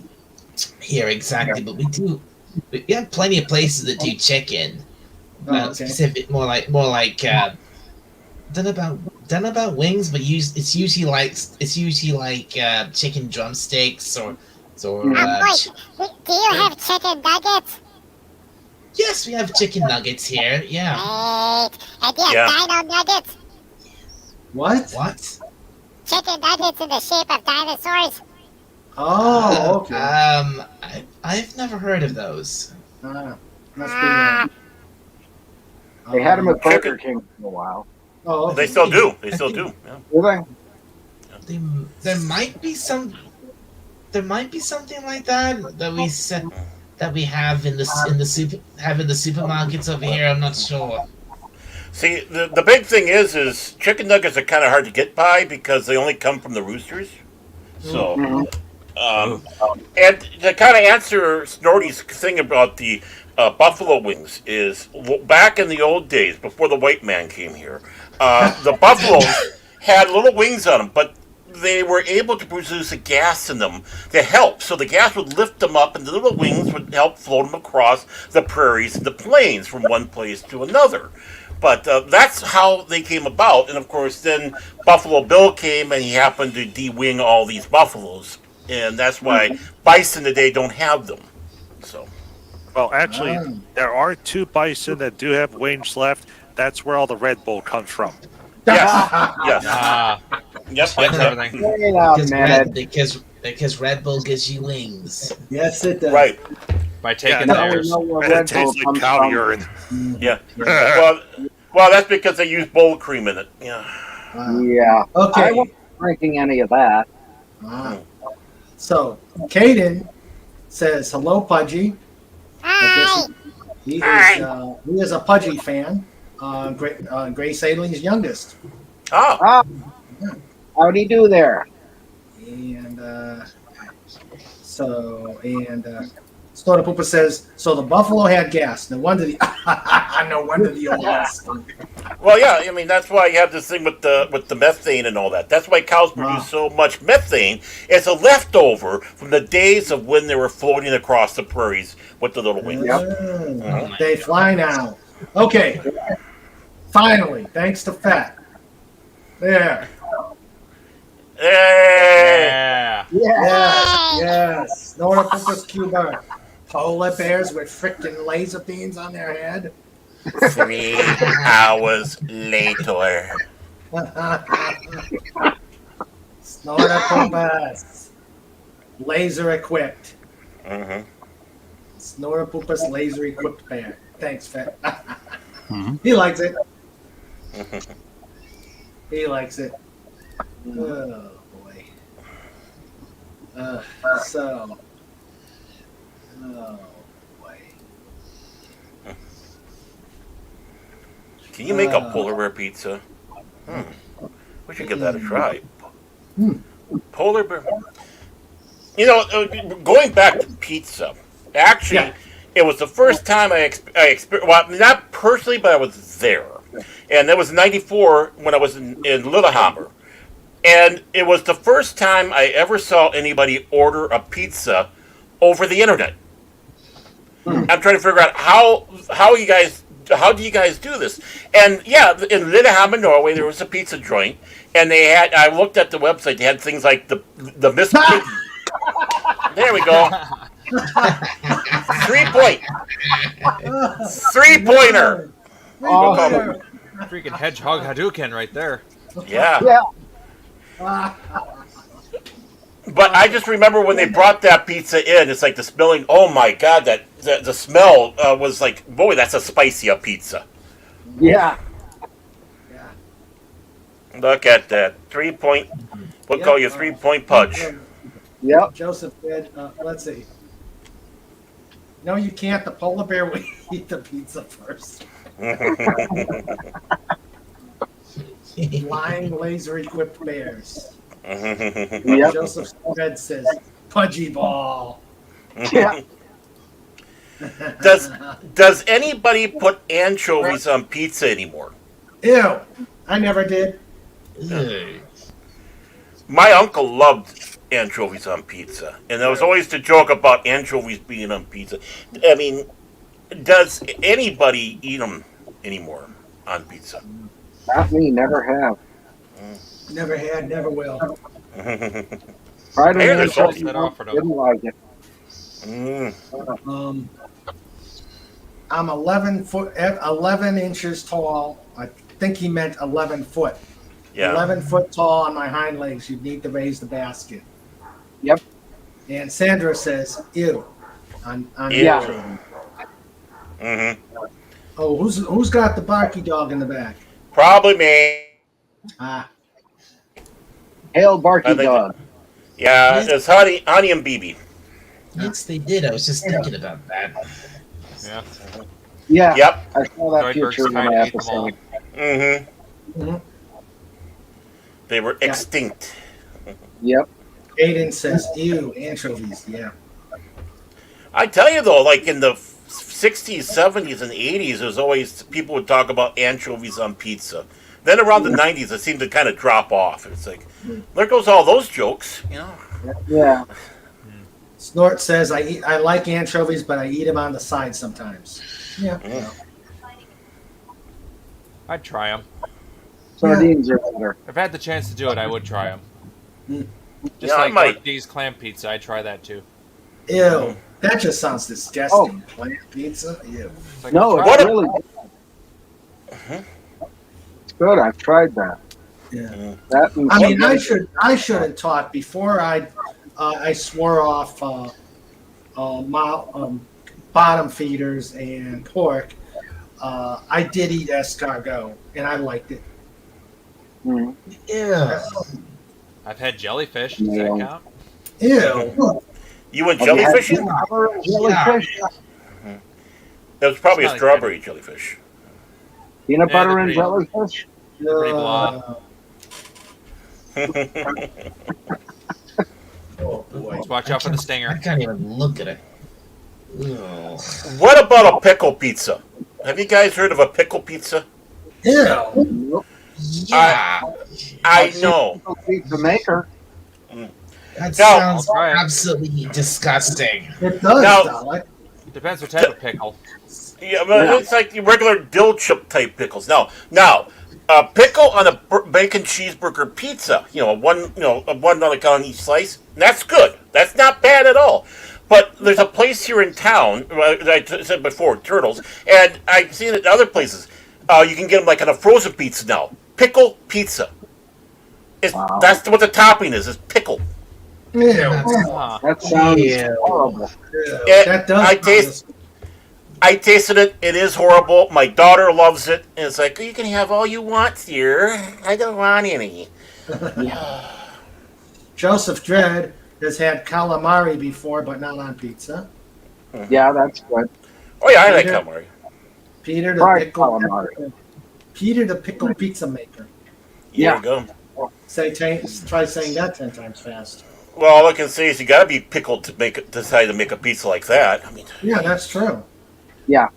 here exactly, but we do. We have plenty of places that do chicken. Oh, okay. Specific, more like done about wings, but it's usually like chicken drumsticks or Wait, do you have chicken nuggets? yes, we have chicken nuggets here. Yeah. Wait, and do you Yeah. have dino nuggets? What? What? Chicken nuggets in the shape of dinosaurs? Oh, okay. I've never heard of those. Must be Ah, They had them at Burger Chicken. King for a while. Oh, okay. They still do. They still do. Yeah. Do they? There might be some. There might be something like that that we have in the supermarkets over here. I'm not sure. See, the big thing is chicken nuggets are kind of hard to get by because they only come from the roosters. So, and to kind of answer Snorty's thing about the buffalo wings is back in the old days before the white man came here, the buffaloes had little wings on them, but they were able to produce a gas in them to help. So the gas would lift them up, and the little wings would help float them across the prairies and the plains from one place to another. But that's how they came about. And of course, then Buffalo Bill came and he happened to de-wing all these buffaloes. And that's why bison today don't have them. So, Well, actually, there are 2 bison that do have wings left. That's where all the Red Bull comes from. yes. Yes. Yep. Explains everything. Wait a minute. Because Red Bull gives you wings. Yes, it does. Right. By taking Yeah, Now we theirs. know where And it Red Bull tastes like comes cow from. urine. Yeah. Well, that's because they use bull cream in it. Yeah. Yeah. I Okay. wasn't drinking any of that. So, Caden says, hello, Pudgy. hi. He is a Pudgy fan. Grace Ailing's youngest. Oh. Ah, how'd he do there? And Snort Poopa says, so the buffalo had gas. No wonder the old West. Well, yeah. I mean, that's why you have this thing with the methane and all that. That's why cows produce so much methane. It's a leftover from the days of when they were floating across the prairies with the little wings. They fly now. Okay. Finally, thanks to Fat. There. Hey! Yeah. Yes. Snort Poopa's Cuba. Polar bears with frickin' laser beams on their head. 3 hours later. Snorter Poopas. Laser equipped. Mm-hmm. Snorter Poopas laser equipped bear. Thanks, Fat. He likes it. He likes it. Oh, boy. Oh, boy. Can you make a polar bear pizza? We should give that a try. Polar bear. You know, going back to pizza, actually, it was the first time I experienced, well, not personally, but I was there. And that was in 94 when I was in Lillehammer. And it was the first time I ever saw anybody order a pizza over the internet. I'm trying to figure out how do you guys do this? And yeah, in Lillehammer, Norway, there was a pizza joint, and they had. I looked at the website. They had things like the Miss Piggy. There we go. 3-pointer. Freaking hedgehog Hadouken right there. Yeah. But I just remember when they brought that pizza in, it's like the smelling. Oh my God, the smell was like, boy, that's a spicy pizza. Yeah. Look at that 3-point. We'll call you 3-point pudge. Yep. Joseph said, let's see. No, you can't. The polar bear will eat the pizza first. Flying laser equipped bears. Yep. Joseph Red says, Pudgy ball. Yeah. Does anybody put anchovies on pizza anymore? Ew. I never did. My uncle loved anchovies on pizza, and there was always the joke about anchovies being on pizza. I mean, does anybody eat them anymore on pizza? Not me, never have. Never had, never will. Tried Hey, an there's anchovy that once, offered them. didn't like it. I'm 11 inches tall. I think he meant 11 foot. Yeah. 11 foot tall on my hind legs. You'd need to raise the basket. Yep. And Sandra says, ew. On Ew. the intro. Mm-hmm. Oh, who's got the barky dog in the back? Probably me. Ah, Hail, Barky I think Dog. Yeah, it's Honey and BB. Yes, they did. I was just thinking about that. Yeah. Yeah, Yep. I saw that Zoidberg's picture in kinda my ate them all. episode. Mm-hmm. They were Yeah. extinct. Yep. Aiden says, ew, anchovies. Yeah. I tell you though, like in the 60s, 70s, and 80s, there's always people would talk about anchovies on pizza. Then around the 90s, it seemed to kind of drop off. It's like, there goes all those jokes, you know. Yeah. Snort says, I like anchovies, but I eat them on the side sometimes. Yeah. Mm. I'd try them. Sardines are better. If I had the chance to do it, I would try them. Mm. Just Yeah, I like might. Dark D's clam pizza, I'd try that too. Ew. That just sounds disgusting. Plant pizza? Ew. It's like, No, try it's it. really good. It's good. I've tried that. Yeah. That and I mean, I should have taught before I swore off bottom feeders and pork. I did eat escargot, and I liked it. Mm. Yeah. I've had jellyfish. Does that Yeah. count? Ew. You went Have you had jellyfishing? peanut butter and jellyfish? That was probably a It's not strawberry jellyfish. Peanut Yeah, butter they're and pretty- jellyfish? Pretty blah. Oh boy. Just watch out for the I stinger. can't even look at it. Ugh. What about a pickle pizza? Have you guys heard of a pickle pizza? Ew. Yeah. I know. The maker. That Now- sounds I'll try it. absolutely disgusting. It does, Now- Dalek. Depends what type of pickle. Yeah, but it's like the regular dill chip type pickles. Now, a pickle on a bacon cheeseburger pizza. A one like on each slice. That's good. That's not bad at all. But there's a place here in town, that I said before, Turtles, and I've seen it in other places. You can get them like on a frozen pizza now. Pickle pizza. Wow. That's what the topping is pickle. Ew. Huh. That sounds Yeah. horrible. Ew. Yeah, That does. I tasted it. It is horrible. My daughter loves it. And it's like, you can have all you want here. I don't want any. Joseph Dredd has had calamari before, but not on pizza. Yeah, that's good. Oh, yeah, I like Peter? calamari. Peter the Fried pickle. calamari. Peter the pickle pizza maker. There Yeah. you go. Try saying that 10 times fast. Well, all I can say is you got to be pickled to decide to make a pizza like that. I mean, Yeah, that's true. Yeah.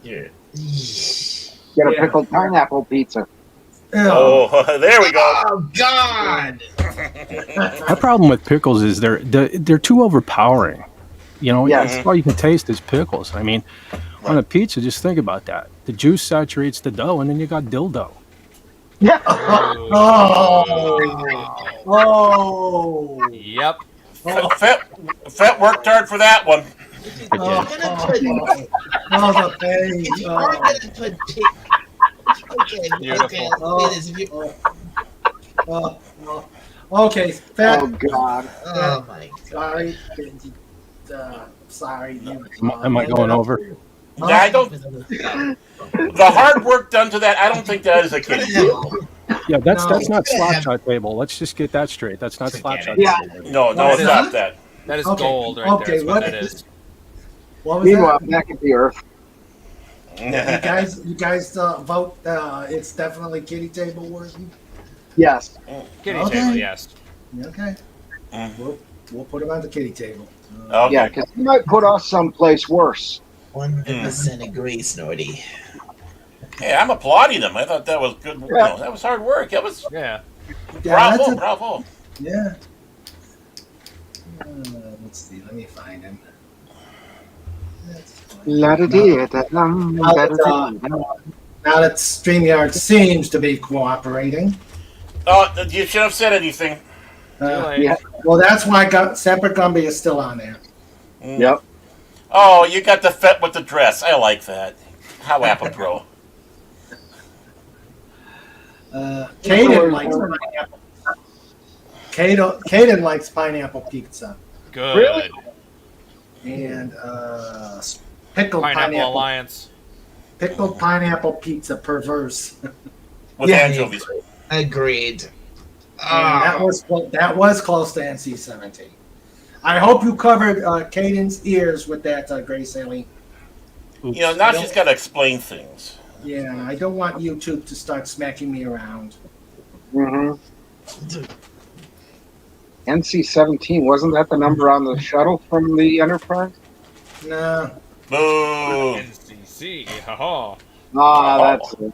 Yeah. Get a Yeah. pickled pineapple pizza. Ew. oh, there we go. Oh God! My problem with pickles is they're too overpowering. Yes. That's all you can taste is pickles. I mean, on a pizza, just think about that. The juice saturates the dough, and then you got dildo. Yeah. Oh. Yep. Fett worked hard for that one. I did. The pain. If you are gonna put pig. Okay. Beautiful. Okay. It is. If you, Okay, Fat. Oh, God. oh my God. Sorry. Am I going over? Yeah, I don't. The hard work done to that, I don't think that is a kiddie. Yeah, that's No. not slapshot table. Let's just get that straight. That's not slapshot Yeah. table. No, it's not that. That is Okay. gold right Okay, there. That's what what- that is. What was Meanwhile, that? back at the earth. You guys vote. It's definitely kitty table worthy. Yes. Kitty Okay. table, yes. Okay. We'll put him on the kitty table. Okay. Yeah, because he might put us someplace worse. 100% agree, Snorty. Hey, I'm applauding them. I thought that was good. Yeah. That was hard work. That was Yeah. Yeah, that's bravo. yeah. Let's see. Let me find him. That's fine. Now that StreamYard seems to be cooperating. Oh, you should have said anything. Yeah. Well, that's why Semper Gumby is still on there. Yep. Oh, you got the fet with the dress. I like that. How apropos. Caden likes pineapple. Caden likes pineapple pizza. Good. Really? And pickled Pineapple Alliance. Pickled pineapple pizza, perverse. With Yeah. anchovies. Agreed. And that was close to NC-17. I hope you covered Caden's ears with that, Grace Ellie. Oops. You know, now she's got to explain things. Yeah, I don't want YouTube to start smacking me around. Mm-hmm. NC-17, wasn't that the number on the shuttle from the Enterprise? No. Boo! NCC. Ha That's it.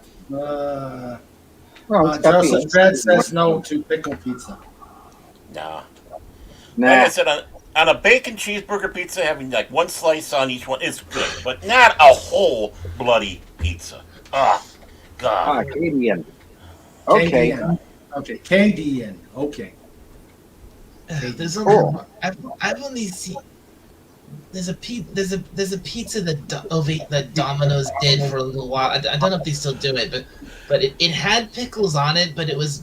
Joseph Dredd says no to pickle pizza. Nah. Nah. Like I said, on a bacon cheeseburger pizza, having like one slice on each one is good, but not a whole bloody pizza. Ah, God. Canadian. Okay. KDN. Okay, KDN. Okay. There's Cool. only I've only seen there's a pizza that Domino's did for a little while. I don't know if they still do it, but it had pickles on it, but it was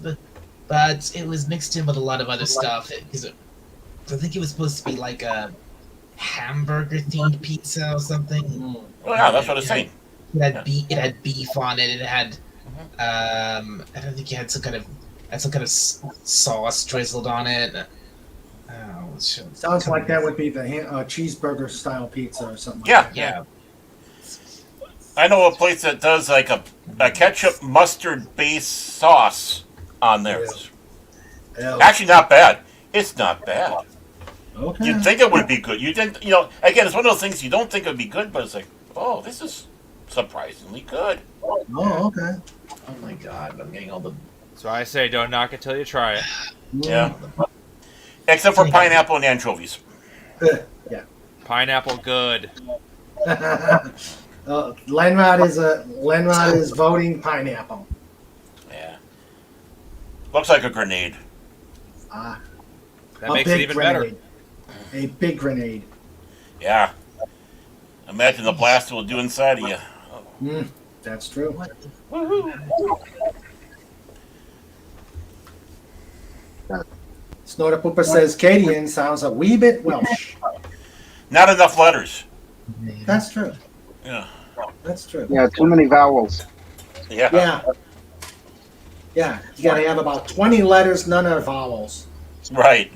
mixed in with a lot of other stuff. Because I think it was supposed to be like a hamburger themed pizza or something. Well, yeah, that's what I'm saying. It had beef on it. It had I don't think it had some kind of sauce drizzled on it. Oh, Sounds like that would be the cheeseburger style pizza or something. Yeah, like that. Yeah. I know a place that does like a ketchup mustard based sauce on theirs. Yeah. Actually, not bad. It's not bad. Okay. You'd think it would be good. You didn't, again, it's one of those things you don't think it would be good, but it's like, oh, this is surprisingly good. Oh, okay. Oh my God! I'm getting all the. So I say, don't knock it till you try it. Yeah. Except for pineapple and anchovies. Yeah. Pineapple, good. Lenrod is voting pineapple. Yeah. Looks like a grenade. Ah. That makes it even better. A big grenade. Yeah. Imagine the blast it will do inside of you. That's true. Snorter Pooper says Cadian sounds a wee bit Welsh. Not enough letters. That's true. Yeah. That's true. Yeah, too many vowels. Yeah. Yeah. Yeah. You gotta have about 20 letters, none are vowels. Right.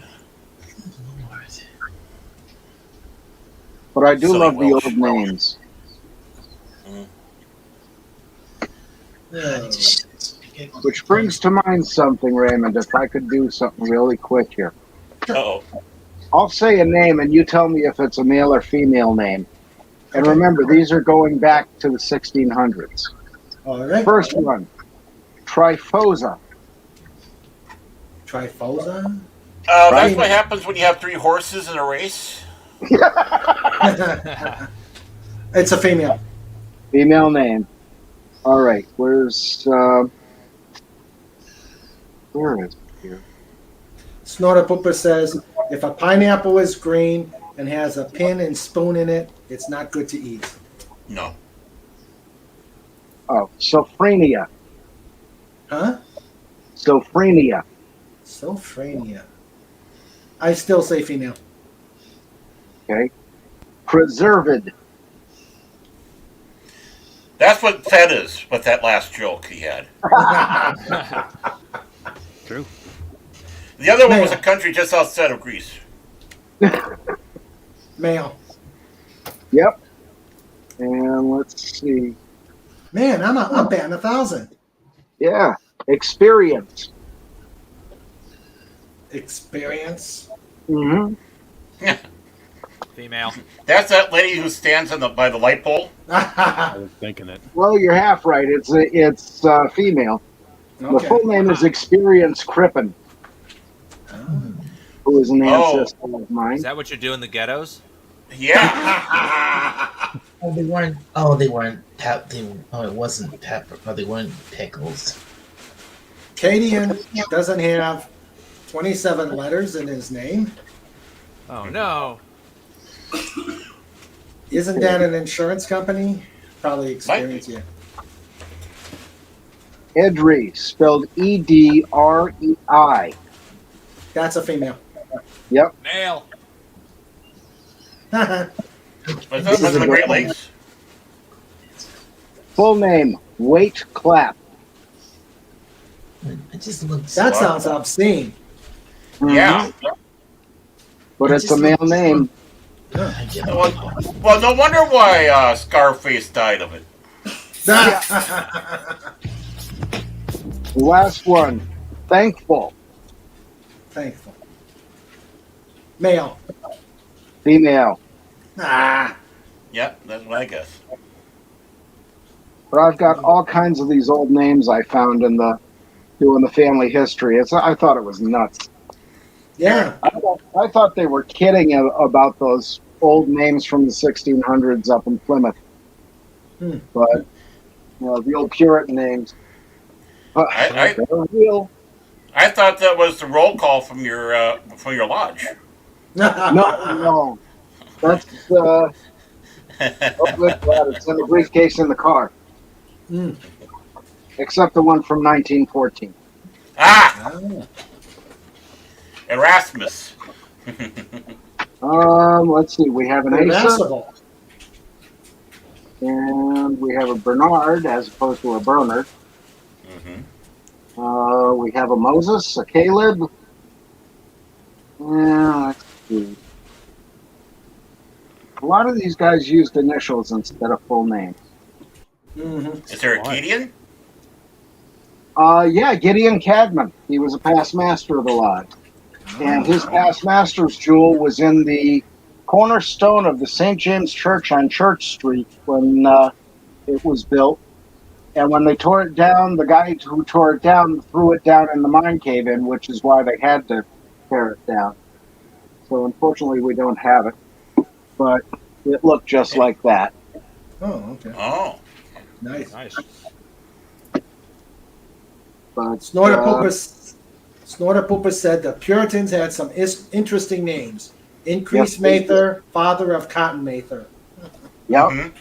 But I do Silly love the Welsh. old names. Which brings to mind something, Raymond, if I could do something really quick here. Uh-oh. I'll say a name and you tell me if it's a male or female name. And remember, these are going back to the 1600s. All right. First one, Trifosa. Trifosa? That's what happens when you have 3 horses in a race. It's a female. Female name. All right, where is it here? Snorter Pooper says, if a pineapple is green and has a pin and spoon in it, it's not good to eat. No. Oh, Sophrenia. Huh? Sophrenia. Sophrenia. I still say female. Okay. Preserved. That's what Fed is, with that last joke he had. True. The other one was a country just outside of Greece. Male. Yep. And let's see. Man, I'm batting 1,000. Yeah. Experience. Experience. Mm-hmm. Female. That's that lady who stands by the light pole. I was thinking it. Well, you're half right. It's female. The Okay. full name is Experience Crippen, who is an ancestor of mine. Is that what you do in the ghettos? Yeah. Oh, they weren't. Oh, they weren't. Oh, it wasn't pepper. Oh, they weren't pickles. Cadian doesn't have 27 letters in his name. Oh no. Isn't that an insurance company? Probably experience, yeah. Edrei, spelled Edrei. That's a female. Yep. Nail. Was that from the Great Lakes? Full name, Wait Clap. It just looks. That sounds obscene. Yeah. But it's a male name. Well, no wonder why Scarface died of it. Last one, Thankful. Thankful. Male. Female. Ah. Yep, that's what I guess. But I've got all kinds of these old names I found in doing the family history. I thought it was nuts. Yeah. I thought they were kidding about those old names from the 1600s up in Plymouth. But, the old Puritan names. I they're real. I thought that was the roll call from your lodge. No. That's, oh, good God, it's in the briefcase in the car. Except the one from 1914. Erasmus. Let's see. We have an Asa, Irascible. and we have a Bernard as opposed to a Bernard. We have a Moses, a Caleb. Let's see. A lot of these guys used initials instead of full names. Is there a Gideon? Yeah, Gideon Cadman. He was a past master of the lodge. And his past master's jewel was in the cornerstone of the St. James Church on Church Street when it was built. And when they tore it down, the guy who tore it down threw it down in the mine cave-in, which is why they had to tear it down. So unfortunately, we don't have it. But it looked just like that. Oh, okay. Oh. Nice. But Snorter said the Puritans had some interesting names. Increase Yes, Mather, father of Cotton Mather. Yep.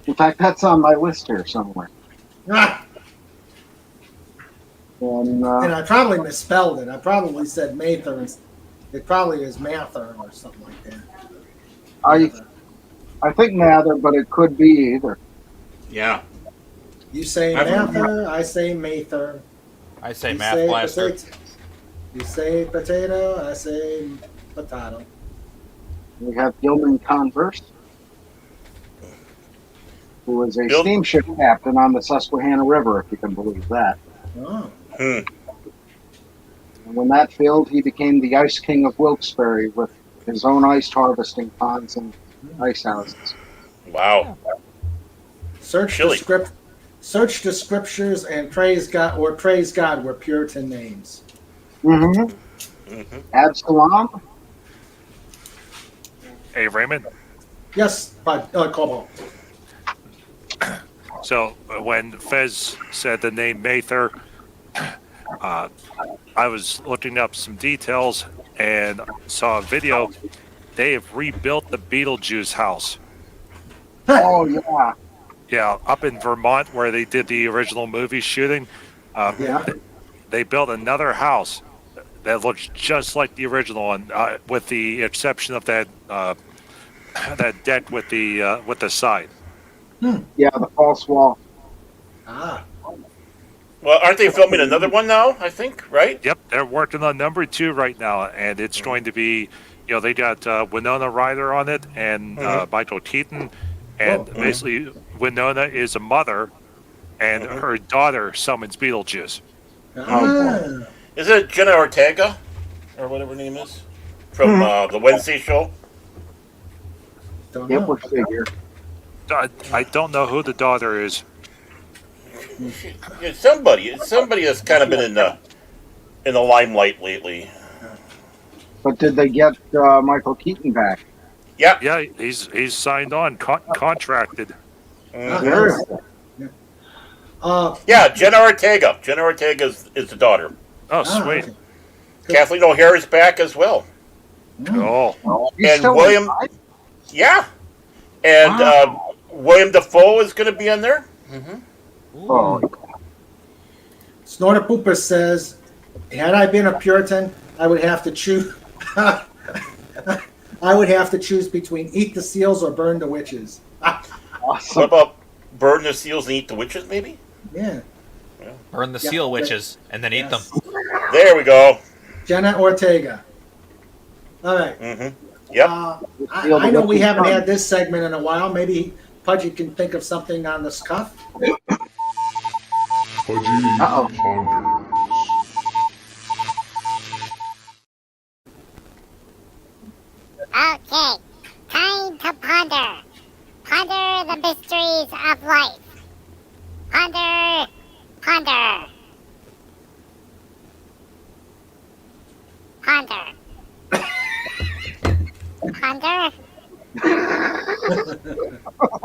In fact, that's on my list here somewhere. And I probably misspelled it. I probably said Mather. It probably is Mather or something like that. I think Mather, but it could be either. Yeah. You say Mather, I say Mather. I say You Math say Blaster. You say potato, I say potato. We have Gilman Converse, who was a steamship captain on the Susquehanna River, if you can believe that. Oh. And when that failed, he became the Ice King of Wilkes-Barre with his own ice harvesting ponds and ice houses. Wow. Search the scriptures and praise God were Puritan names. Absalom. Hey, Raymond. Yes, but Cobo. So when Fez said the name Mather, I was looking up some details and saw a video. They have rebuilt the Beetlejuice house. Oh, yeah. Yeah, up in Vermont where they did the original movie shooting. They built another house that looks just like the original one, with the exception of that that deck with the side. Yeah, the false wall. Well, aren't they filming another one now? I think, right? Yep, they're working on number 2 right now, and it's going to be, they got Winona Ryder on it and Michael Keaton, and basically Winona is a mother, and her daughter summons Beetlejuice. Is it Jenna Ortega, or whatever her name is, from the Wednesday show? It would figure. I don't know who the daughter is. It's somebody that's kind of been in the limelight lately. But did they get Michael Keaton back? Yeah. Yeah, he's signed on, contracted. Very Yeah, Jenna Ortega. Jenna Ortega is the daughter. Oh, sweet. Okay. Kathleen O'Hare is back as well. Oh, He's And still William, alive? yeah, and Wow. William Defoe is going to be in there. Oh, Snorter Pooper says, had I been a Puritan, I would have to choose. I would have to choose between eat the seals or burn the witches. What awesome. about burn the seals and eat the witches? Maybe. Yeah. Burn the seal witches and then eat them. There we go. Jenna Ortega. All right. Yep. I know we haven't had this segment in a while. Maybe Pudgy can think of something on the cuff. Uh-oh. Okay, time to ponder. Ponder the mysteries of life. Ponder, ponder. Ponder. Ponder.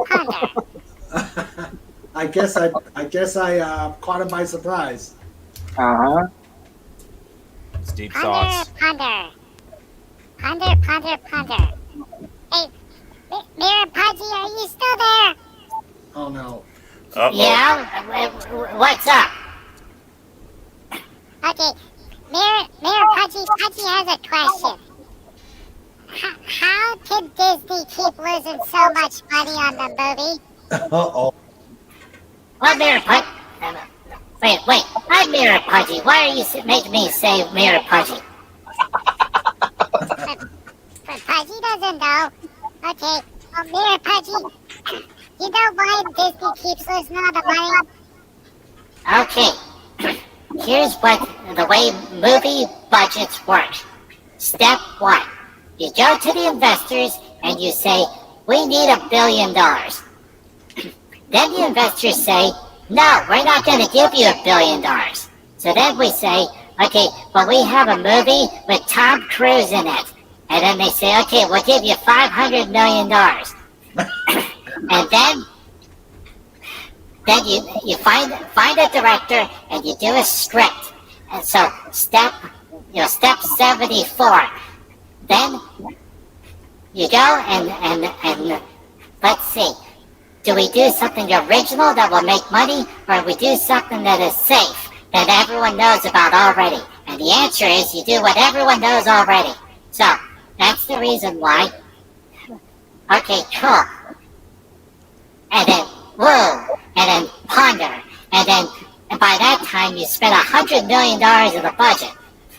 Ponder. I guess I caught him by surprise. Uh-huh. It's deep Ponder, thoughts. ponder. Ponder, ponder, ponder. Hey, Mirror Pudgy, are you still there? Oh no. Uh-oh. Yeah? What's up? Okay, Mirror Pudgy has a question. How could Disney keep losing so much money on the movie? Uh-oh. What Mirror Pudgy? Wait, I'm Mirror Pudgy. Why are you making me say Mirror Pudgy? But Pudgy doesn't know. Okay, well, Mirror Pudgy, you know why Disney keeps losing all the money? Okay, here's the way movie budgets work. Step 1, you go to the investors and you say, we need $1 billion. Then the investors say, no, we're not going to give you $1 billion. So then we say, okay, but we have a movie with Tom Cruise in it. And then they say, okay, we'll give you $500 million. And then you find a director and you do a script. And so step 74. Then you go and let's see. Do we do something original that will make money, or we do something that is safe, that everyone knows about already? And the answer is you do what everyone knows already. So that's the reason why. Okay, cool. And then whoa, and then ponder, and by that time you spent $100 million of the budget.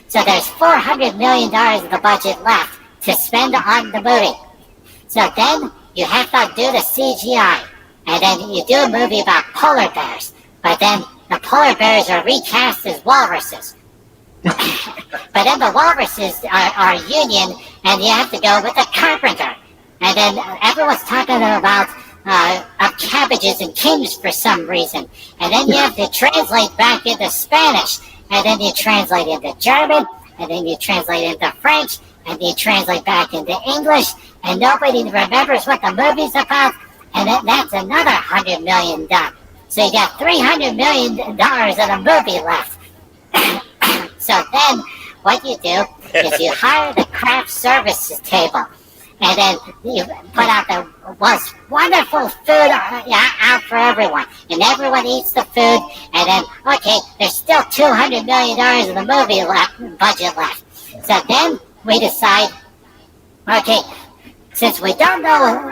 So there's $400 million of the budget left to spend on the movie. So then you have to do the CGI, and then you do a movie about polar bears, but then the polar bears are recast as walruses. But then the walruses are union, and you have to go with a carpenter. And then everyone's talking about cabbages and kings for some reason. And then you have to translate back into Spanish, and then you translate into German, and then you translate into French, and you translate back into English, and nobody remembers what the movie's about, and then that's another $100 million done. So you got $300 million of the movie left. So then what you do is you hire the craft services table, and then you put out the most wonderful food out for everyone, and everyone eats the food, and then, okay, there's still $200 million of the movie budget left. So then we decide, okay, since we don't know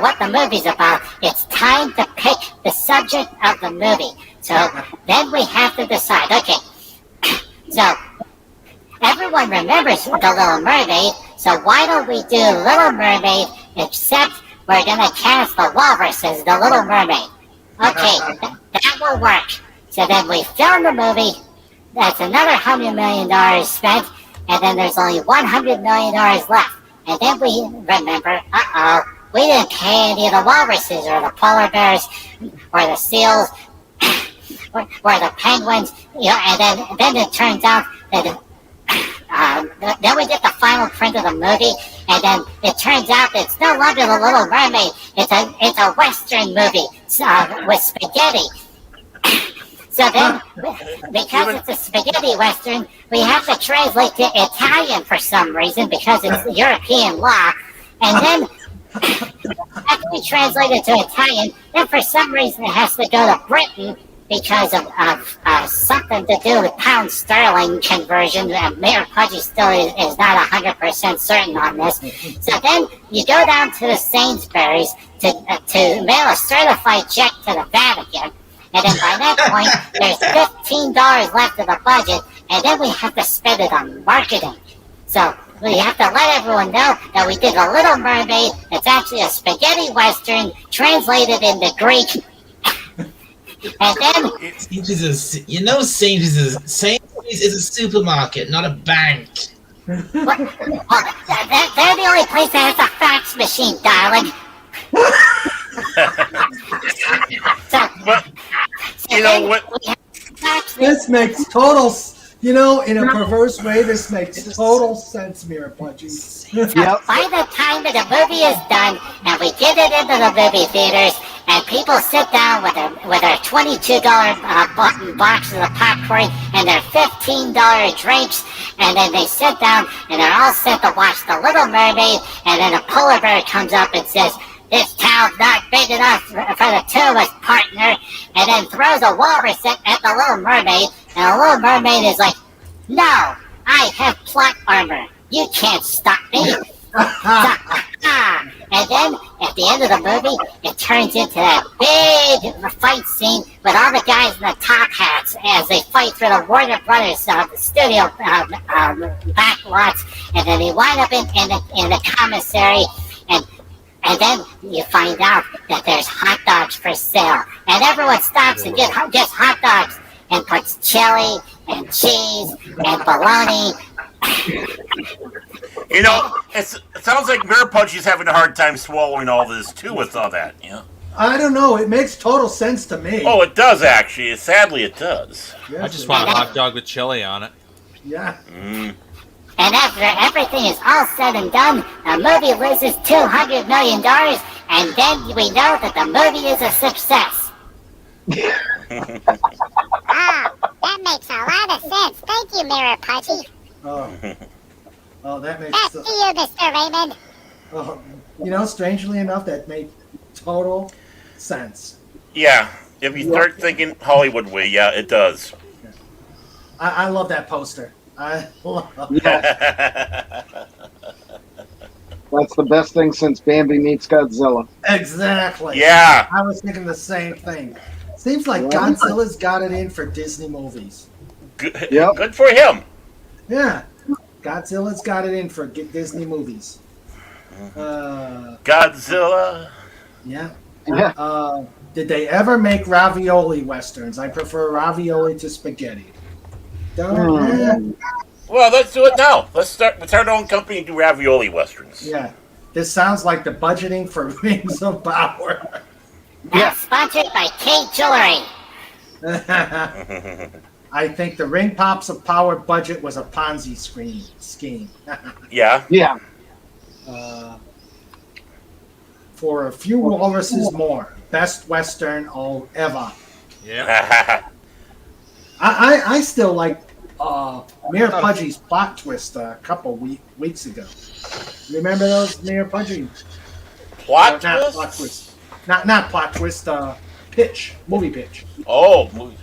what the movie's about, it's time to pick the subject of the movie. So then we have to decide, okay, so everyone remembers The Little Mermaid, so why don't we do Little Mermaid, except we're going to cast the walrus as The Little Mermaid. Okay, that will work. So then we film the movie, that's another $100 million spent, and then there's only $100 million left. And then we remember, we didn't pay any of the walruses or the polar bears or the seals or the penguins, and then it turns out that then we get the final print of the movie, and then it turns out that it's no longer The Little Mermaid. It's a Western movie with spaghetti. So then, because it's a spaghetti Western, we have to translate to Italian for some reason because it's European law. And then, after we translate it to Italian, then for some reason it has to go to Britain because of something to do with pound sterling conversion. Mayor Pudgy still is not 100% certain on this. So then you go down to the Sainsbury's to mail a certified check to the Vatican. And then by that point, there's $15 left of the budget, and then we have to spend it on marketing. So we have to let everyone know that we did A Little Mermaid. It's actually a spaghetti Western translated into Greek. And then Sainsbury's is a supermarket, not a bank. they're the only place that has a fax machine, darling. But you know what? This makes total, in a perverse way, this makes total sense, Mirror Pudgy. Yep. By the time that the movie is done and we get it into the movie theaters and people sit down with their $22 boxes of popcorn and their $15 drinks, and then they sit down and they're all set to watch The Little Mermaid, and then a polar bear comes up and says, "This town's not big enough for the two of us, partner," and then throws a walrus at the Little Mermaid, and the Little Mermaid is like, "No, I have plot armor. You can't stop me." And then at the end of the movie, it turns into that big fight scene with all the guys in the top hats as they fight through the Warner Brothers studio back lots, and then they wind up in the commissary, and then you find out that there's hot dogs for sale, and everyone stops and gets hot dogs and puts chili and cheese and bologna. It sounds like Mirror Pudgy's having a hard time swallowing all this too with all that. I don't know. It makes total sense to me. Oh, it does actually. Sadly, it does. Yes, I just want a hot dog with chili on it. Yeah. Mm. And after everything is all said and done, the movie loses $200 million, and then we know that the movie is a success. That makes a lot of sense. Thank you, Mirror Pudgy. Oh, that makes Back to you, Mr. Raymond. Strangely enough, that made total sense. Yeah, if you start thinking Hollywood way, yeah, it does. I love that poster. I love That's the best thing since Bambi meets Godzilla. Exactly. Yeah. I was thinking the same thing. Seems like Godzilla's got it in for Disney movies. Good for him. Yeah. Godzilla's got it in for Disney movies. Godzilla. Yeah. Did they ever make ravioli westerns? I prefer ravioli to spaghetti. Well, let's do it now. Let's start our own company and do ravioli westerns. Yeah. This sounds like the budgeting for Rings of Power. Sponsored by K Jewelry. I think the Ring Pops of Power budget was a Ponzi scheme. Yeah. Yeah. For a few walruses more. Best Western ever. Yeah. I still like Mayor Pudgy's plot twist a couple weeks ago. Remember those Mayor Pudgy? Plot Not plot twist. Not plot twist. Pitch. Movie pitch. Oh, movie.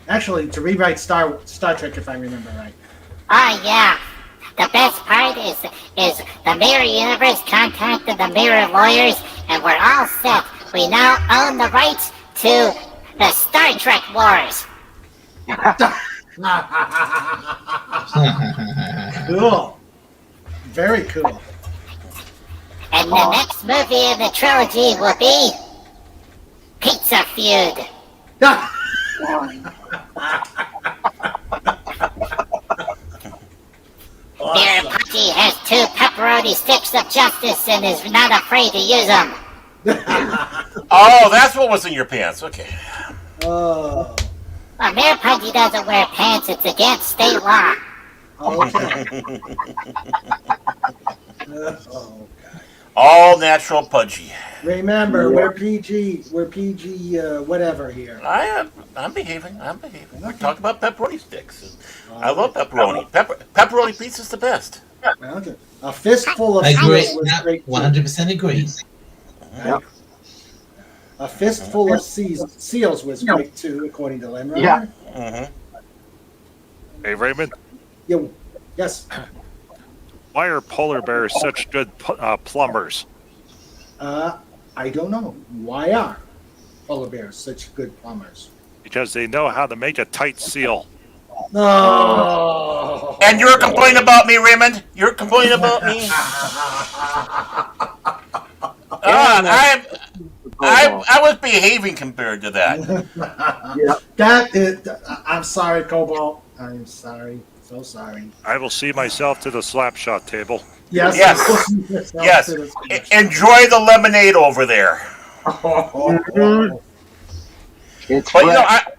Actually, to rewrite Star Trek, if I remember right. Oh yeah. The best part is the Mirror Universe contacted the Mirror lawyers, and we're all set. We now own the rights to the Star Trek Wars. Cool. Very cool. And the next movie in the trilogy will be Pizza Feud. Mayor Pudgy has 2 pepperoni sticks of justice and is not afraid to use them. Oh, that's what was in your pants. Okay. Oh. Well, Mayor Pudgy doesn't wear pants. It's against state law. Okay. Oh, God. All natural pudgy. Remember, we're PG. We're PG. Whatever here. I'm behaving. We're talking about pepperoni sticks. I love pepperoni. Pepperoni pizza's the best. Okay. A fistful of I agree. seals was great. 100% agree. Right? A fistful of seals was great too, according to Lemon. Yeah. Mm-hmm. Hey, Raymond, Yes. why are polar bears such good plumbers? I don't know. Why are polar bears such good plumbers? Because they know how to make a tight seal. No. And you're complaining about me, Raymond? You're complaining about me? I was behaving compared to that. That is. I'm sorry, Cobalt. I'm sorry. So sorry. I will see myself to the slapshot table. Yes. Yes. Enjoy the lemonade over there. It's But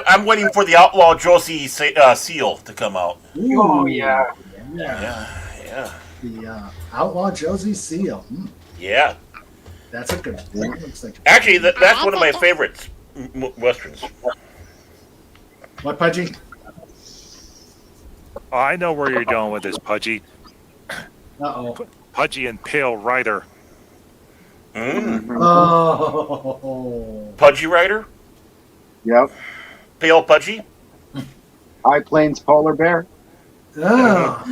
I'm waiting for the outlaw Josie seal to come out. Oh yeah. Yeah. The outlaw Josie seal. Yeah. That's a good one. That looks like Actually, that's one of my favorites westerns. What, Pudgy? Oh, I know where you're going with this, Pudgy. Uh-oh. Pudgy and Pale Rider. Oh. Pudgy Rider? Yep. Pale Pudgy? High Plains polar bear. Oh!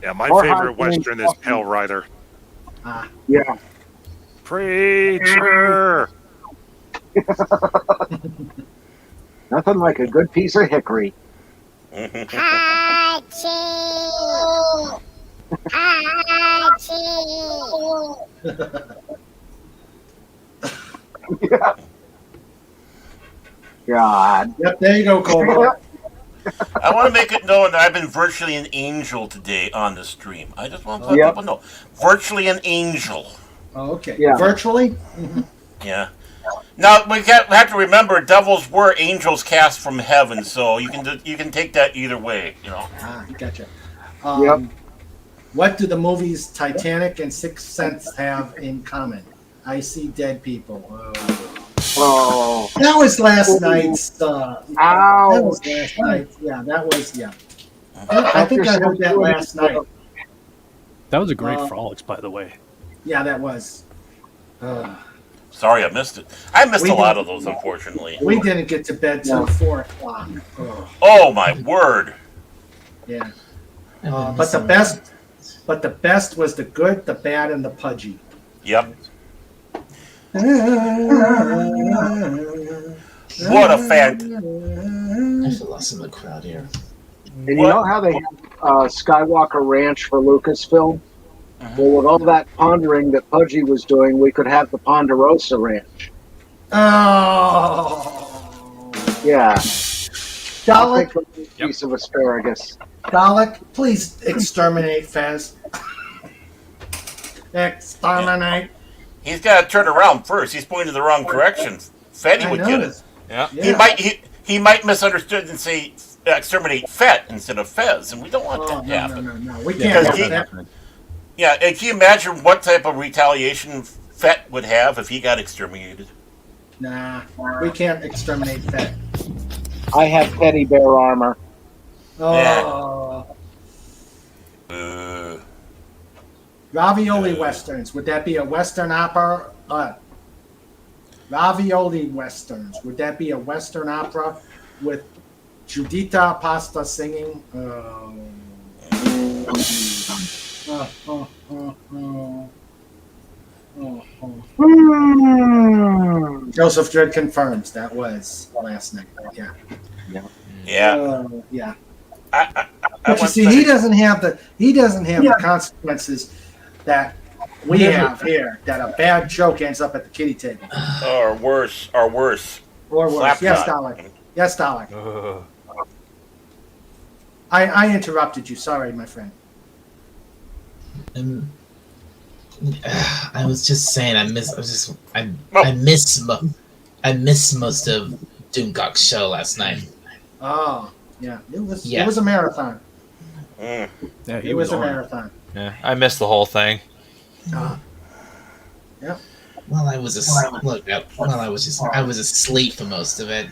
Yeah, my Or favorite High Plains western is Pale Rider. Yeah. Preacher! Nothing like a good piece of hickory. Hachi! Yeah. God. Yep, there you go, Cobalt. I want to make it known that I've been virtually an angel today on the stream. I just want to let people know. Virtually an angel. Oh, okay. Yeah. Virtually? Yeah. Now we have to remember, devils were angels cast from heaven, so you can take that either way, you know. Gotcha. What do the movies Titanic and Sixth Sense have in common? I see dead people. Oh. That was last night's. Ow. That was last night. Yeah, that was. Yeah. I think I heard that last night. That was a great frolics, by the way. Yeah, that was. Sorry, I missed it. I missed a lot of those, unfortunately. We didn't get to bed till 4 o'clock. Oh my word! Yeah. But the best was the good, the bad, and the pudgy. Yep. What a fan! I feel lost in the crowd here. And you know how they have Skywalker Ranch for Lucasfilm? Well, with all that pondering that Pudgy was doing, we could have the Ponderosa Ranch. Oh. Yeah. Dalek, piece of asparagus. Dalek, please exterminate Fez. Exterminate. He's got to turn around first. He's pointing in the wrong direction. Fetty would get it. Yeah. He might misunderstood and say exterminate Fett instead of Fez, and we don't want that to happen. No. We can't have that. Yeah, and can you imagine what type of retaliation Fett would have if he got exterminated? Nah, we can't exterminate Fett. I have teddy bear armor. Oh. Ravioli westerns. Would that be a western opera? Ravioli westerns. Would that be a western opera with Judita Pasta singing? Joseph Dredd confirms that was last night. Yeah. Yeah. But you see, he doesn't have the consequences that we have here. That a bad joke ends up at the kiddie table. Or worse. Or worse. Slapshot. Yes, Dalek. Yes, Dalek. I interrupted you. Sorry, my friend. I was just saying I miss most of Doomcock show last night. Oh, yeah. It was Yeah. It was a marathon. Yeah, he It was a on it. marathon. Yeah, I missed the whole thing. Yep. Well, I was I was asleep for most of it.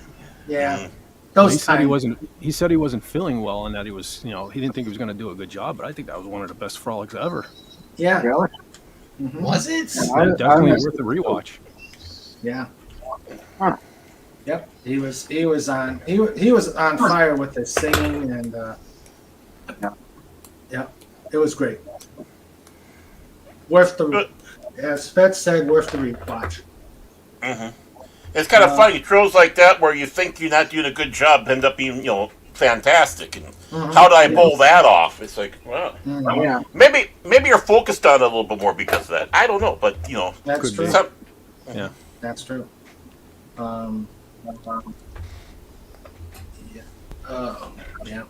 Yeah. Well, Those he said he times. wasn't. He said he wasn't feeling well, and that he was. He didn't think he was going to do a good job. But I think that was one of the best frolics ever. Yeah. Really? Mhm. Was it? Yeah, definitely worth a rewatch. Yeah. Huh. Yep. He was on fire with his singing and yeah. It was great. Worth the as Fed said, worth the rewatch. Mm-hmm. It's kind of funny. Shows like that where you think you're not doing a good job end up being, fantastic. And how did I pull that off? It's like, well, Yeah. maybe you're focused on it a little bit more because of that. I don't know, but That's Could true. be. some, Yeah. That's true. Yeah.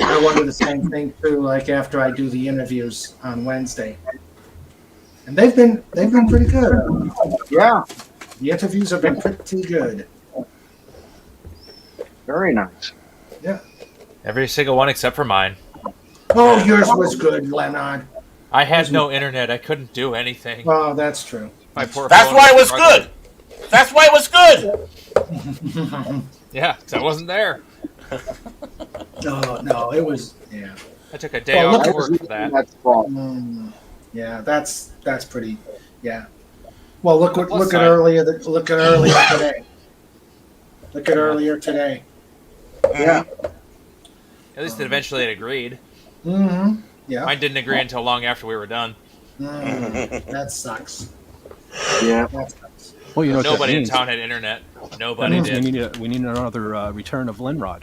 I wonder the same thing too. Like after I do the interviews on Wednesday, and they've been pretty good. Yeah. The interviews have been pretty good. Very nice. Yeah. Every single one except for mine. Oh, yours was good, Leonard. I had no internet. I couldn't do anything. Oh, that's true. My poor that's phone why it was struggling. good. That's why it was good. Yeah, because I wasn't there. No, it was yeah. I took a day off look at- work for that. That's fault. Yeah, that's pretty. Yeah. Well, look at Plus side. earlier today. Look at earlier today. Yeah. At least eventually it agreed. Mm-hmm. Yeah. Mine didn't agree until long after we were done. That sucks. Yeah. That sucks. Well, you know what that Nobody in means. town had internet. That Nobody means did. we need another return of Linrod.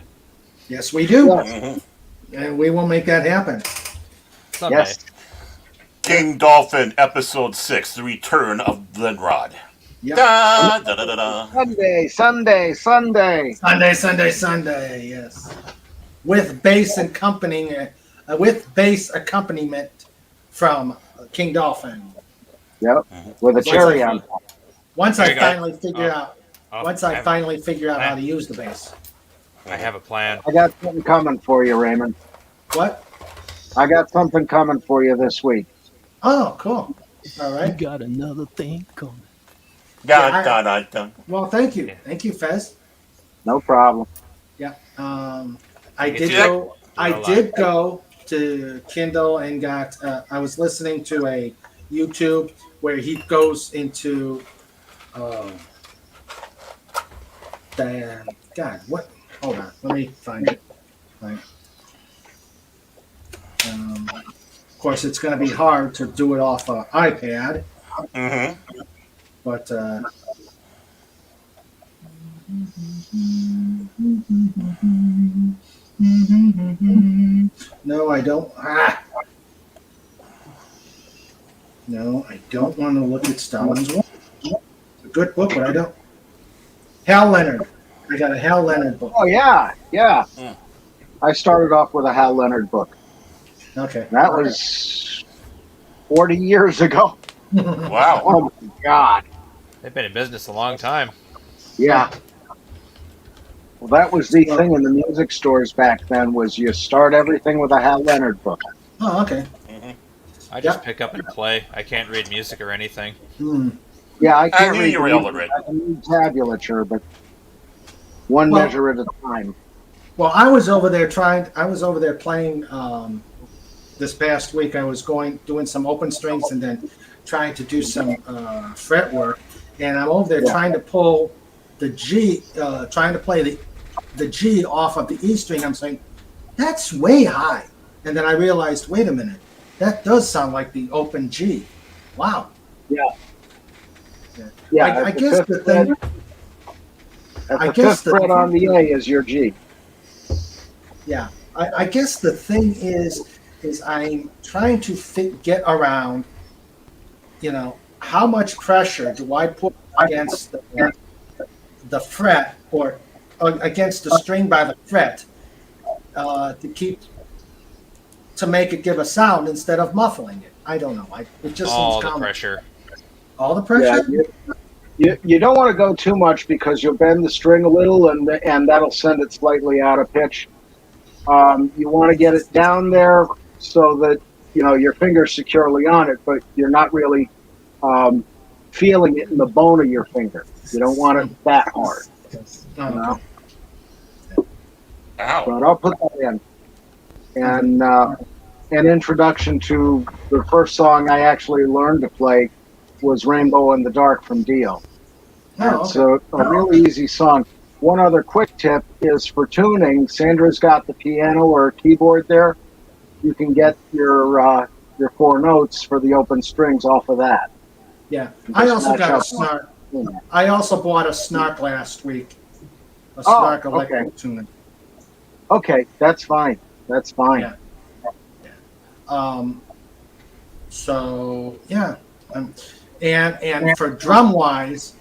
Yes, we do. Mhm. And we will make that happen. Someday. Yes. King Dolphin, Episode 6, The Return of Linrod. Yep. Da, da, da, da, da. Sunday. Sunday, yes. With bass accompaniment from King Dolphin. Yep. With a cherry on top. Once There I you go. finally figure out Oh, once I have- finally figure out how to use the bass. I have a plan. I got something coming for you, Raymond. What? I got something coming for you this week. Oh, cool. All You right. got another thing coming. Dun, dun, dun, dun. Well, thank you. Thank you, Fez. No problem. Yeah. I You did see that? go. I did go to Kindle and got. I was listening to a YouTube where he goes into. God, what? Hold on. Let me find it. Right. Of course, it's going to be hard to do it off an iPad, Mm-hmm. but. No, I don't. No, I don't want to look at Stalin's War. It's a good book, but I don't. Hal Leonard. I got a Hal Leonard book. Oh, yeah. Mm. I started off with a Hal Leonard book. Okay. That was 40 years ago. Wow. Oh, my God. They've been in business a long time. Yeah. Well, that was the thing in the music stores back then was you start everything with a Hal Leonard book. Oh, okay. Mm-hmm. I just pick up and play. I can't read music or anything. Yeah, I can't knew read you were music. illiterate. I can read tabulature, but one Well- measure at a time. Well, I was over there playing this past week. I was doing some open strings and then trying to do some fret work, and I'm over there trying to pull the G, trying to play the G off of the E string. I'm saying that's way high, and then I realized, wait a minute, that does sound like the open G. Wow. Yeah. I at guess fifth the thing. At I the guess fifth fret on the A is your G. Yeah, I guess the thing is I'm trying to get around, how much pressure do I put against the fret or against the string by the fret to make it give a sound instead of muffling it. I don't know. It just All seems the common. pressure. All the pressure? Yeah, You don't want to go too much because you'll bend the string a little, and that'll send it slightly out of pitch. You want to get it down there so that your finger's securely on it, but you're not really feeling it in the bone of your finger. You don't want it that hard. Okay. Ow. But I'll put that in. And an introduction to the first song I actually learned to play was Rainbow in the Dark from Dio. It's a really easy song. One other quick tip is for tuning. Sandra's got the piano or keyboard there. You can get your 4 notes for the open strings off of that. Yeah, I also got a snark. I also bought a snark last week. A snark electric tuning. Okay, that's fine. That's fine. Yeah. So yeah, and for drum wise,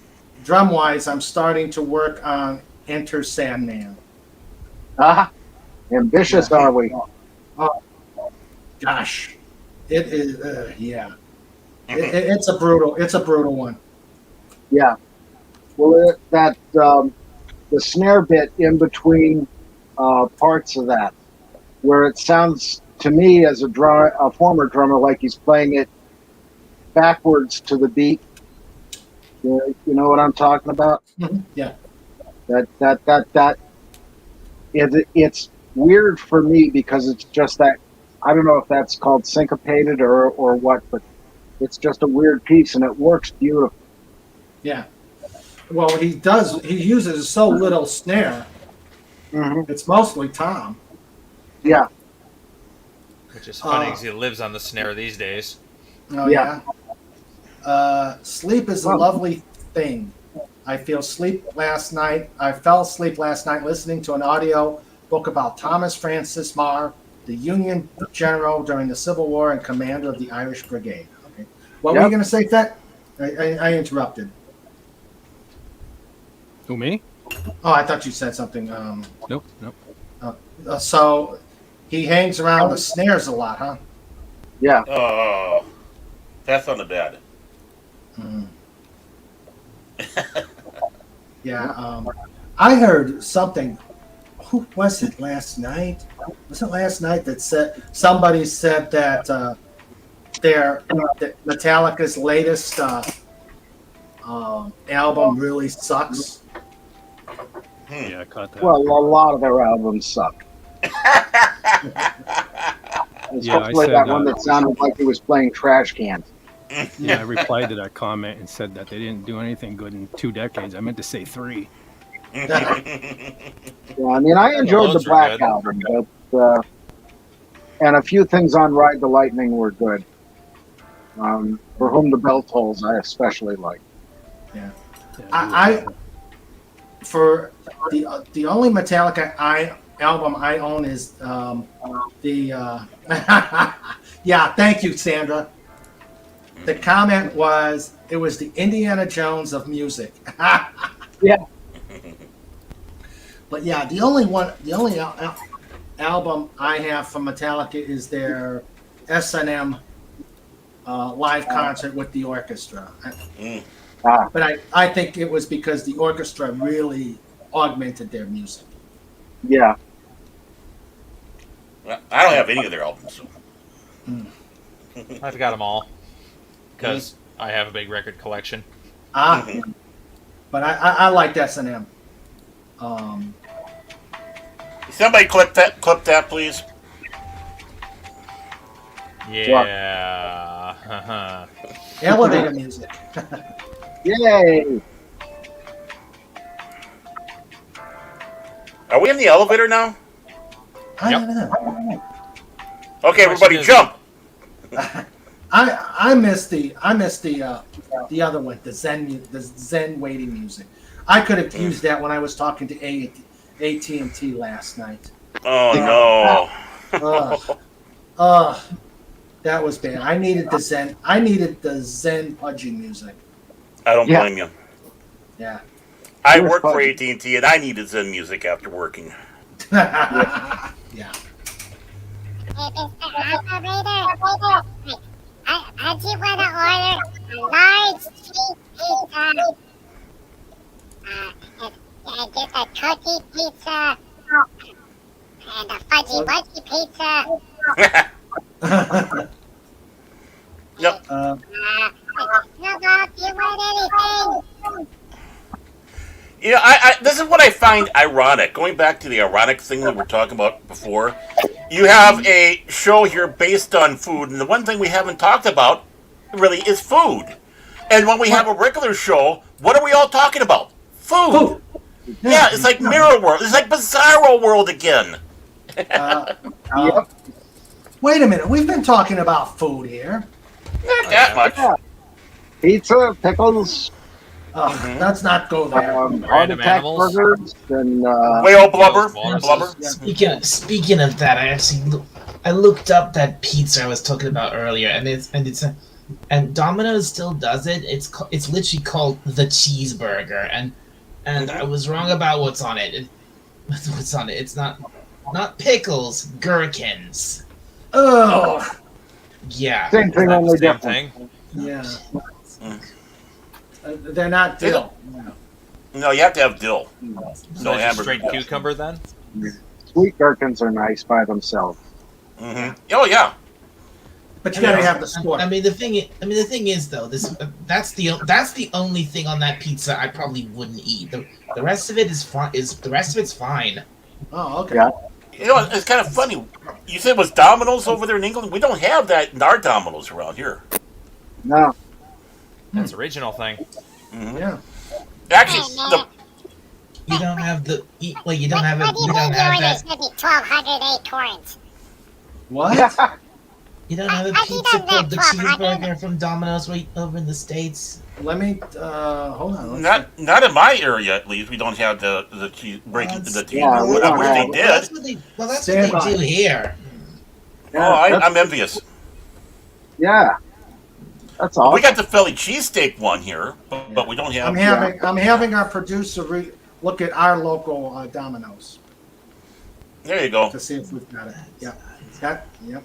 I'm starting to work on Enter Sandman. Ambitious, are we? Oh, gosh, it is. Yeah, it's a brutal one. Yeah. Well, the snare bit in between parts of that, where it sounds to me as a former drummer like he's playing it backwards to the beat. You know what I'm talking about? Yeah. It's weird for me because it's just that, I don't know if that's called syncopated or what, but it's just a weird piece and it works beautiful. Yeah. Well, he uses so little snare. Mm-hmm. It's mostly tom. Yeah. Which is funny because he lives on the snare these days. Oh yeah. Sleep is a lovely thing. I fell asleep last night listening to an audio book about Thomas Francis Meagher, the Union general during the Civil War and commander of the Irish Brigade. Okay. What were you going to say, Fett? I interrupted. Who, me? Oh, I thought you said something. Nope. So he hangs around the snares a lot, huh? Yeah. Oh, that's on the bad. Yeah. I heard something. Who was it last night? Was it last night that somebody said that that Metallica's latest album really sucks? Yeah, I caught that. Well, a lot of their albums suck. Especially that one that sounded like he was playing trash cans. Yeah, I replied to that comment and said that they didn't do anything good in 2 decades. I meant to say 3. Yeah, I mean, I enjoyed the Black Album, but and a few things on Ride the Lightning were good. For Whom the Bell Tolls, I especially like. Yeah, I for the only Metallica album I own is yeah. Thank you, Sandra. The comment was it was the Indiana Jones of music. Yeah. But yeah, the only album I have from Metallica is their S&M live concert with the orchestra. But I think it was because the orchestra really augmented their music. Yeah. I don't have any of their albums. I've got them all because I have a big record collection. But I liked S&M. Somebody clip that, please. Yeah. Elevator music. Yay! Are we in the elevator now? I don't know. Okay, everybody, jump. I missed the other one, the Zen waiting music. I could have used that when I was talking to AT&T last night. Oh no. That was bad. I needed the Zen pudgy music. I don't blame you. Yeah. I work for AT&T and I needed Zen music after working. Yeah. Hey, Mr. Operator. I do want to order a large cheese pizza get a cookie pizza and a fudgy wudgy pizza. Yep. Snuggle, do you want anything? Yeah, I this is what I find ironic. Going back to the ironic thing that we're talking about before, you have a show here based on food, and the one thing we haven't talked about really is food. And when we have a regular show, what are we all talking about? Food. Yeah, it's like Mirror World. It's like Bizarro World again. Yep. Wait a minute. We've been talking about food here. Not that much. Yeah. Pizza, pickles, Let's not go there. heart Random attack animals. burgers, and Whale blubber. Walrus. Blubber. Speaking of that, I looked up that pizza I was talking about earlier, and Domino's still does it. It's literally called the cheeseburger, and I was wrong about what's on it. What's on it? It's not pickles, gherkins. Oh, Yeah. same thing, Not only the same different. thing. yeah. They're not dill. No, you have to have dill. So No it's hamburger. straight cucumber then? Sweet gherkins are nice by themselves. Mm-hmm. Oh yeah. But you gotta have the sport. I mean, the thing is though, that's the only thing on that pizza I probably wouldn't eat. The rest of it is fine. The rest of it's fine. Oh, okay. Yeah. You know, it's kind of funny. You said it was Domino's over there in England. We don't have that in our Domino's around here. No. That's original thing. Mm-hmm. Yeah. Actually, the You don't have the well. You don't have it. What do you You mean don't have yours is that. going to be 1,200 acorns? What? You don't have a I pizza done called the that 1200. cheeseburger from Domino's right over in the States. Let me hold on. Let's not in my area at least. We don't have the cheese breaking the teeth. Yeah, we I don't wish have they it. did. That's Stand what they by. do here. Yeah, Oh, that's- I'm envious. yeah. That's all. We got the Philly cheesesteak one here, but we don't have. I'm having our producer look at our local Domino's There you go. to see if we've got it. Yep. Yep.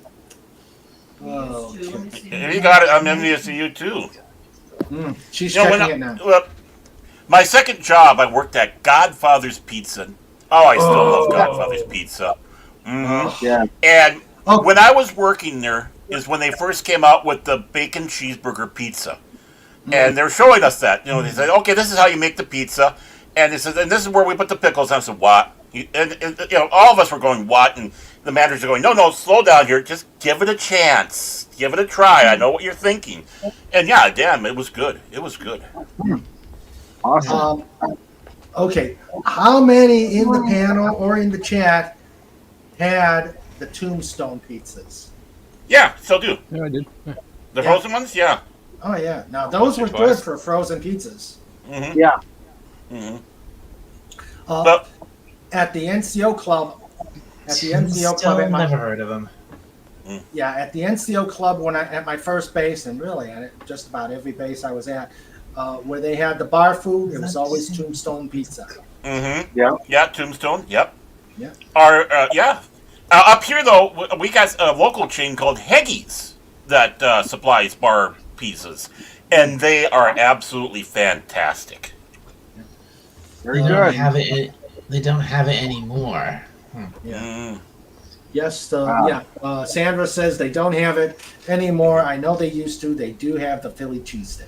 Oh, okay. You got it. I'm envious of you too. She's You know, checking when it now. well, my second job, I worked at Godfather's Pizza. Oh, I still love Godfather's Pizza. Mm-hmm. Yeah. And Oh. when I was working there, is when they first came out with the bacon cheeseburger pizza, and they're showing us that. You know, they said, "Okay, this is how you make the pizza," and they said, "And this is where we put the pickles." And I said, "What?" And you know, all of us were going, "What?" And the managers are going, "No, slow down here. Just give it a chance. Give it a try. I know what you're thinking." And yeah, damn, it was good. It was good. Awesome. Okay. How many in the panel or in the chat had the Tombstone pizzas? Yeah, still do. Yeah, I did. Yeah. The frozen ones, yeah. Oh yeah. Now those were Twice. good for frozen pizzas. Mm-hmm. Yeah. Mm-hmm. But at the NCO club, at the NCO club at never heard of them. at the NCO club when at my first base, and really at just about every base I was at, where they had the bar food, it was always Tombstone pizza. Mm-hmm. Yeah. Yeah, Tombstone. Yep. Yeah. Yeah. Up here, though, we got a local chain called Heggy's that supplies bar pizzas, and they are absolutely fantastic. Very They don't good. have it. They don't have it anymore. Mm. Yes, Sandra says they don't have it anymore. I know they used to. They do have the Philly cheesesteak.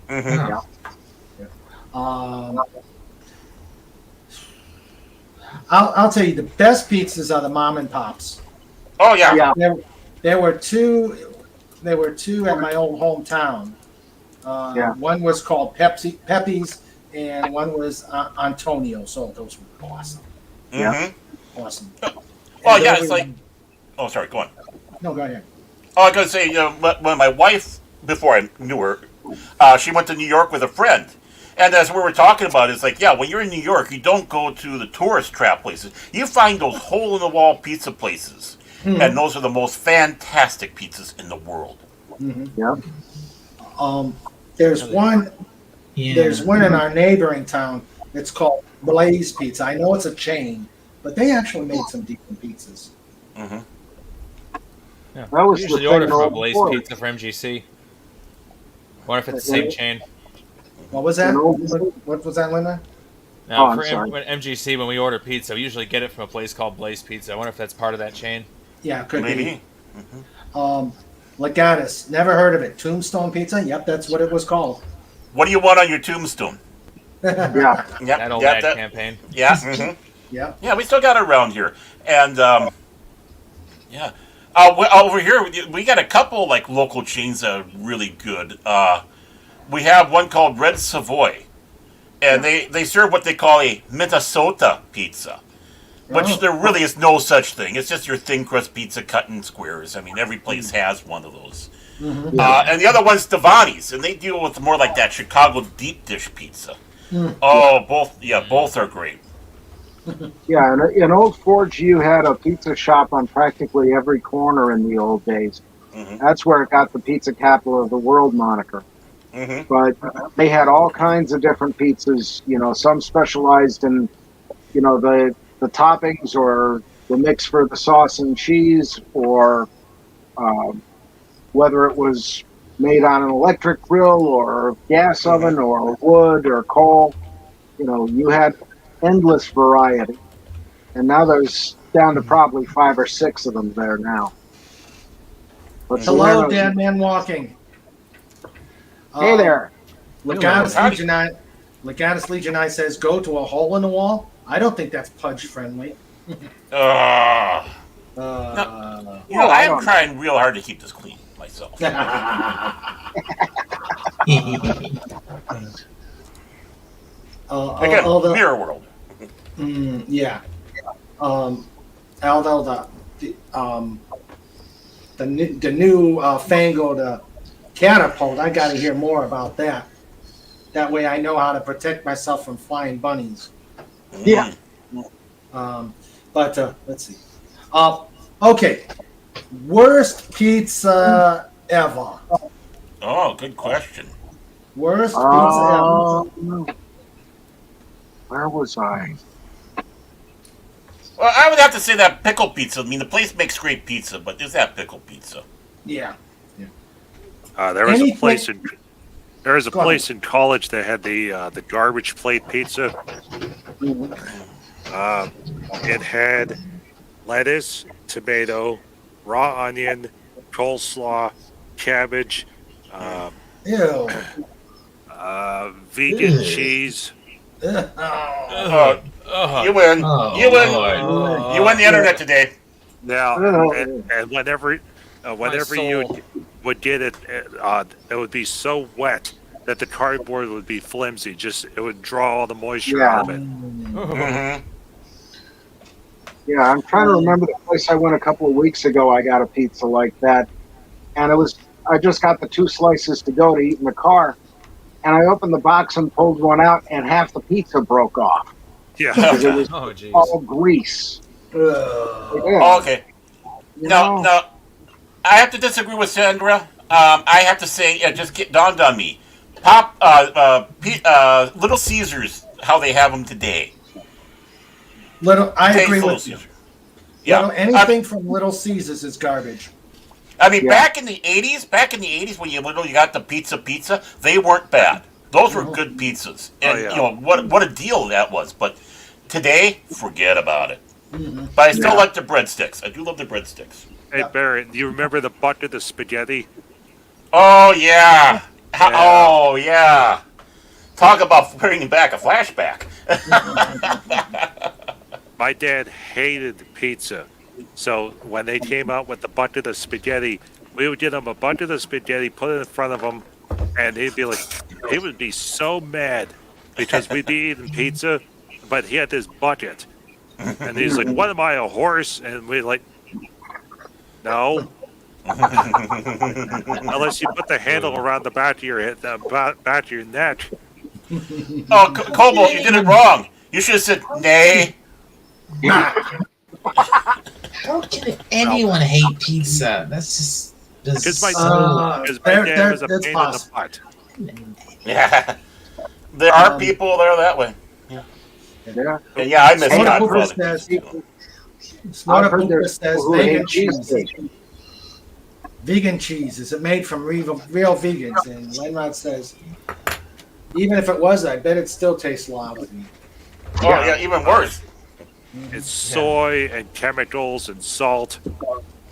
Mm-hmm. I'll tell you the best pizzas are the mom and pops. Oh yeah. Yeah. There were two. There were two at my old hometown. One was called Pepe's, and one was Antonio. So those were awesome. Mm-hmm. Awesome. Oh yeah, it's like. Oh, sorry. Go on. No, go ahead. Oh, I was gonna say, you know, when my wife, before I knew her, she went to New York with a friend, and as we were talking about it, it's like, yeah, when you're in New York, you don't go to the tourist trap places. You find those hole-in-the-wall pizza places, and those are the most fantastic pizzas in the world. Yeah. There's one. Yeah. There's one in our neighboring town. It's called Blaze Pizza. I know it's a chain, but they actually made some decent pizzas. Mm-hmm. Yeah. That was I usually the order thing from a going Blaze forward. Pizza for MGC. Wonder if it's the same chain. What was that? What was that, Linda? Now, I'm for sorry. MGC, when we order pizza, we usually get it from a place called Blaze Pizza. I wonder if that's part of that chain. Yeah, could Maybe. be. Legatus, never heard of it. Tombstone Pizza? Yep, that's what it was called. What do you want on your tombstone? Yeah. Yep, That old yep, ad that- campaign. Yeah. Mm-hmm. Yep. Yeah, we still got it around here, and yeah. Over here, we got a couple like local chains that are really good. We have one called Red Savoy, and they serve what they call a Minnesota pizza, which there really is no such thing. It's just your thin crust pizza cut in squares. I mean, every place has one of those. Mm-hmm. And the other one's Devani's, and they deal with more like that Chicago deep dish pizza. Oh, both are great. Yeah, in Old Forge, you had a pizza shop on practically every corner in the old days. Mm-hmm. That's where it got the pizza capital of the world moniker. Mm-hmm. But they had all kinds of different pizzas. You know, some specialized in, you know, the toppings or the mix for the sauce and cheese, or whether it was made on an electric grill or gas oven or wood or coal. You know, you had endless variety, and now there's down to probably 5 or 6 of them there now. But Hello, Salerno's- Dead Man Walking. Hey there. Legatus Hello. Legion I says, go to a hole in the wall. I don't think that's Pudge friendly. I am trying real hard to keep this clean myself. Again, although, Mirror World. yeah. Although the new fangled catapult, I got to hear more about that. That way, I know how to protect myself from flying bunnies. Yeah. But let's see. Okay. Worst pizza ever. Oh, good question. Worst pizza ever. Where was I? Well, I would have to say that pickle pizza. I mean, the place makes great pizza, but there's that pickle pizza. Yeah. There was Anything- a place in Go ahead. in college that had the garbage plate pizza. It had lettuce, tomato, raw onion, coleslaw, cabbage, Ew. vegan Ew. cheese. You win. Oh, You win. Lord. You win the internet today. Now, Oh. and whenever you would get it, it would be so wet that the cardboard would be flimsy. Just it would draw all the moisture out of it. Mm-hmm. Yeah, I'm trying to remember the place I went a couple of weeks ago. I got a pizza like that, and I just got the 2 slices to go to eat in the car, and I opened the box and pulled one out, and half the pizza broke off Yeah. because it was Oh, jeez. all grease. Ugh. Yeah, Okay. you No, know. no. I have to disagree with Sandra. I have to say, it just dawned on me. Little Caesars, how they have them today. I Taste agree Little with you. Caesar. Yeah. Anything from Little Caesars is garbage. I mean, Yeah. back in the 80s, when you literally got the pizza, they weren't bad. Those were good pizzas. And, yeah. you know, what a deal that was. But today, forget about it. But I still like the breadsticks. I do love the breadsticks. Hey Barrett, do you remember the bucket of spaghetti? Oh, yeah. Yeah. Oh, yeah. Talk about bringing back a flashback. My dad hated pizza, so when they came out with the bucket of spaghetti, we would get him a bucket of spaghetti, put it in front of him, and he would be so mad because we'd be eating pizza, but he had this bucket, and he's like, "What am I, a horse?" And we're like, "No." Unless you put the handle around the back of your head, back of your neck. Oh, Cobalt, you did it wrong. You should have said, nay. How can anyone hate pizza? That's just Because my, so. dad was a that's pain possible. in the butt. Yeah. There are people that are that way. Yeah. And yeah, I miss Snorter Godfather. Pooper says, I've heard Pooper there's says people who vegan hate cheese. cheesesteak. Vegan cheese. Is it made from real vegans? And Lenrod says, even if it was, I bet it still tastes lousy. Oh yeah, even worse. It's soy and chemicals and salt.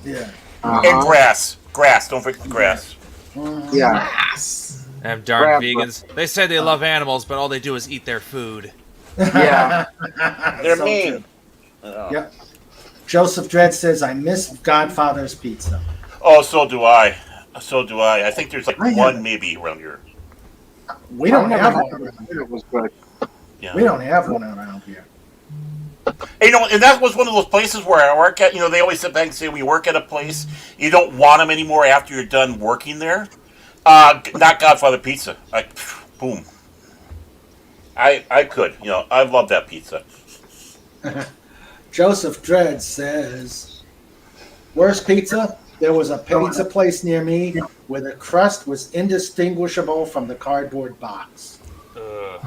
Yeah. And grass. Grass. Don't forget the grass. Yeah. Yes. Them darn Crab vegans. They say they love animals, but all they do is eat their food. Yeah. They're So mean. true. Yep. Joseph Dredd says, I miss Godfather's pizza. Oh, so do I. So do I. I think there's like I one have- maybe around here. We don't have one. It was good. Yeah. We don't have one around here. And, and that was one of those places where I work at. They always sit back and say, when you work at a place, you don't want them anymore after you're done working there. Not Godfather Pizza. Boom. I could. I love that pizza. Joseph Dredd says, worst pizza? There was a pizza place near me where the crust was indistinguishable from the cardboard box. Well,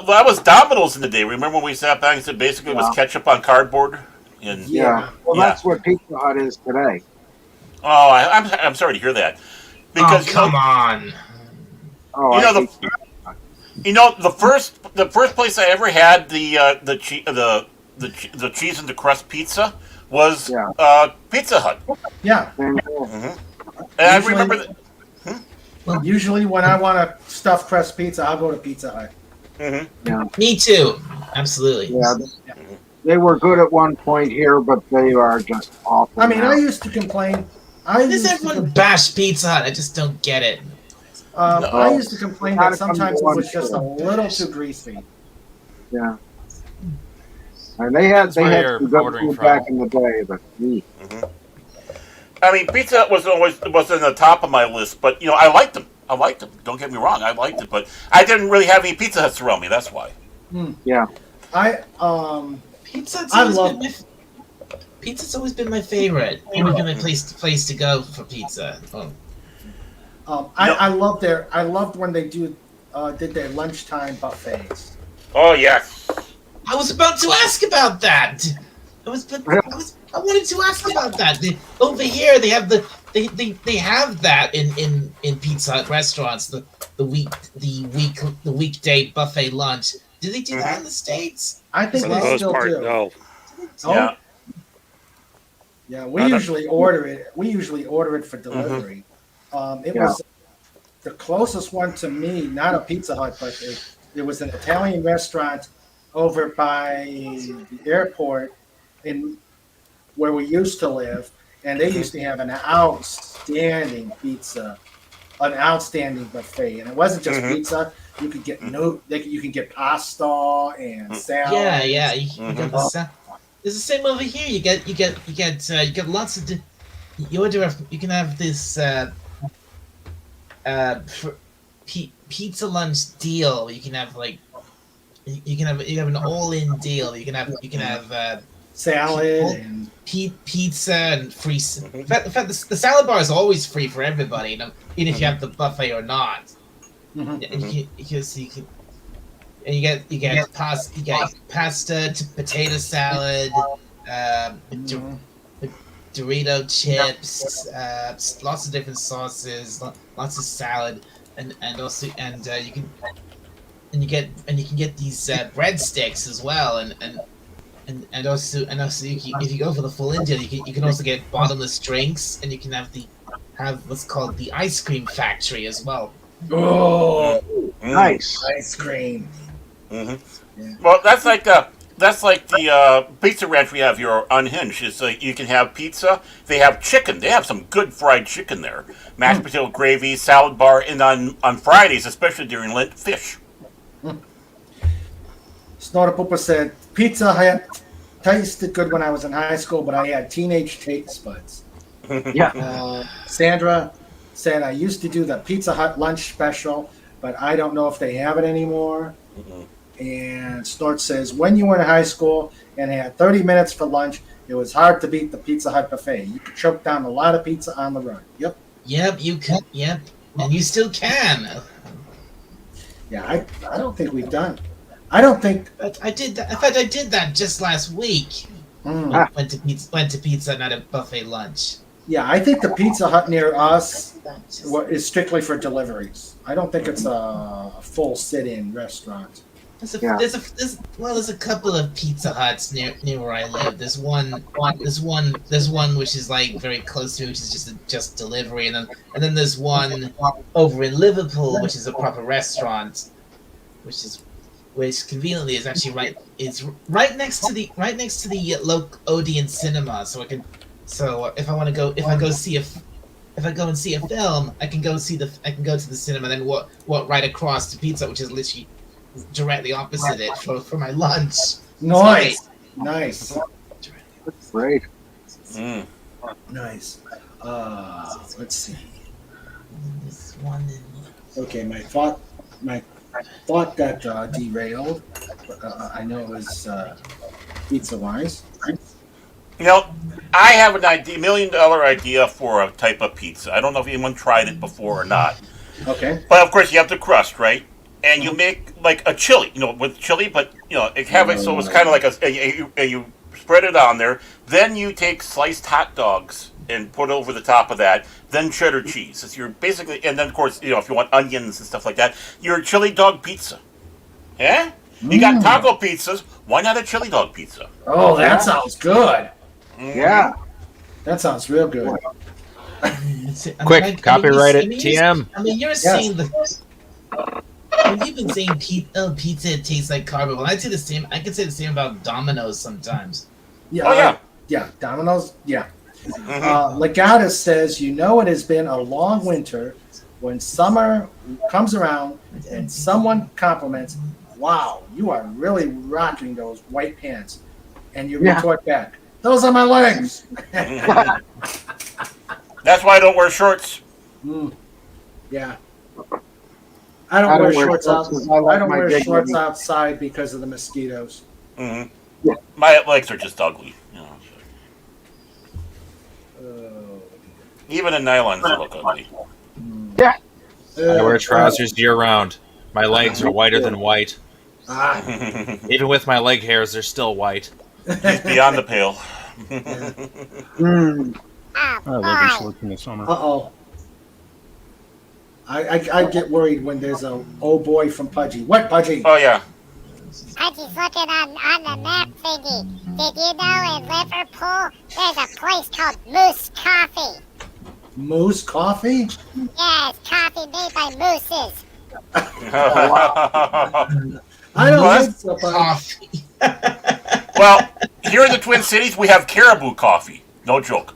that was Domino's in the day. Remember when we sat back and said basically it was ketchup on cardboard? And Yeah. Well, that's what Pizza Hut is today. Oh, I'm sorry to hear that. Because come on. Oh, the first place I ever had the cheese and the crust pizza was Pizza Hut. Yeah. Mm-hmm. And I remember that. Usually when I want a stuffed crust pizza, I'll go to Pizza Hut. Mm-hmm. Yeah. Me too. Absolutely. Yeah. They were good at one point here, but they are just awful. I mean, now. I used to complain. Why does everyone bash Pizza Hut? I just don't get it. I used to complain that sometimes it was just a little too greasy. Yeah. And they had some good ordering food back in the day, but I mean, Pizza Hut was always in the top of my list, but I liked them. Don't get me wrong, I liked it, but I didn't really have any Pizza Huts around me. That's why. Yeah. Pizza's always been my favorite. Always been my place to go for pizza. I loved when they did their lunchtime buffets. Oh yeah. I was about to ask about that. I wanted to ask about that. Over here, they have they have that in Pizza Hut restaurants. The weekday buffet lunch. Do they do that in the States? I think they still do. No. Oh. Yeah, we usually order it. We usually order it for delivery. It was the closest one to me, not a Pizza Hut, but it was an Italian restaurant over by the airport in where we used to live, and they used to have an outstanding pizza, an outstanding buffet, and it wasn't just pizza. You could get you can get pasta and salad. Yeah. You get the salad. It's the same over here. You get lots of. You can have this pizza lunch deal. You can have you have an all-in deal. You can have salad and pizza and free. In fact, the salad bar is always free for everybody, even if you have the buffet or not. And you get pasta to potato salad, Dorito chips, lots of different sauces, lots of salad, and also you can get these breadsticks as well, and also if you go for the full Indian, you can also get bottomless drinks, and you can have what's called the ice cream factory as well. Oh, nice ice cream. Yeah. Well, that's like the pizza ranch we have here, Unhinged. It's you can have pizza. They have chicken. They have some good fried chicken there. Mashed potato gravy, salad bar, and on Fridays, especially during Lent, fish. Snorter said, Pizza Hut tasted good when I was in high school, but I had teenage taste buds. Yeah. Sandra said, I used to do the Pizza Hut lunch special, but I don't know if they have it anymore. And Snort says, when you were in high school and had 30 minutes for lunch, it was hard to beat the Pizza Hut buffet. You could choke down a lot of pizza on the run. Yep. Yep, you can. Yep. And you still can. Yeah, I don't think we've done. I don't think. But I did that. In fact, I did that just last week. Went to Pizza Hut at a buffet lunch. Yeah, I think the Pizza Hut near us is strictly for deliveries. I don't think it's a full sit-in restaurant. There's a couple of Pizza Huts near where I live. There's one which is like very close to me, which is just delivery, and then there's one over in Liverpool, which is a proper restaurant, which conveniently is actually right next to the local Odeon cinema. So if I go and see a film, I can go to the cinema, then walk right across to Pizza, which is literally directly opposite it for my lunch. Nice. Nice. That's great. Nice. Let's see. This one. Okay, my thought got derailed. I know it was pizza wise. You know, I have an idea, $1 million idea for a type of pizza. I don't know if anyone tried it before or not. Okay. But of course, you have the crust, right? And you make like a chili, with chili, but have it so it's kind of like you spread it on there. Then you take sliced hot dogs and put over the top of that. Then cheddar cheese. It's your basically, and then of course, if you want onions and stuff like that, your chili dog pizza. Yeah. You got taco pizzas. Why not a chili dog pizza? Oh, that sounds good. Yeah. That sounds real good. Quick, copyright it, TM. You're saying you've been saying pizza tastes like cardboard. Well, I can say the same about Domino's sometimes. Yeah. Yeah. Domino's. Yeah. Legata says, it has been a long winter. When summer comes around and someone compliments, "Wow, you are really rocking those white pants," and you retort back, "Those are my legs." That's why I don't wear shorts. Yeah. I don't wear shorts outside because of the mosquitoes. Mm-hmm. Yeah. My legs are just ugly. Even in nylons, they look ugly. Yeah. I wear trousers year round. My legs are whiter than white. Even with my leg hairs, they're still white. He's beyond the pale. I live in shorts in the summer. Uh-oh. I get worried when there's a "oh boy" from Pudgy. What, Pudgy? Oh, yeah. Pudgy's looking on the map thingy. Did you know in Liverpool there's a place called Moose Coffee? Moose Coffee? Yeah, it's coffee made by mooses. I don't think so, Pudgy. Well, here in the Twin Cities, we have caribou coffee. No joke.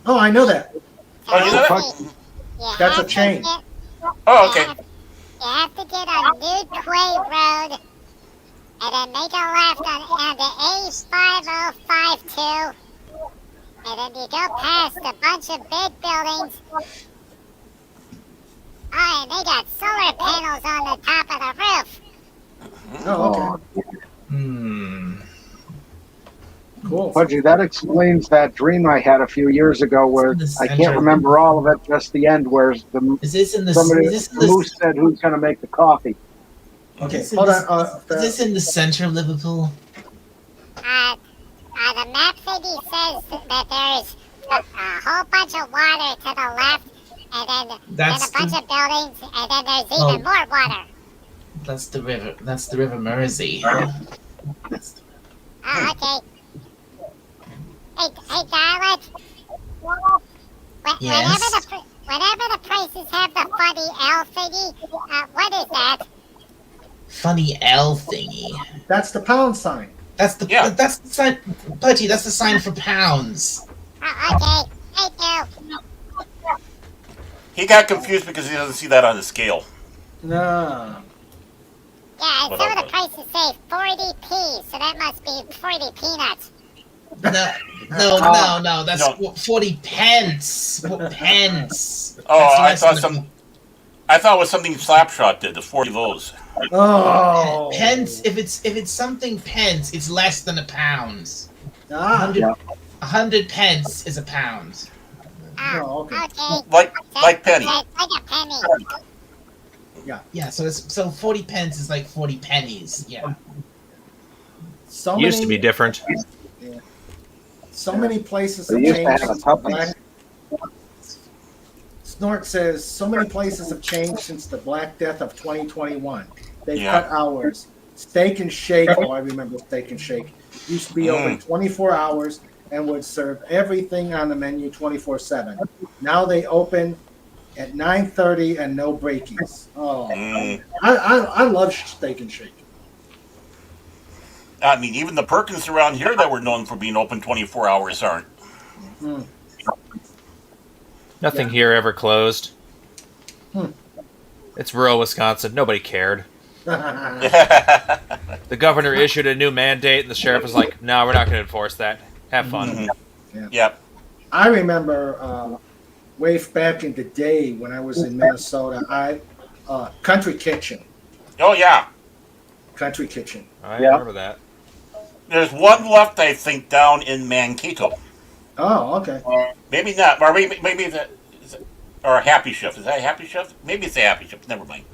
Oh, I know that. Oh, you know that? That's a chain. Oh, okay. You have to get on New Quay Road and then make a left on the A5052. And then you go past a bunch of big buildings. Oh, and they got solar panels on the top of the roof. Oh, okay. Cool. Pudgy, that explains that dream I had a few years ago where I can't remember all of it, just the end where the moose said, "Who's going to make the coffee?" Okay, hold on. Is this in the center of Liverpool? The map thingy says that there's a whole bunch of water to the left, and then a bunch of buildings, and then there's even more water. That's the river. That's the River Mersey. Oh, okay. Hey, Darling. Yes? Whenever the places have the funny L thingy, what is that? Funny L thingy. That's the pound sign. That's the sign, Pudgy. That's the sign for pounds. Oh, okay. Thank you. He got confused because he doesn't see that on the scale. No. Yeah, and some of the prices say 40p, so that must be 40 peanuts. No. That's 40 pence. Pence. Oh, I thought it was something Slapshot did. The 40 of those. Oh. Pence. If it's something pence, it's less than a pound. 100 pence is a pound. Oh, okay. Like penny. Like a penny. Yeah. So 40 pence is like 40 pennies. Yeah. Used to be different. So many places have changed. Snort says so many places have changed since the Black Death of 2021. They've cut hours. Steak and Shake. Oh, I remember Steak and Shake. Used to be open 24 hours and would serve everything on the menu 24/7. Now they open at 9:30 and no breakies. Oh, I love Steak and Shake. I mean, even the Perkins around here that were known for being open 24 hours aren't. Nothing here ever closed. It's rural Wisconsin. Nobody cared. The governor issued a new mandate, and the sheriff was like, "No, we're not going to enforce that. Have fun." Yep. I remember way back in the day when I was in Minnesota, Country Kitchen. Oh, yeah. Country Kitchen. I remember that. There's one left, I think, down in Mankato. Oh, okay. Maybe not. Or maybe that. Or a Happy Chef. Is that a Happy Chef? Maybe it's a Happy Chef. Never mind.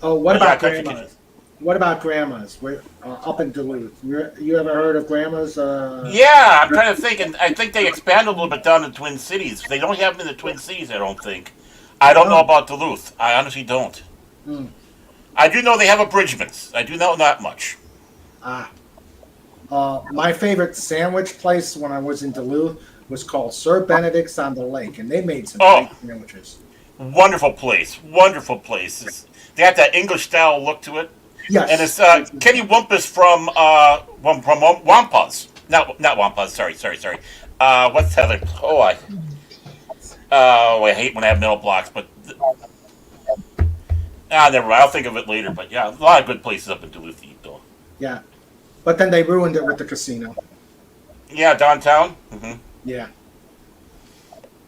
Oh, what But about Country grandmas? Kitchen. What about grandmas? We're up in Duluth. You ever heard of grandmas? Yeah, I'm trying to think, and I think they expanded a little bit down in Twin Cities. They don't have them in the Twin Cities, I don't think. I don't know about Duluth. I honestly don't. I do know they have abridgments. I do know not much. My favorite sandwich place when I was in Duluth was called Sir Benedict's on the Lake, and they made some great sandwiches. Wonderful place. Wonderful place. They got that English style look to it. Yes. And it's Kenny Wumpus from Wampas. Not Wampas. Sorry. What's the other? I hate when I have metal blocks, but never mind. I'll think of it later. But yeah, a lot of good places up in Duluth to eat, though. Yeah, but then they ruined it with the casino. Yeah, downtown. Yeah,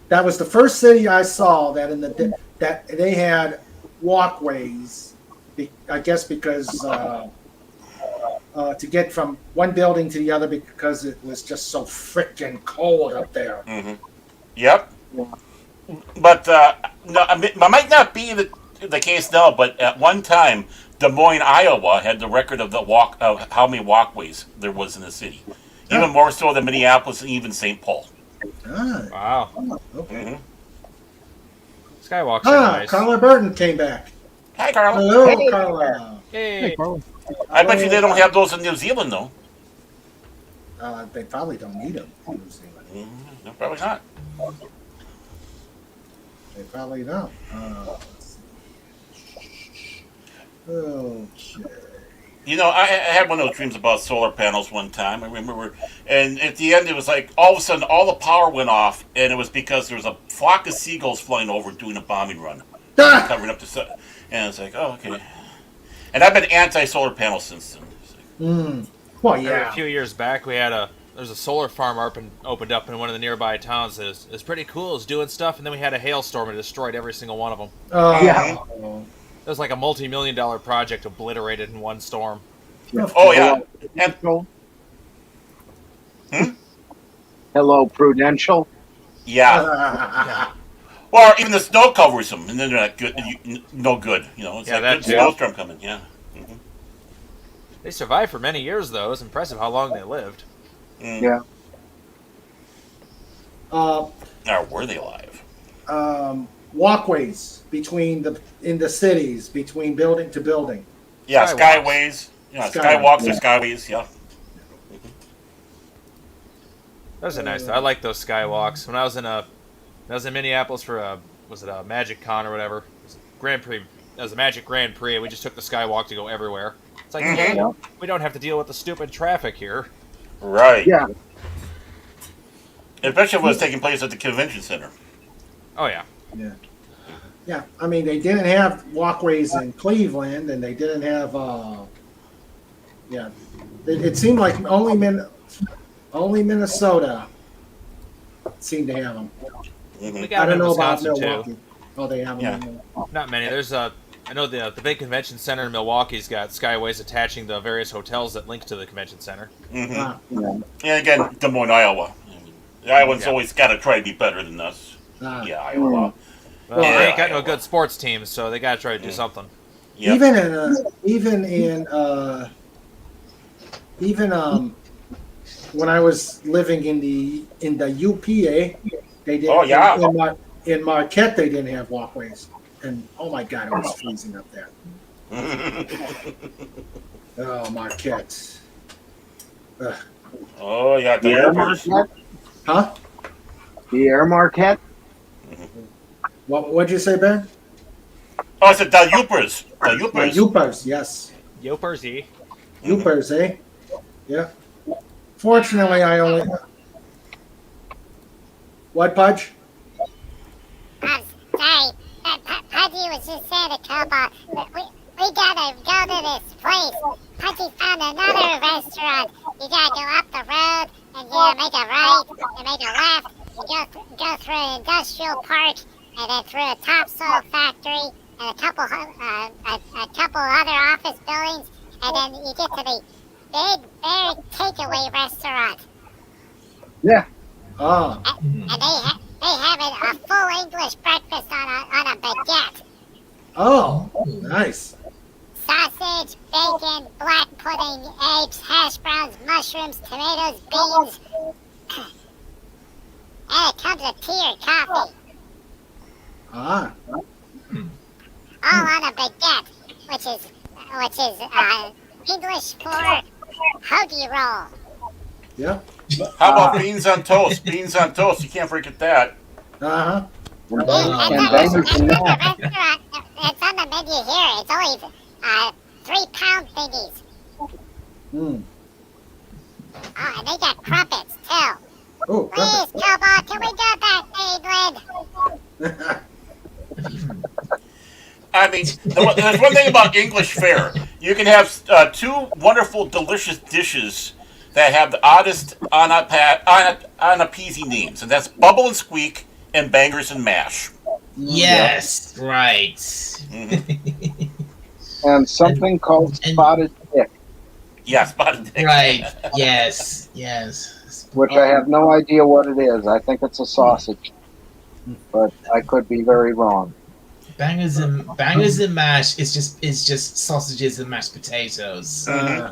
that was the first city I saw that that they had walkways. I guess because to get from one building to the other because it was just so frickin' cold up there. Yep. But no, it might not be the case now. But at one time, Des Moines, Iowa, had the record of of how many walkways there was in the city, even more so than Minneapolis and even St. Paul. Wow. Okay. Skywalks are nice. Carla Burton came back. Hi, Carla. Hello, Carla. Hey, Carla. I bet you they don't have those in New Zealand, though. They probably don't need them in New Zealand. No, probably not. They probably don't. Let's see. Okay. You know, I had one of those dreams about solar panels one time. I remember, and at the end, it was like all of a sudden, all the power went off, and it was because there was a flock of seagulls flying over doing a bombing run, covering up the sun. And it's like, oh, okay. And I've been anti-solar panels since then. Well, yeah. A few years back, there's a solar farm opened up in one of the nearby towns. It's pretty cool. It's doing stuff, and then we had a hailstorm and destroyed every single one of them. Yeah. It was like a multi-million-dollar project obliterated in one storm. Oh, yeah. And, Hello, Prudential. yeah. Or even the snow covers them, and then they're not good. No good. You know, it's like good snowstorm coming. Yeah. They survived for many years, though. It's impressive how long they lived. Yeah. Or were they alive? Walkways in the cities between building to building. Yeah, skyways. Yeah, skywalks or skyways. Yeah. Those are nice. I like those skywalks. When I was in Minneapolis for a Magic Con or whatever, it was Grand Prix. It was a Magic Grand Prix, and we just took the skywalk to go everywhere. It's like, we don't have to deal with the stupid traffic here. Right. Yeah. Especially if it was taking place at the convention center. Oh, yeah. Yeah. Yeah, I mean, they didn't have walkways in Cleveland, and they didn't have, it seemed like only Minnesota seemed to have them. We got I don't them in know about Wisconsin, Milwaukee. too. Oh, they have them. Not many. There's I know the big convention center in Milwaukee's got skyways attaching the various hotels that link to the convention center. And again, Des Moines, Iowa. The Iowans always got to try to be better than us. Iowa. Well, they ain't got no good sports teams, so they got to try to do something. Yep. Even when I was living in the UPA, they didn't. In Marquette, they didn't have walkways, and oh my God, it was freezing up there. Oh, Marquette. Oh, yeah, the Pierre Youpers. Marquette? Huh? Pierre Marquette? What'd you say, Ben? Oh, I said the Youpers. The Yeah, Youpers. Youpers, yes. Yopersy. Youpers, eh? Yeah. Fortunately, I only. What, Pudge? Sorry. Pudgy was just saying to Cobalt, we gotta go to this place. Pudgy found another restaurant. You gotta go up the road, and you make a right, and make a left. You go through an industrial park, and then through a topsoil factory, and a couple other office buildings, and then you get to the big takeaway restaurant. Yeah. Oh. And they have a full English breakfast on a baguette. Oh, nice. Sausage, bacon, black pudding, eggs, hash browns, mushrooms, tomatoes, beans. And it comes with tea or coffee. Ah. All on a baguette, which is English for hoagie roll. Yeah. How about beans on toast? Beans on toast. You can't forget that. Uh-huh. And That's the restaurant. It's on the menu here. It's only 3-pound thingies. Mm. Oh, and they got crumpets too. Oh, Please, Cobalt, can we go back to England? I mean, there's one thing about English fare. You can have two wonderful, delicious dishes that have the oddest unappeasing names, and that's Bubble and Squeak and Bangers and Mash. Yes, right. Mm-hmm. And something called spotted dick. Yeah, spotted dick. Right. Yes. Yes. Which I have no idea what it is. I think it's a sausage, but I could be very wrong. Bangers and mash is just sausages and mashed potatoes. I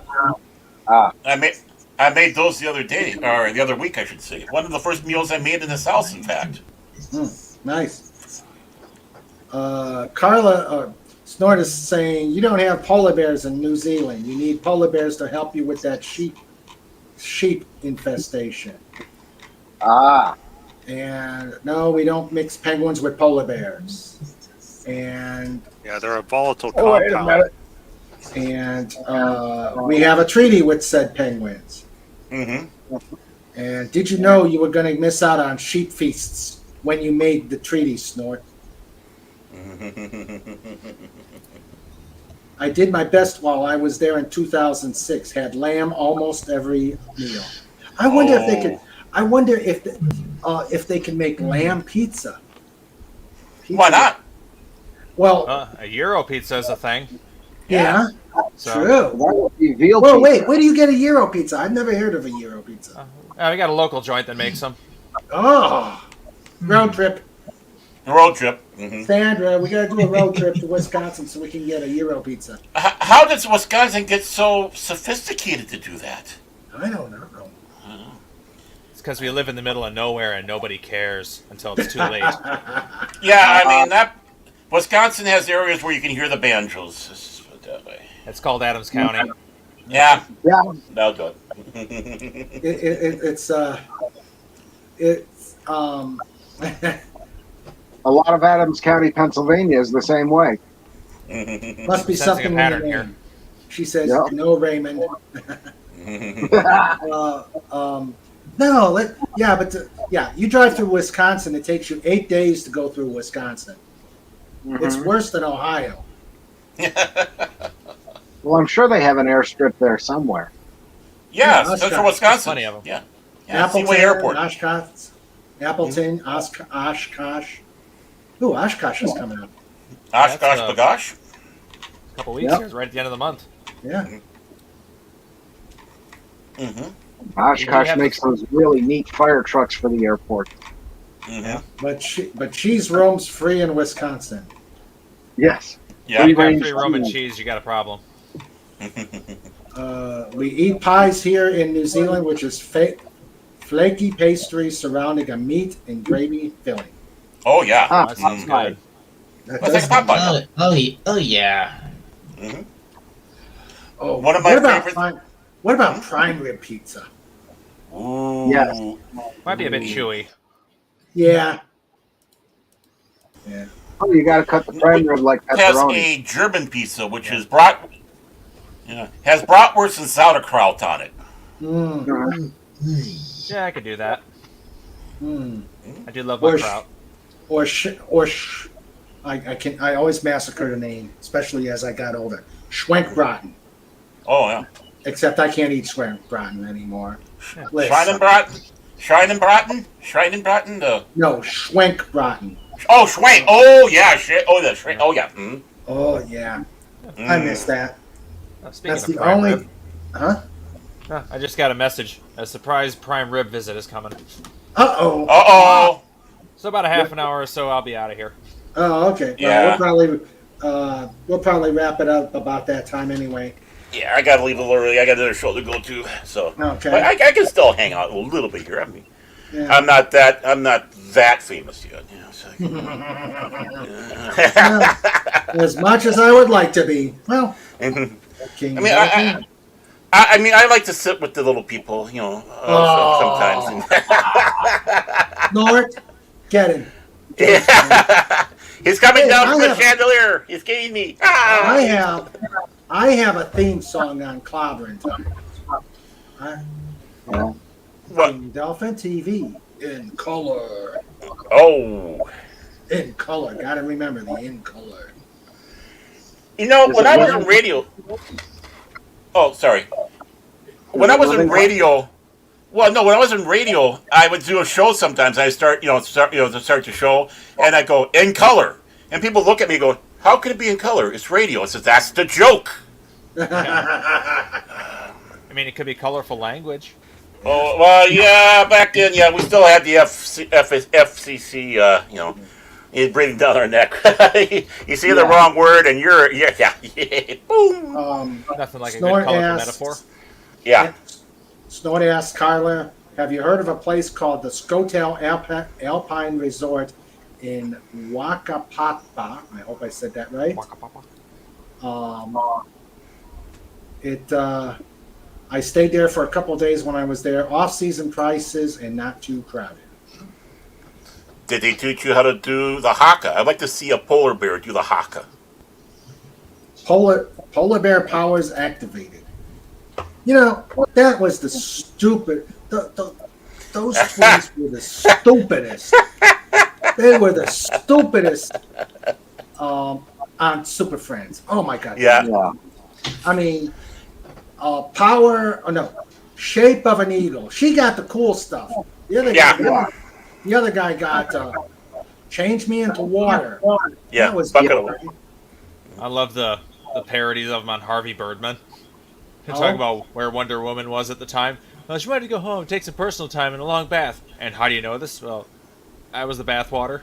made those the other day, or the other week, I should say. One of the first meals I made in this house, in fact. Nice. Carla Snort is saying you don't have polar bears in New Zealand. You need polar bears to help you with that sheep infestation. Ah. And no, we don't mix penguins with polar bears. And yeah, they're a volatile compound. And we have a treaty with said penguins. Mm-hmm. And did you know you were going to miss out on sheep feasts when you made the treaty, Snort? I did my best while I was there in 2006. Had lamb almost every meal. I wonder if they could. I wonder if they can make lamb pizza. Why not? Well, A Euro pizza is a thing. Yeah. So, true. Well, wait. Where do you get a Euro pizza? I've never heard of a Euro pizza. We got a local joint that makes them. Oh, road trip. Road trip. Mm-hmm. Sandra, we got to do a road trip to Wisconsin so we can get a Euro pizza. How does Wisconsin get so sophisticated to do that? I don't know. It's because we live in the middle of nowhere and nobody cares until it's too late. Yeah, I mean that. Wisconsin has areas where you can hear the banjos. Let's put it that way. It's called Adams County. Yeah. Yeah. That'll do it. A lot of Adams County, Pennsylvania is the same way. Must be something in the pattern name. here. She says, Yep. "No, Raymond." No, you drive through Wisconsin. It takes you 8 days to go through Wisconsin. Mm-hmm. It's worse than Ohio. Well, I'm sure they have an airstrip there somewhere. Yeah, Oshkosh. Central Wisconsin. Plenty of them. Yeah. Appleton, Seaway Airport. Oshkosh, Appleton, Oshkosh. Ooh, Oshkosh is coming up. Oshkosh Bagosh. A couple weeks Yep. here, it's right at the end of the month. Yeah. Mm-hmm. Oshkosh makes those really neat fire trucks for the airport. Mm-hmm. But cheese roams free in Wisconsin. Yes. Yeah. If you got range free Roman cheese. cheese, you got a problem. We eat pies here in New Zealand, which is flaky pastry surrounding a meat and gravy filling. Oh yeah. That sounds good. That That's does- like Popeye. Oh yeah. Mm-hmm. Oh, One of my favorites. What about prime rib pizza? Ooh. Yes. Might be a bit chewy. Yeah. Yeah. Oh, you got to cut the prime rib like Has pepperoni. a German pizza, which is has bratwurst and sauerkraut on it. Mm. Yeah, I could do that. Mm. I do love my Or kraut. I always massacre the name, especially as I got older. Schwenkbraten. Oh yeah. Except I can't eat Schwenkbraten anymore. Schweinenbraten. Schweinenbraten. No, Schwenkbraten. Oh, Schwenk. Oh yeah. Oh, the Schwenk. Oh yeah. Mm. Oh yeah. I miss that. Speaking That's of the prime only. rib, Huh? I just got a message. A surprise prime rib visit is coming. Uh-oh. Uh-oh. So about a half an hour or so, I'll be out of here. Oh, okay. Yeah. Well, we'll probably wrap it up about that time anyway. Yeah, I gotta leave a little early. I got another show to go to, so. Okay. But I can still hang out a little bit here. I mean, Yeah. I'm not that famous yet. You know, so Well, as much as I would like to be. Well, King I mean, I like to sit with the little people, you know, sometimes. Nort, get him. Yeah. He's coming Hey, down I from the have- chandelier. He's getting me. I have a theme song on Clobbering Time. What? Dolphin TV in color. Oh. In color. Gotta remember the in color. You know, when I was in radio. Oh, sorry. When I was in radio. Well, no, when I was in radio, I would do a show sometimes. I start the show, and I go in color, and people look at me and go, "How can it be in color? It's radio." I said, "That's the joke." I mean, it could be colorful language. Oh well, yeah. Back then, yeah, we still had the FCC. You know, it's breathing down our neck. You say the wrong word, and you're boom. Nothing like a Snort good colorful asks- metaphor. Yeah. Snort asks Carla, have you heard of a place called the Scotel Alpine Resort in Wakapapa? I hope I said that right. I stayed there for a couple of days when I was there. Off-season prices and not too crowded. Did they teach you how to do the haka? I'd like to see a polar bear do the haka. Polar bear powers activated. You know, that was the stupid. Those twins were the stupidest. They were the stupidest on Super Friends. Oh my God. Yeah. I mean, Shape of an Eagle. She got the cool stuff. The other guy got Change Me into Water. Yeah. That was Bucket of water. I love the parodies of them on Harvey Birdman. And talking about where Wonder Woman was at the time. Well, she wanted to go home, take some personal time, and a long bath. And how do you know this? Well, I was the bath water.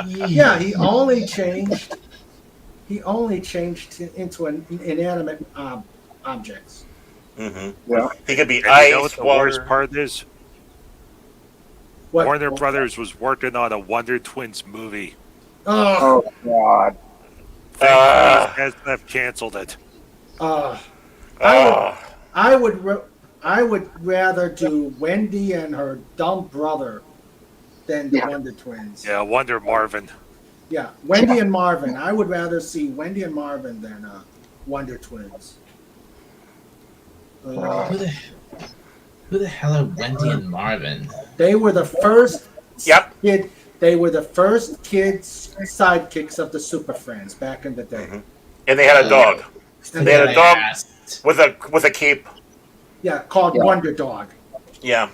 Yeah, he only changed into an inanimate objects. Mm-hmm. Yeah. He could be And ice, you know what the water. worst part is? What? Warner Brothers was working on a Wonder Twins movie. Oh, God. Thankfully, SNF canceled it. I would rather do Wendy and her dumb brother than the Wonder Twins. Yeah, Wonder Marvin. Yeah, Wendy and Marvin. I would rather see Wendy and Marvin than Wonder Twins. Who the hell are Wendy and Marvin? They were the first. Yep. They were the first kids sidekicks of the Super Friends back in the day. Mm-hmm. And they had a dog. And They had a dog asked. with a cape. Yeah, called Wonder Dog. Yeah.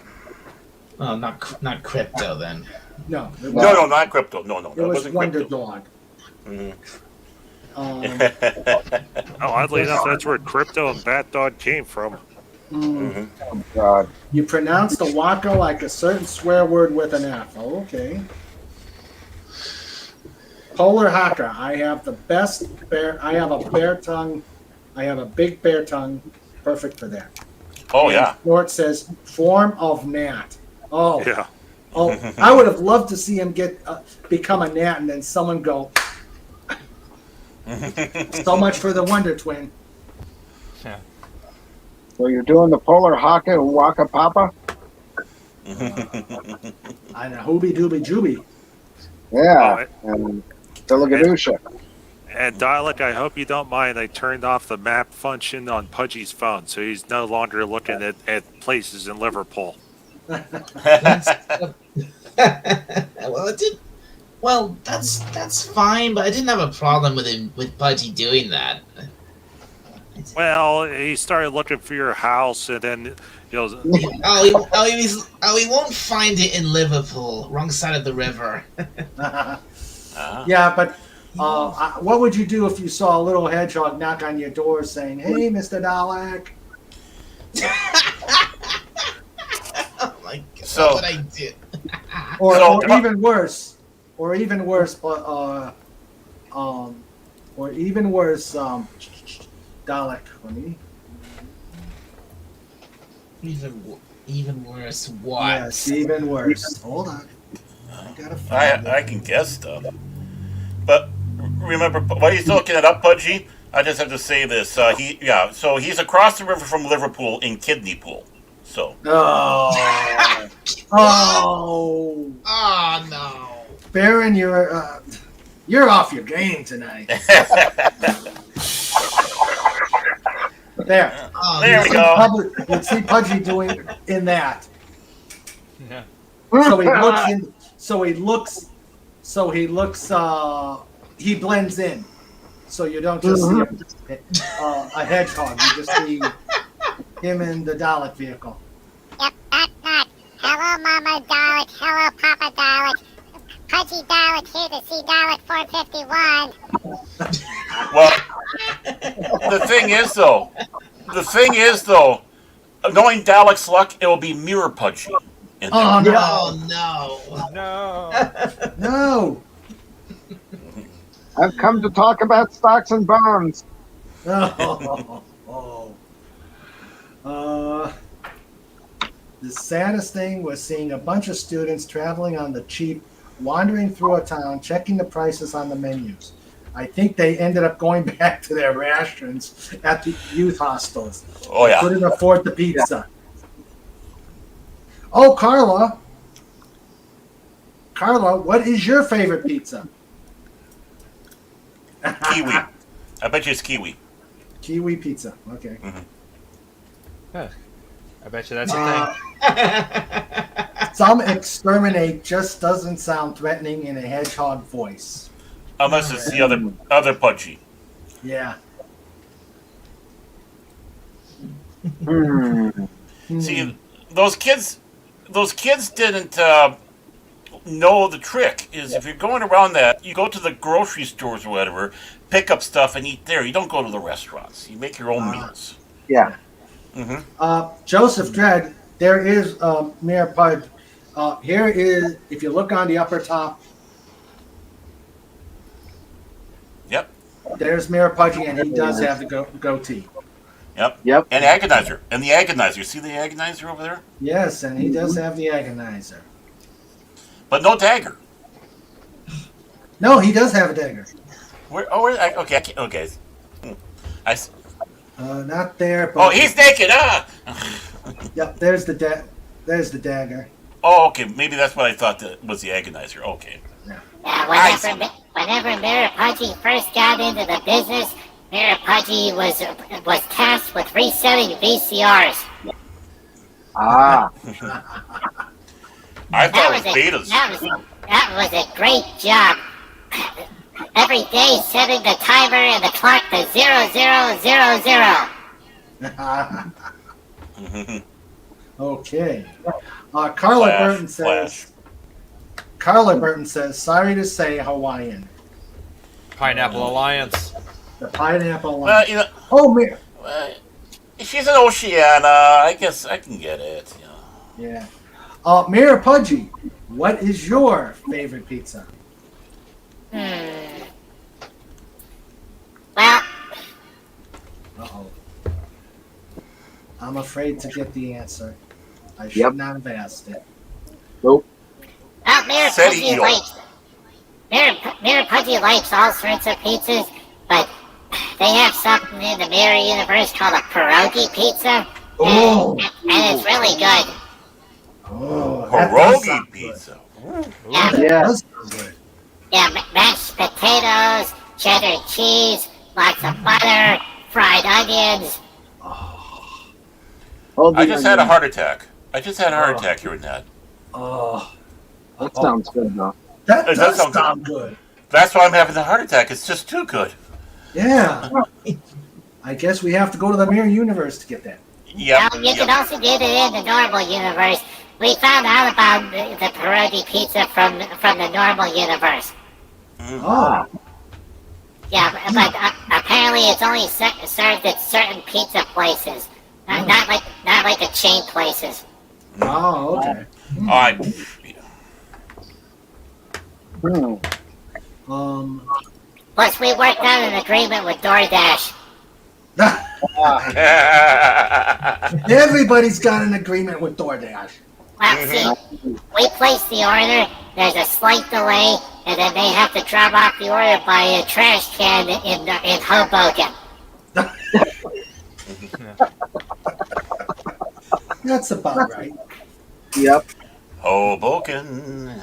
Oh, not Crypto then. No, No, not crypto. No, it that was wasn't Wonder crypto. Dog. Mhm. Oddly enough, that's where Crypto and Bat Dog came from. Mm-hmm. Oh, God. You pronounce the waka like a certain swear word with an F. Oh, okay. Polar haka. I have the best bear. I have a bear tongue. I have a big bear tongue. Perfect for that. Oh yeah. Snort says form of gnat. Oh. Yeah. Oh, I would have loved to see him become a gnat and then someone go, So much for the Wonder Twin. Yeah. So you're doing the Polar Haka Waka Papa? I know, Hooby Dooby Jooby. Yeah. And Delagadusha. And Dalek, I hope you don't mind. I turned off the map function on Pudgy's phone, so he's no longer looking at places in Liverpool. Well, it did. Well, that's fine, but I didn't have a problem with Pudgy doing that. Well, he started looking for your house, and then he He won't find it in Liverpool, wrong side of the river. Yeah, but what would you do if you saw a little hedgehog knock on your door saying, "Hey, Mr. Dalek"? Oh my god! So- What would I do? Or, So- or even worse, or even worse, Dalek, honey. Even worse. What? Yes, even worse. Hold on. I gotta find I can guess stuff. But remember, while he's looking it up, Pudgy, I just have to say this. So he's across the river from Liverpool in Kidney Pool. So. Oh. Oh. Oh no. Baron, you're off your game tonight. There. Oh, There we go. You see Pudgy doing in that. Yeah. So he blends in. So you don't just see a hedgehog. You just see him in the Dalek vehicle. Yep, knock. Hello, Mama Dalek. Hello, Papa Dalek. Pudgy Dalek here to see Dalek 451. Well, the thing is though, knowing Dalek's luck, it will be Mirror Pudgy. Oh no! Oh no! No. No! I've come to talk about stocks and bonds. The saddest thing was seeing a bunch of students traveling on the cheap, wandering through a town, checking the prices on the menus. I think they ended up going back to their rations at the youth hostels. Oh yeah. Couldn't afford the pizza. Oh, Carla. Carla, what is your favorite pizza? Kiwi. I bet you it's kiwi. Kiwi pizza. Okay. Huh. I bet you that's a thing. Some exterminate just doesn't sound threatening in a hedgehog voice. Unless it's the other Pudgy. Yeah. See, those kids didn't know the trick. Is if you're going around that, you go to the grocery stores or whatever, pick up stuff and eat there. You don't go to the restaurants. You make your own meals. Yeah. Joseph Dredd, there is Mayor Pudge. Here is, if you look on the upper top. Yep. There's Mayor Pudgy, and he does have the goatee. Yep. And agonizer. And the agonizer. See the agonizer over there? Yes, and he does have the agonizer. But no dagger. No, he does have a dagger. Okay. Not there. But Oh, he's naked. Yep. There's the dagger. Oh, okay. Maybe that's what I thought that was the agonizer. Okay. Whenever Mayor Pudgy first got into the business, Mayor Pudgy was tasked with resetting VCRs. Ah. I thought it was betas. That was a great job. Every day setting the timer and the clock to 0000. Okay. Carla Burton says, sorry to say Hawaiian. Pineapple Alliance. The Pineapple Well, Alliance. she's an Oceana. I guess I can get it. Yeah. Mayor Pudgy, what is your favorite pizza? Well, Uh-oh. I'm afraid to get the answer. I should not have asked it. Nope. Mayor Pudgy likes all sorts of pizzas. but they have something in the Mirror Universe called a pierogi pizza. Oh. And it's really good. Oh, that does sound Pierogi good. pizza. Yeah, That does sound good. yeah, mashed potatoes, cheddar cheese, lots of butter, fried onions. Hold I the just had a onion. heart attack. I just had a heart attack hearing that. Oh, That sounds good, though. that It does does sound sound good. That's why I'm having the heart attack. It's just too good. Yeah. I guess we have to go to the Mirror Universe to get that. Yep. You can also get it in the normal universe. We found out about the pierogi pizza from the normal universe. Oh. Yeah, but apparently it's only served at certain pizza places, not like the chain places. Oh, okay. I. Plus, we worked out an agreement with DoorDash. Everybody's got an agreement with DoorDash. Well, see, we place the order, there's a slight delay, and then they have to drop off the order by a trash can in Hoboken. That's about right. Yep. Hoboken.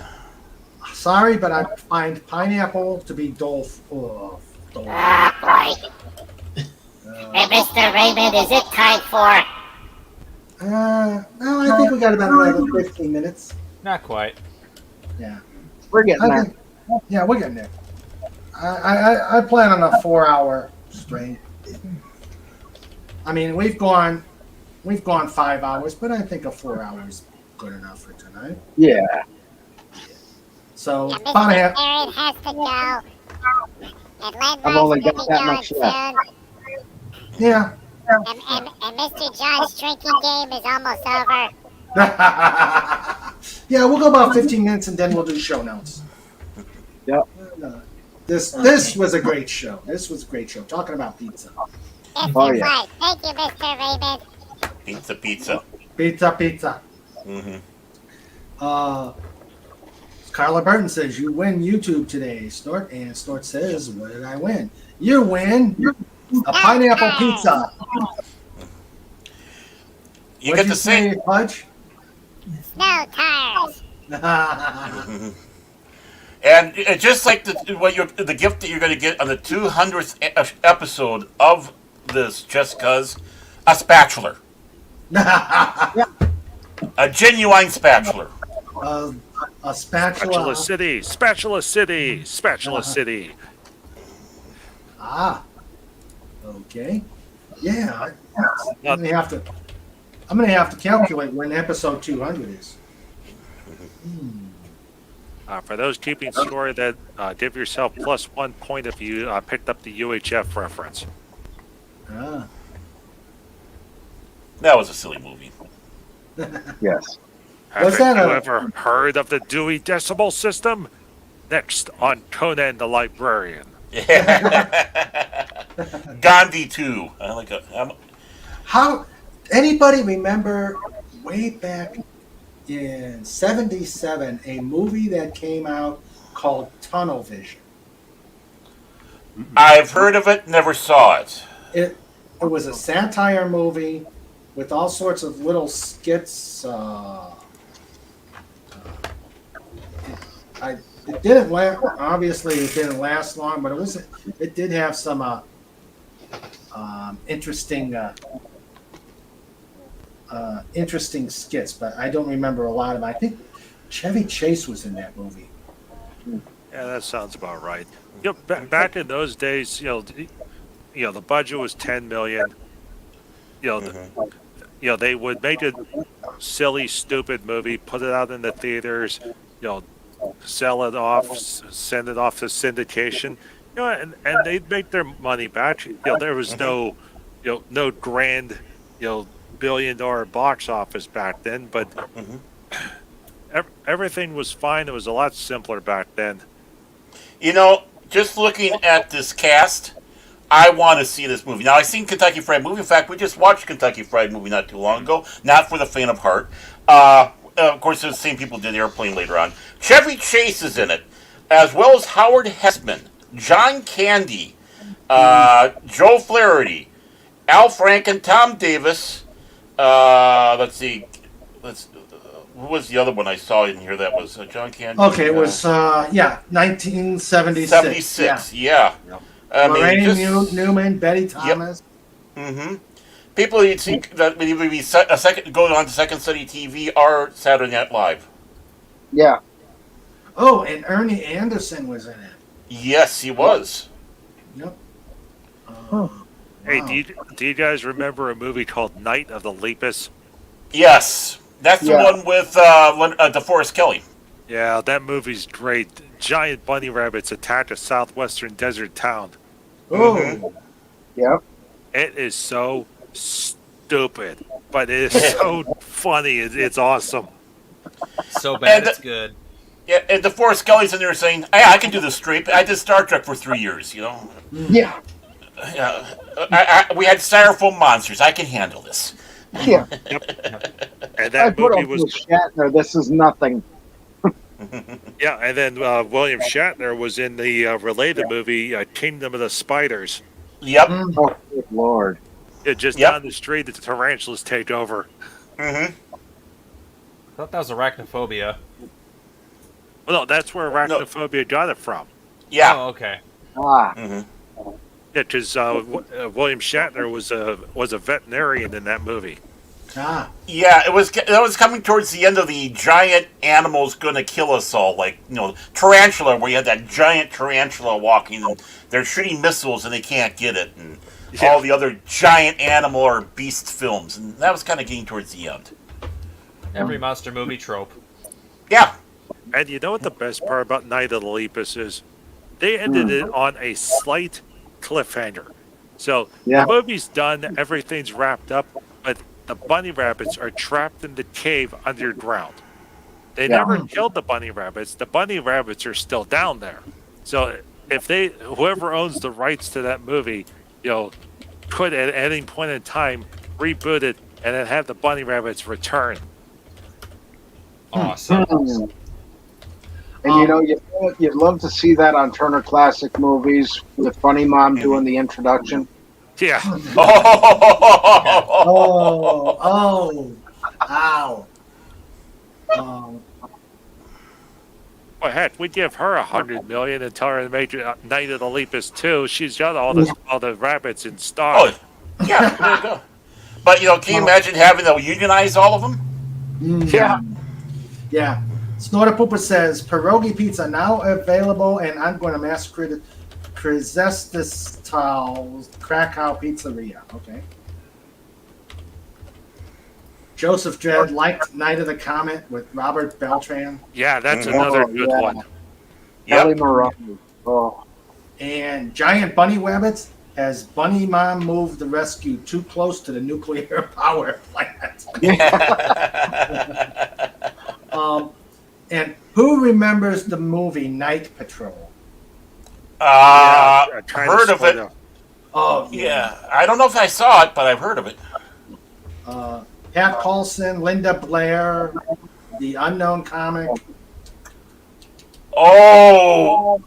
Sorry, but I find pineapple to be doleful. Ah, boy. Hey, Mr. Raymond, is it time for... No, I think we got about another 15 minutes. Not quite. Yeah. We're getting I there. think, yeah, we're getting there. I plan on a 4-hour stream. I mean, we've gone 5 hours, but I think a 4 hour is good enough for tonight. Yeah. So, Yeah, about a Mr. half. Aaron has to go. And I've Landmark's only gonna got be that going much left. soon. Yeah. And Mr. John's drinking game is almost over. Yeah, we'll go about 15 minutes and then we'll do show notes. Yep. This was a great show. This was a great show. Talking about pizza. Yes, Oh, it yeah. was. Thank you, Mr. Raymond. Pizza. Pizza. Mm-hmm. Carla Burton says, you win YouTube today, Snort. And Snort says, what did I win? You win a pineapple pizza. You What'd get to say, say. Pudge? Snow tires. Mhm. And just like the gift that you're going to get on the 200th episode of this, just cause, a spatula, a genuine spatula. A spatula. Spatula City, Spatula City, Spatula City. Ah. Okay. Yeah. I'm gonna have to calculate when episode 200 is. For those keeping score, that give yourself +1 point if you picked up the UHF reference. Ah. That was a silly movie. Yes. Was Haven't that you a- ever heard of the Dewey Decimal System? Next on Conan the Librarian. Gandhi too. I like it. How? Anybody remember way back in '77 a movie that came out called Tunnel Vision? I've heard of it, never saw it. It was a satire movie with all sorts of little skits. It didn't last. Obviously, it didn't last long, but it did have some interesting skits. But I don't remember a lot of them. I think Chevy Chase was in that movie. Yeah, that sounds about right. You know, back in those days, the budget was $10 million. They would make a silly, stupid movie, put it out in the theaters, sell it off, send it off to syndication, and they'd make their money back. There was no grand, billion-dollar box office back then, but everything was fine. It was a lot simpler back then. Just looking at this cast, I want to see this movie. Now, I've seen Kentucky Fried Movie. In fact, we just watched Kentucky Fried Movie not too long ago. Not for the faint of heart. Of course, the same people did Airplane later on. Chevy Chase is in it, as well as Howard Hessman, John Candy, Joe Flaherty, Al Franken, Tom Davis. Let's see. Who was the other one I saw in here that was John Candy? Okay, it was 1976. 76, yeah. Lorraine Newman, Betty Thomas. Mm-hmm. People you'd think that would either be going on to Second City TV or Saturday Night Live. Yeah. Oh, and Ernie Anderson was in it. Yes, he was. Yep. Hey, Wow. do you guys remember a movie called Night of the Lepus? Yes, that's the one with DeForest Kelly. Yeah, that movie's great. Giant bunny rabbits attack a southwestern desert town. Oh. Yep. It is so stupid, but it is so funny. It's awesome. So bad, And- it's good. Yeah, and DeForest Kelly's in there saying, "Hey, I can do this straight. I did Star Trek for 3 years, you know. Yeah. We had styrofoam monsters. I can handle this." Yeah. And I that put movie on was Shatner. This is nothing. yeah. And then William Shatner was in the related movie Kingdom of the Spiders. Yep. Oh, good Lord. Just down the street, the tarantulas take over. Mm-hmm. I thought that was arachnophobia. Well, no, that's where arachnophobia got it from. Yeah. Oh, okay. Ah. Mm-hmm. Yeah, because William Shatner was a veterinarian in that movie. Ah. Yeah, it was coming towards the end of the giant animals gonna kill us all, like, you know, tarantula, where you had that giant tarantula walking and they're shooting missiles and they can't get it, and all the other giant animal or beast films, and that was kind of getting towards the end. Every monster movie trope. Yeah. And you know what the best part about Night of the Lepus is? They ended it on a slight cliffhanger. So the movie's done, everything's wrapped up, but the bunny rabbits are trapped in the cave underground. They never killed the bunny rabbits. The bunny rabbits are still down there. So if whoever owns the rights to that movie, you know, could at any point in time reboot it and then have the bunny rabbits return. Awesome. And you know, you'd love to see that on Turner Classic Movies with Funny Mom doing the introduction. Yeah. Oh, ow. Well, heck, we give her $100 million and tell her to make Night of the Lepus 2. She's got all the rabbits in stock. Oh, yeah, there you go. But, you know, can you imagine having to unionize all of them? Yeah. Yeah. Snorter Pooper says, pierogi pizza now available, and I'm going to massacre Krezestistal's Krakow Pizzeria. Okay. Joseph Dredd liked Night of the Comet with Robert Beltran. Yeah, that's another good one. Kelly Maroney. Oh. And Giant Bunny Rabbits has Bunny Mom moved the rescue too close to the nuclear power plant. And who remembers the movie Night Patrol? Heard of it. Oh, yeah. I don't know if I saw it, but I've heard of it. Pat Paulson, Linda Blair, The Unknown Comic. Oh.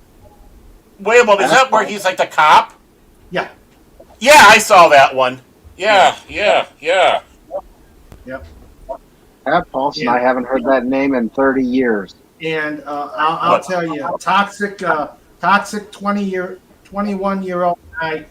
Wait a minute. Is that where he's like the cop? Yeah. Yeah, I saw that one. Yeah. Yep. Pat Paulson, I haven't heard that name in 30 years. And I'll tell you, toxic 21-year-old guy,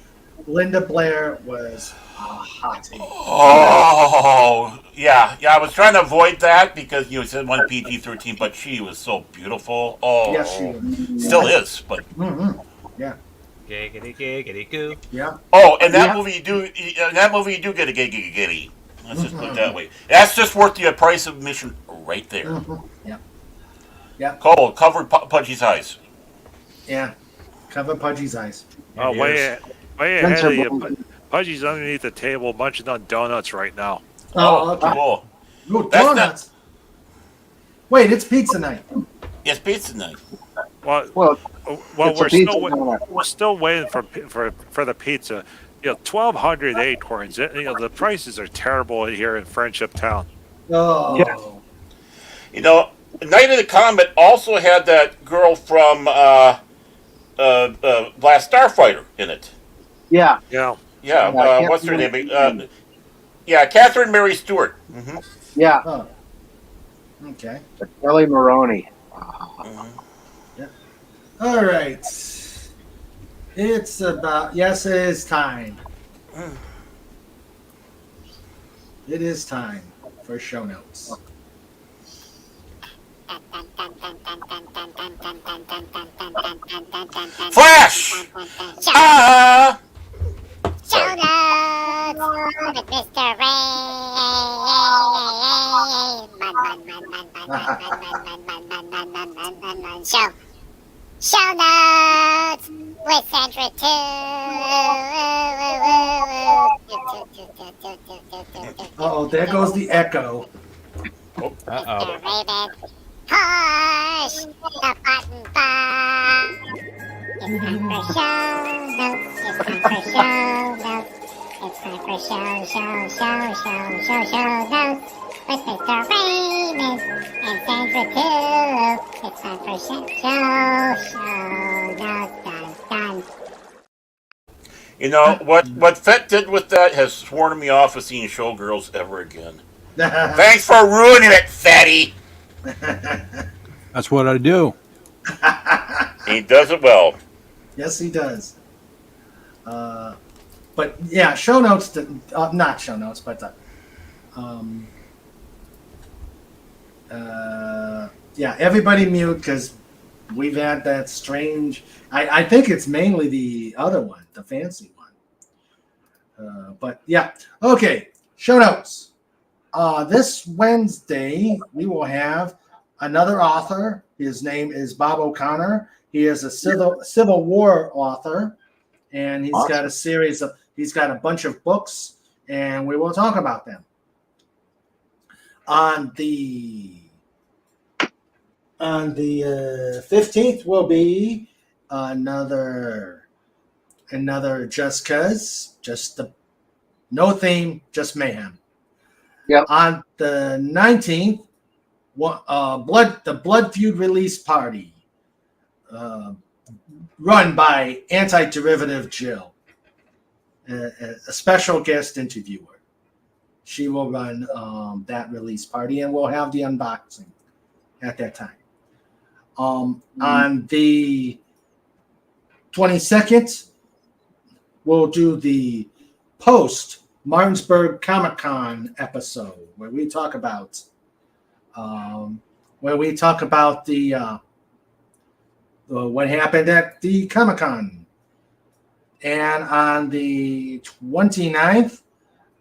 Linda Blair was a hottie. Oh, yeah. I was trying to avoid that because you said one PG-13, but she was so beautiful. Oh, Yes, she is. Still is, but. Mm-hmm. Yeah. Giggity goo. Yeah. Oh, and that movie you do get a giddy. Let's just put it that way. That's just worth the price of admission right there. Mm-hmm. Yeah. Yeah. Cole, covered Pudgy's eyes. Yeah. Cover Pudgy's eyes. Oh, way ahead of you. Pudgy's underneath the table munching on donuts right now. Oh, okay. Cool. Ooh, donuts. Wait, it's pizza night. It's pizza night. Well, we're still waiting for the pizza. You know, 1,200 acorns. You know, the prices are terrible here in Friendship Town. Oh. Yeah. You know, Night of the Comet also had that girl from Last Starfighter in it. Yeah. Yeah. Yeah, I can't what's her name? remember. Yeah, Catherine Mary Stewart. Mm-hmm. Yeah. Oh, okay. Kelly Maroney. Yeah. All right. It's about, yes, it is time. It is time for show notes. Flash! Ah! Show notes with Mr. Rain. Show notes with Sandra Oh, there goes the echo. Uh-oh. Mr. Raven, push the button bar. It's time for show notes. It's time for show notes. It's time for show notes with Mr. Raymond and Sandra too. It's time for show notes. Done. You know, what Fett did with that has sworn me off of seeing Showgirls ever again. Thanks for ruining it, fatty! That's what I do. He does it well. Yes, he does. But yeah, show notes. Not show notes, but yeah, everybody mute because we've had that strange. I think it's mainly the other one, the fancy one. But yeah, okay. Show notes. This Wednesday we will have another author. His name is Bob O'Connor. He is a Civil War author, and he's got a series of. He's got a bunch of books, and we will talk about them. On the 15th will be another Just Cuz, no theme, just mayhem. Yep. On the 19th, the Blood Feud release party, run by Anti-Derivative Jill, a special guest interviewer. She will run that release party, and we'll have the unboxing at that time. On the 22nd, we'll do the post Martinsburg Comic-Con episode where we talk about the what happened at the Comic-Con. And on the 29th,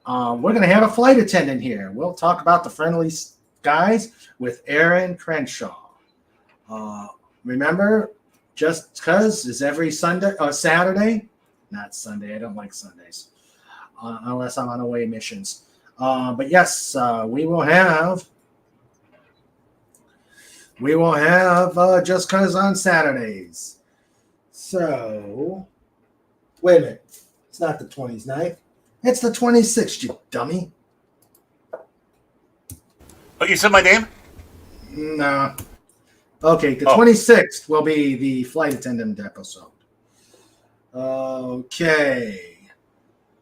we're going to have a flight attendant here. We'll talk about the Friendly Skies with Aaron Crenshaw. Remember, Just Cuz is every Sunday or Saturday. Not Sunday. I don't like Sundays unless I'm on away missions. But yes, we will have Just Cuz on Saturdays. So, wait a minute. It's not the 29th. It's the 26th, you dummy. Oh, you said my name? No. Okay, the 26th will be the flight attendant episode. Okay.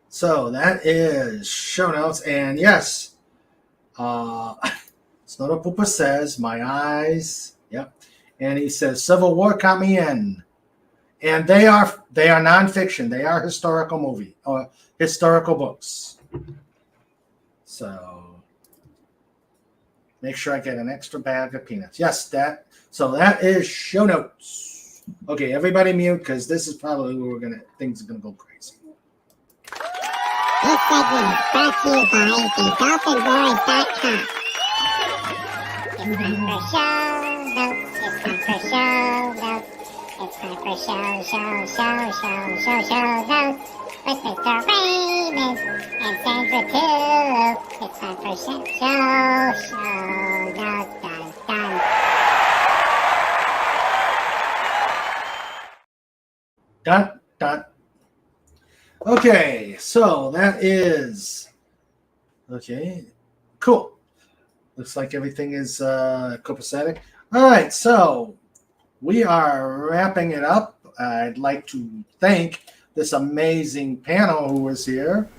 So that is show notes. And yes, Snow Pooper says, my eyes. Yep. And he says, Civil War caught me in. And they are nonfiction. They are historical books. So make sure I get an extra bag of peanuts. Yes, that is show notes. Okay, everybody mute because this is probably where things are gonna go crazy. This segment is brought to you by thedolphinboys.com. It's time for show notes. It's time for show notes. It's time for show notes with Mr. Raymond and Sandra too. It's time for show notes. Done. Dot. Okay, so that is okay. Cool. Looks like everything is copacetic. All right, so we are wrapping it up. I'd like to thank this amazing panel who was here.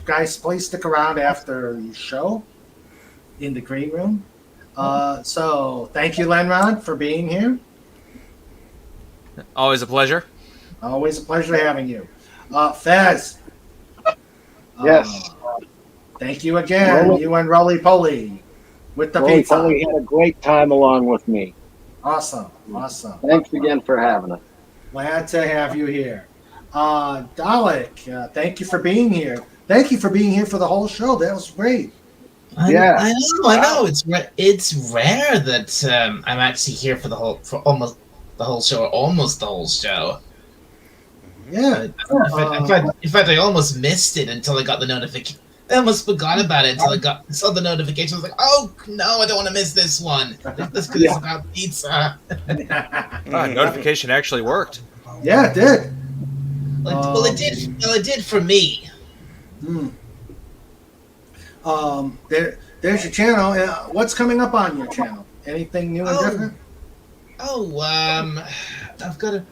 Guys, please stick around after the show in the green room. So thank you, Lenrod, for being here. Always a pleasure. Always a pleasure having you. Fez. Yes. Thank you again, Roly- you and Roly Poly with the Roly pizza. Poly had a great time along with me. Awesome. Thanks again for having us. Glad to have you here. Dalek, thank you for being here. Thank you for being here for the whole show. That was great. I know. It's rare that I'm actually here for almost the whole show, or almost the whole show. Yeah. In fact, I almost missed it until I got the notification. I almost forgot about it until I saw the notification. I was like, "Oh no, I don't want to miss this one. This because it's about pizza." Notification actually worked. Yeah, it did. Well, it did. Well, it did for me. There's your channel. What's coming up on your channel? Anything new and different? I've got a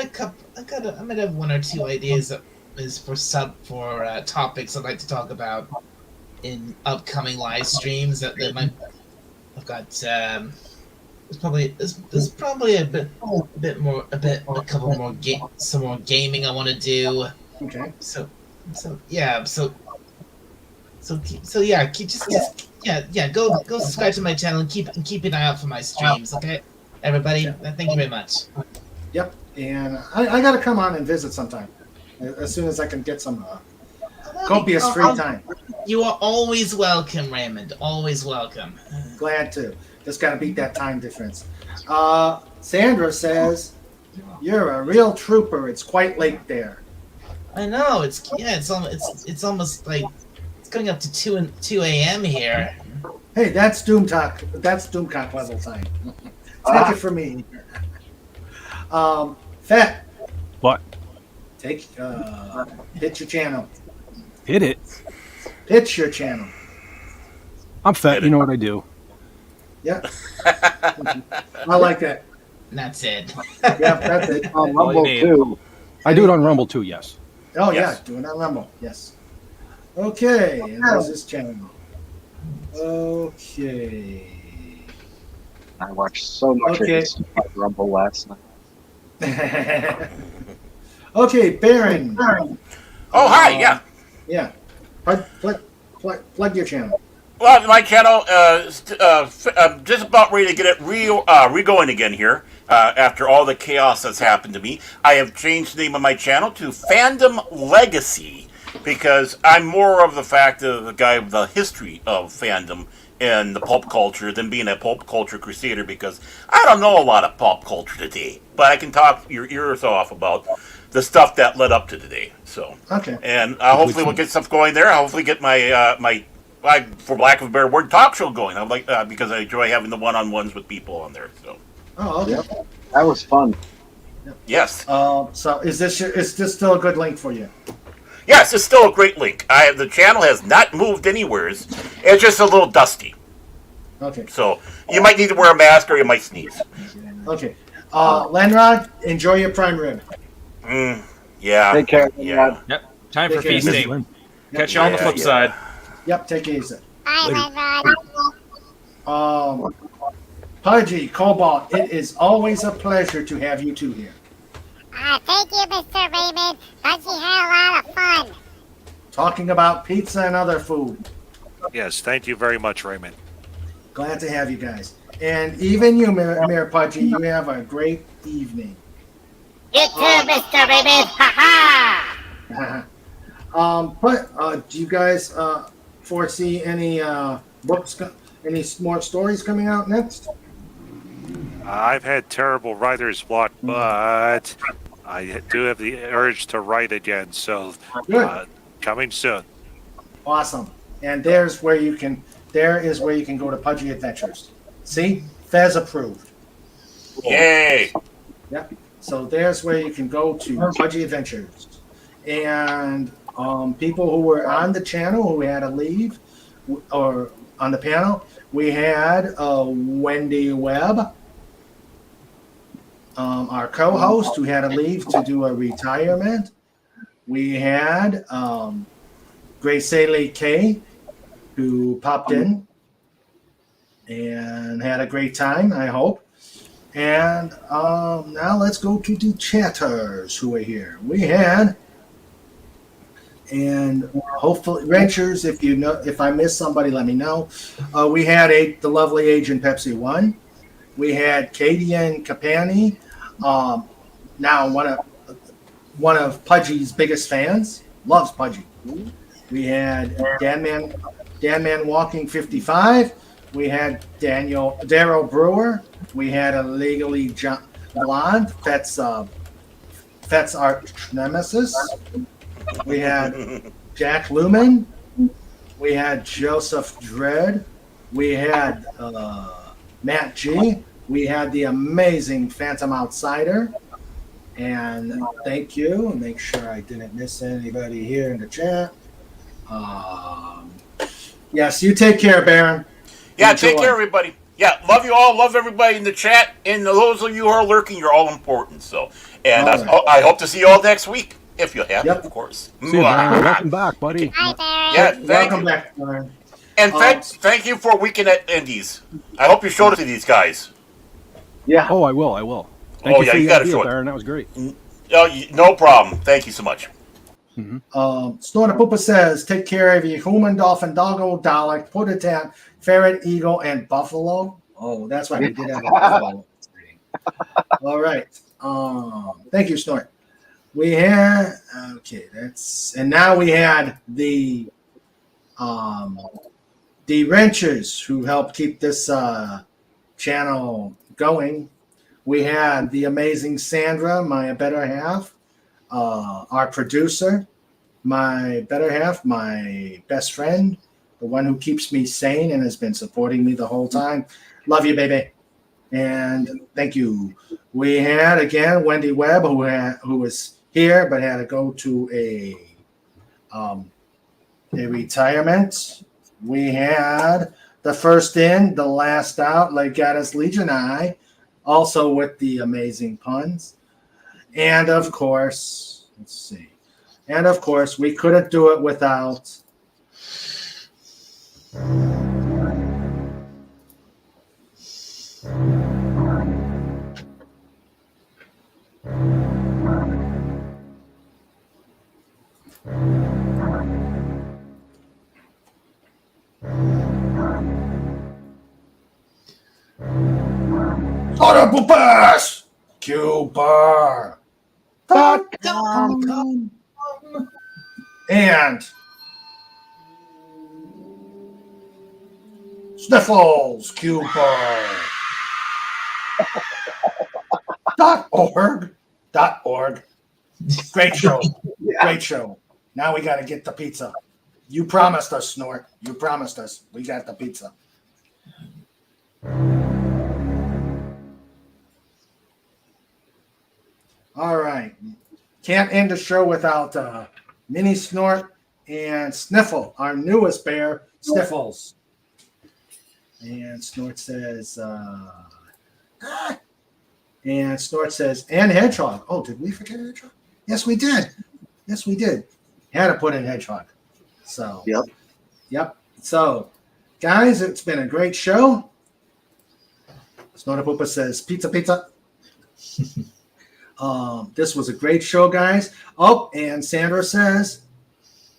couple. I might have one or two ideas that is for topics I'd like to talk about in upcoming live streams. That might. I've got. There's probably a couple more some more gaming I want to do. Okay. So yeah. Go subscribe to my channel and keep an eye out for my streams. Okay, everybody. Thank you very much. Yep. And I got to come on and visit sometime as soon as I can get some copious free time. You are always welcome, Raymond. Always welcome. Glad to. Just got to beat that time difference. Sandra says, "You're a real trooper. It's quite late there." I know. It's almost like it's going up to 2 a.m. here. Hey, that's Doomcock. That's Doomcock level time. Take it from me. Fat. What? Hit your channel. Hit it. Hit your channel. I'm fat. You know what I do. Yeah. I like that. That's it. Yeah, that's it. On Rumble too. I do it on Rumble too. Yes. Oh Yes. yeah, doing that Rumble. Yes. Okay, and there's this channel. Okay. I watched so much of this Rumble last night. Okay, Baron. Oh, hi, yeah. Yeah. Plug your channel. Well, my channel, I'm just about ready to get it re-going again here after all the chaos that's happened to me. I have changed the name of my channel to Fandom Legacy because I'm more of the fact of the guy with the history of fandom and the pulp culture than being a pulp culture crusader because I don't know a lot of pulp culture today, but I can talk your ears off about the stuff that led up to today. So, okay, and hopefully we'll get stuff going there. I'll hopefully get my for lack of a better word, talk show going. I like because I enjoy having the one-on-ones with people on there. So, oh, okay, that was fun. Yes. So is this still a good link for you? Yes, it's still a great link. The channel has not moved anywhere. It's just a little dusty. Okay. So you might need to wear a mask or you might sneeze. Okay. Lenrod, enjoy your prime rib. Yeah. Take care. Yeah. Yep. Time Take for care. feasting. Catch you on the flip side. Yep. Take it easy. Bye, Lenrod. Pudgy, Cobalt, it is always a pleasure to have you two here. Thank you, Mr. Raymond. Bugsy had a lot of fun. Talking about pizza and other food. Yes, thank you very much, Raymond. Glad to have you guys. And even you, Mayor Pudgy, you have a great evening. You too, Mr. Raymond. Ha ha! But do you guys foresee any books, any more stories coming out next? I've had terrible writer's block, but I do have the urge to write again. So, coming soon. Awesome. And there is where you can go to Pudgy Adventures. See? Fez approved. Yay! Yep. So there's where you can go to Pudgy Adventures. And people who were on the channel who had to leave, or on the panel, we had Wendy Webb, our co-host who had to leave to do a retirement. We had Grace Ailey K, who popped in and had a great time, I hope. And now let's go to the chatters who are here. We had, and hopefully, Ranchers, if I missed somebody, let me know. We had the lovely Agent Pepsi 1. We had Katie and Capani, now one of Pudgy's biggest fans, loves Pudgy. We had Dan Man Walking 55. We had Daryl Brewer. We had a Legally Blonde. That's arch nemesis. We had Jack Lumen. We had Joseph Dredd. We had Matt G. We had the amazing Phantom Outsider. And thank you. Make sure I didn't miss anybody here in the chat. Yes, you take care, Baron. Yeah, take care, everybody. Yeah, love you all. Love everybody in the chat. And those of you who are lurking, you're all important. So, and I hope to see you all next week, if you have it, of course. See you, Baron. Welcome back, buddy. Hi, Baron. Yeah, Welcome back, Baron. And thank you for Weekend at Indies. I hope you showed it to these guys. Yeah. Oh, I will. Thank you for you the got to idea, show it. Baron. That was great. No problem. Thank you so much. Snorter Poopa says, take care of your human, dolphin, doggo, Dalek, Puditan, ferret, eagle, and buffalo. Oh, that's right. We did have a buffalo. All right. Thank you, Snort. We had, and now we had the wrenchers who helped keep this channel going. We had the amazing Sandra, my better half, our producer, my better half, my best friend, the one who keeps me sane and has been supporting me the whole time. Love you, baby. And thank you. We had, again, Wendy Webb, who was here but had to go to a retirement. We had the first in, the last out, Legatus Legion I, also with the amazing puns. And of course, we couldn't do it without Cuba.com and Sniffles Cuba.org. Great show. Great show. Now we got to get the pizza. You promised us, Snort. You promised us. We got the pizza. All right. Can't end the show without Mini Snort and Sniffle, our newest bear, Sniffles. And Snort says, and Hedgehog. Oh, did we forget Hedgehog? Yes, we did. Had to put in Hedgehog. So, yep. So, guys, it's been a great show. Snorter Poopa says, pizza. This was a great show, guys. Oh, and Sandra says,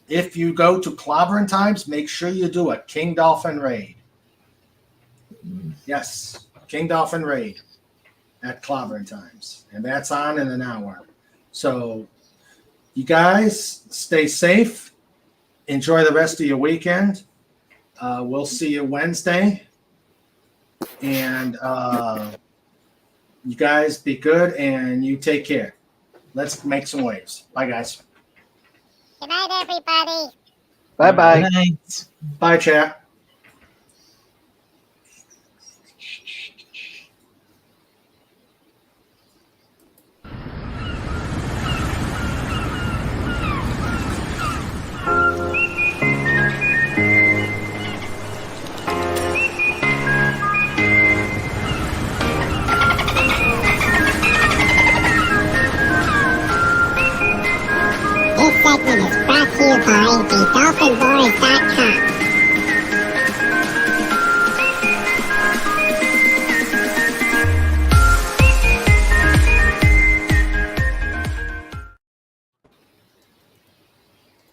if you go to Clobbering Times, make sure you do a King Dolphin raid. Yes, King Dolphin raid at Clobbering Times. And that's on in an hour. So, you guys, stay safe. Enjoy the rest of your weekend. We'll see you Wednesday. And you guys be good and you take care. Let's make some waves. Bye, guys. Good night, everybody. Bye-bye. Good night. Bye, chat. segment is brought to you by the DolphinBoys.com.